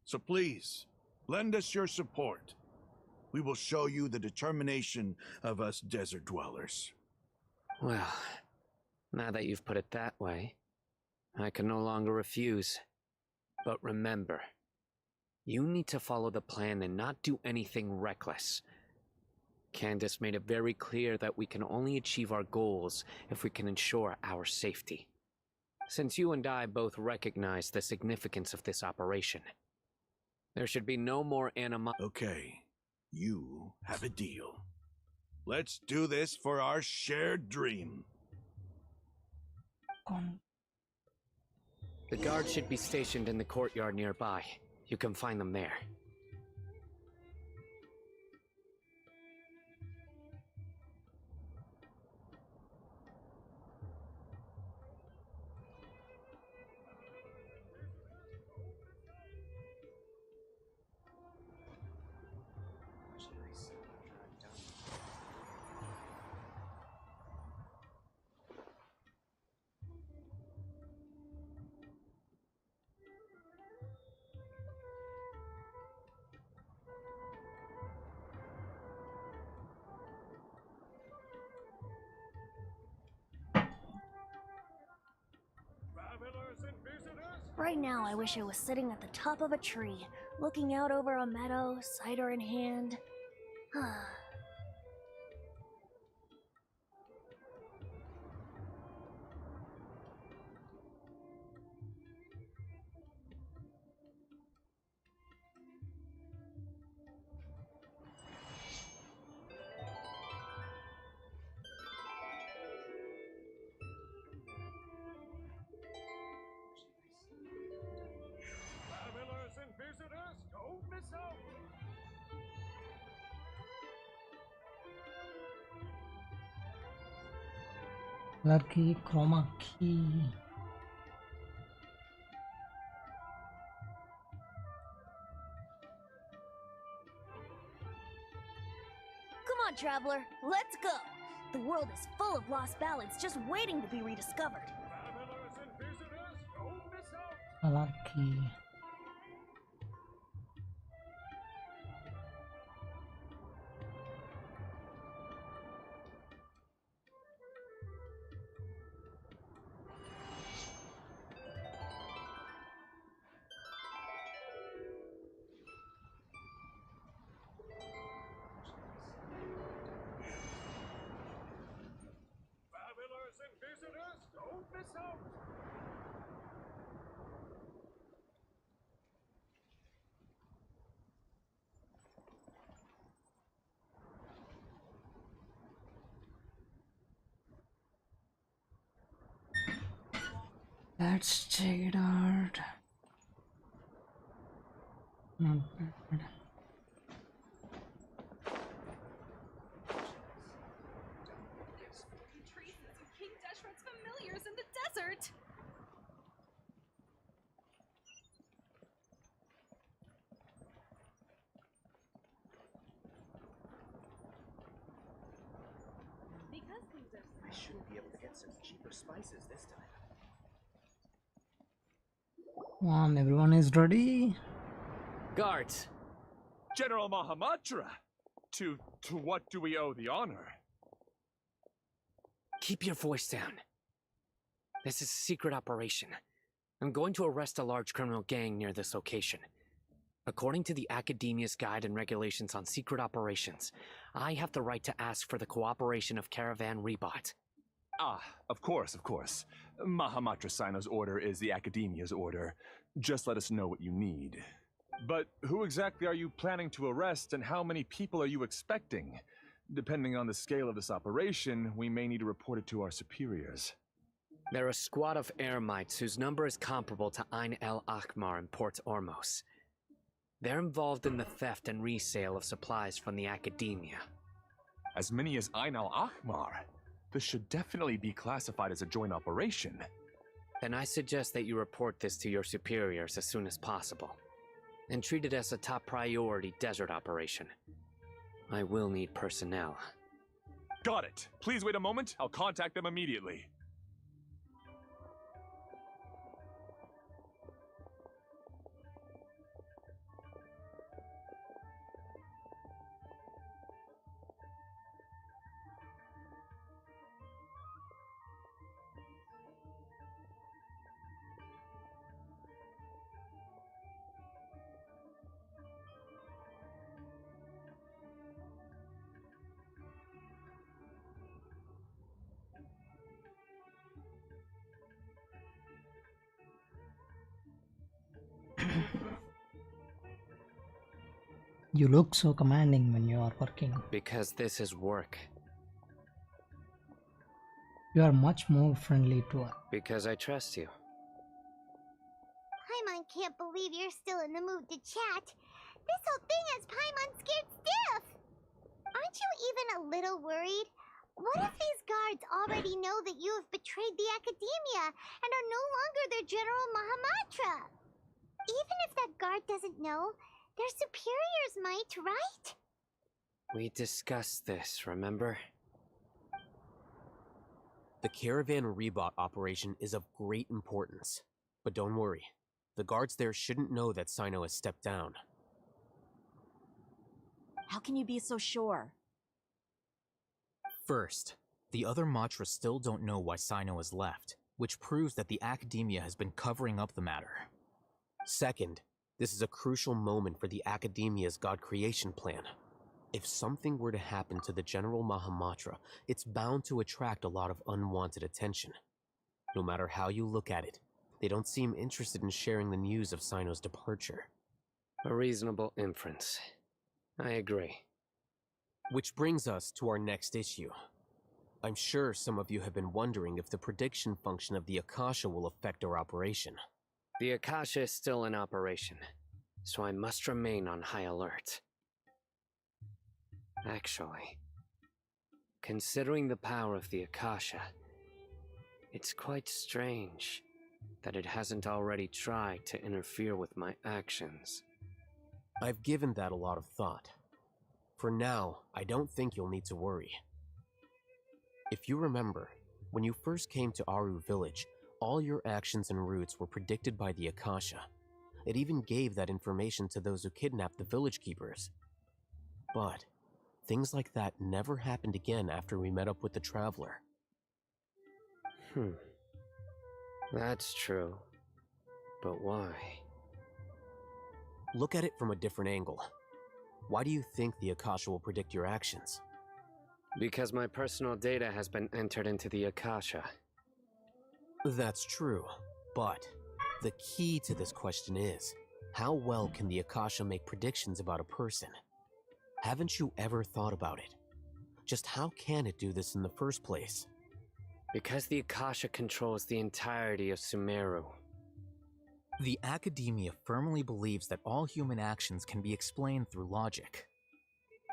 So please, lend us your support. We will show you the determination of us desert dwellers. Well, now that you've put it that way, I can no longer refuse. But remember, you need to follow the plan and not do anything reckless. Candace made it very clear that we can only achieve our goals if we can ensure our safety. Since you and I both recognize the significance of this operation, there should be no more Okay, you have a deal. Let's do this for our shared dream. The guards should be stationed in the courtyard nearby. You can find them there. Right now, I wish I was sitting at the top of a tree, looking out over a meadow, cider in hand. Color key, chroma key. Come on, traveler, let's go! The world is full of lost ballads just waiting to be rediscovered. Color key. Travelers and visitors, don't miss out! Let's check it out. Not bad. Traces of King Deshret's familiars in the desert! Because things are I shouldn't be able to get some cheaper spices this time. Come on, everyone is ready. Guards! General Mahamatra! To what do we owe the honor? Keep your voice down. This is a secret operation. I'm going to arrest a large criminal gang near this location. According to the Academia's Guide and Regulations on Secret Operations, I have the right to ask for the cooperation of Caravan Rebot. Ah, of course, of course. Mahamatra Sino's order is the Academia's order. Just let us know what you need. But who exactly are you planning to arrest, and how many people are you expecting? Depending on the scale of this operation, we may need to report it to our superiors. They're a squad of Eremites whose number is comparable to Ain el Akhmar in Port Ormos. They're involved in the theft and resale of supplies from the Academia. As many as Ain el Akhmar? This should definitely be classified as a joint operation. Then I suggest that you report this to your superiors as soon as possible, and treat it as a top priority desert operation. I will need personnel. Got it. Please wait a moment. I'll contact them immediately. You look so commanding when you are working. Because this is work. You are much more friendly to us. Because I trust you. Paimon can't believe you're still in the mood to chat. This whole thing has Paimon scared stiff. Aren't you even a little worried? What if these guards already know that you have betrayed the Academia and are no longer their General Mahamatra? Even if that guard doesn't know, their superiors might, right? We discussed this, remember? The Caravan Rebot operation is of great importance. But don't worry, the guards there shouldn't know that Sino has stepped down. How can you be so sure? First, the other Matra still don't know why Sino has left, which proves that the Academia has been covering up the matter. Second, this is a crucial moment for the Academia's God creation plan. If something were to happen to the General Mahamatra, it's bound to attract a lot of unwanted attention. No matter how you look at it, they don't seem interested in sharing the news of Sino's departure. A reasonable inference. I agree. Which brings us to our next issue. I'm sure some of you have been wondering if the prediction function of the Akasha will affect our operation. The Akasha is still in operation, so I must remain on high alert. Actually, considering the power of the Akasha, It's quite strange that it hasn't already tried to interfere with my actions. I've given that a lot of thought. For now, I don't think you'll need to worry. If you remember, when you first came to Aru Village, all your actions and routes were predicted by the Akasha. It even gave that information to those who kidnapped the village keepers. But things like that never happened again after we met up with the Traveler. That's true. But why? Look at it from a different angle. Why do you think the Akasha will predict your actions? Because my personal data has been entered into the Akasha. That's true, but the key to this question is, how well can the Akasha make predictions about a person? Haven't you ever thought about it? Just how can it do this in the first place? Because the Akasha controls the entirety of Sumeru. The Academia firmly believes that all human actions can be explained through logic.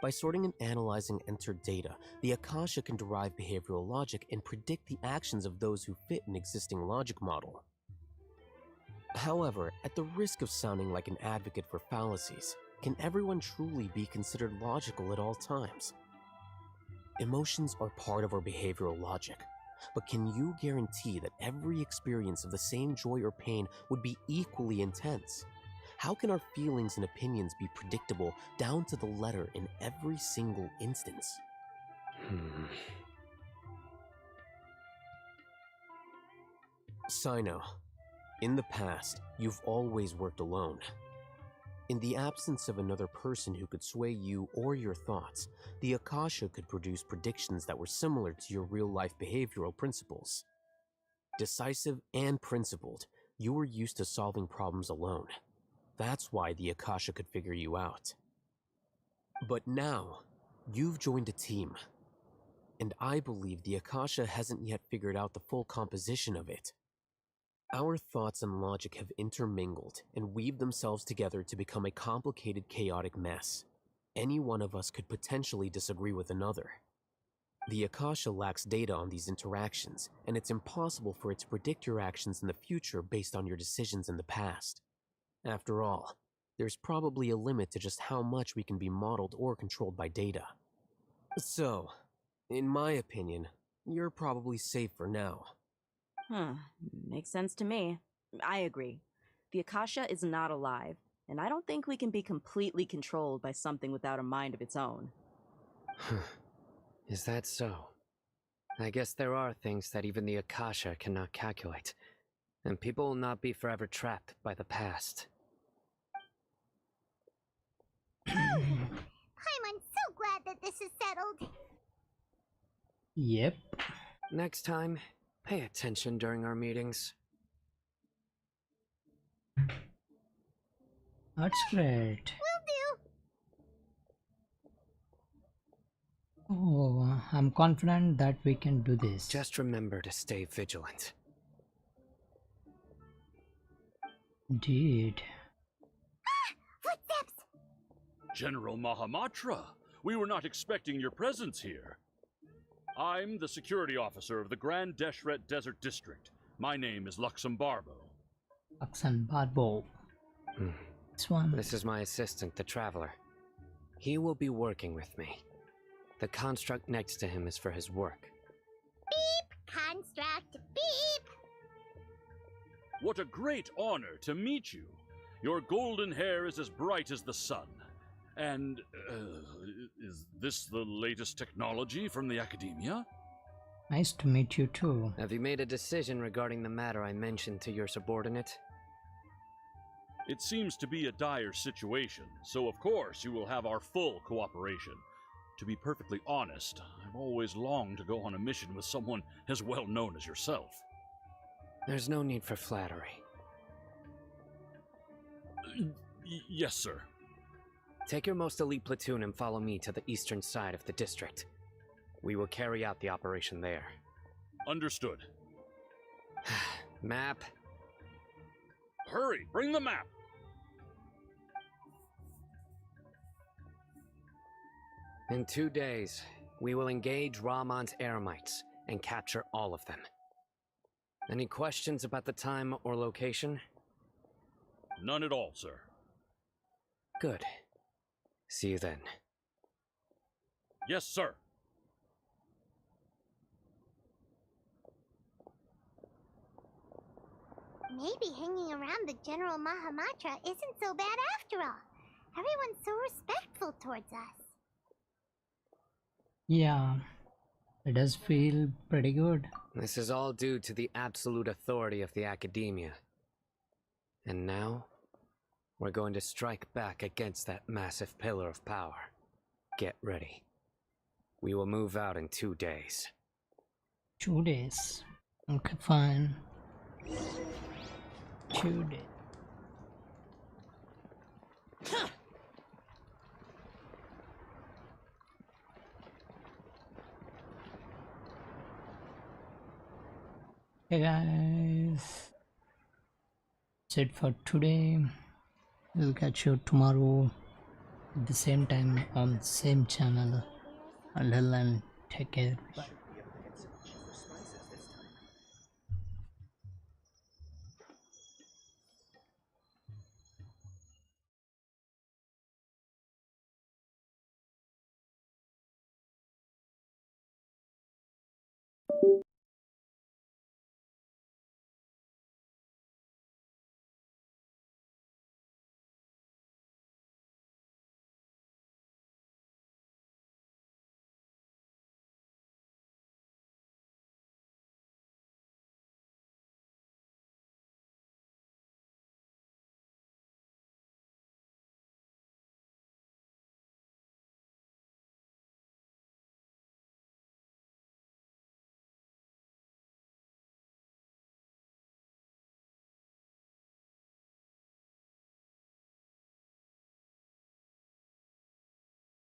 By sorting and analyzing entered data, the Akasha can derive behavioral logic and predict the actions of those who fit an existing logic model. However, at the risk of sounding like an advocate for fallacies, can everyone truly be considered logical at all times? Emotions are part of our behavioral logic, but can you guarantee that every experience of the same joy or pain would be equally intense? How can our feelings and opinions be predictable down to the letter in every single instance? Sino, in the past, you've always worked alone. In the absence of another person who could sway you or your thoughts, the Akasha could produce predictions that were similar to your real-life behavioral principles. Decisive and principled, you were used to solving problems alone. That's why the Akasha could figure you out. But now, you've joined a team. And I believe the Akasha hasn't yet figured out the full composition of it. Our thoughts and logic have intermingled and weaved themselves together to become a complicated, chaotic mess. Any one of us could potentially disagree with another. The Akasha lacks data on these interactions, and it's impossible for it to predict your actions in the future based on your decisions in the past. After all, there's probably a limit to just how much we can be modeled or controlled by data. So, in my opinion, you're probably safe for now. Makes sense to me. I agree. The Akasha is not alive, and I don't think we can be completely controlled by something without a mind of its own. Is that so? I guess there are things that even the Akasha cannot calculate, and people will not be forever trapped by the past. I'm so glad that this is settled. Yep. Next time, pay attention during our meetings. That's great. Will do. Oh, I'm confident that we can do this. Just remember to stay vigilant. Indeed. Footsteps! General Mahamatra, we were not expecting your presence here. I'm the security officer of the Grand Deshret Desert District. My name is Luxembarbo. Luxembarbo. This one. This is my assistant, the Traveler. He will be working with me. The construct next to him is for his work. Beep! Construct, beep! What a great honor to meet you. Your golden hair is as bright as the sun. And, is this the latest technology from the Academia? Nice to meet you too. Have you made a decision regarding the matter I mentioned to your subordinate? It seems to be a dire situation, so of course you will have our full cooperation. To be perfectly honest, I've always longed to go on a mission with someone as well known as yourself. There's no need for flattery. Yes, sir. Take your most elite platoon and follow me to the eastern side of the district. We will carry out the operation there. Understood. Map. Hurry, bring the map! In 2 days, we will engage Rahman's Eremites and capture all of them. Any questions about the time or location? None at all, sir. Good. See you then. Yes, sir. Maybe hanging around the General Mahamatra isn't so bad after all. Everyone's so respectful towards us. Yeah, it does feel pretty good. This is all due to the absolute authority of the Academia. And now, we're going to strike back against that massive pillar of power. Get ready. We will move out in 2 days. 2 days. Okay, fine. 2 days. Hey guys, that's it for today. We'll catch you tomorrow at the same time on the same channel. Until then, take care. Bye.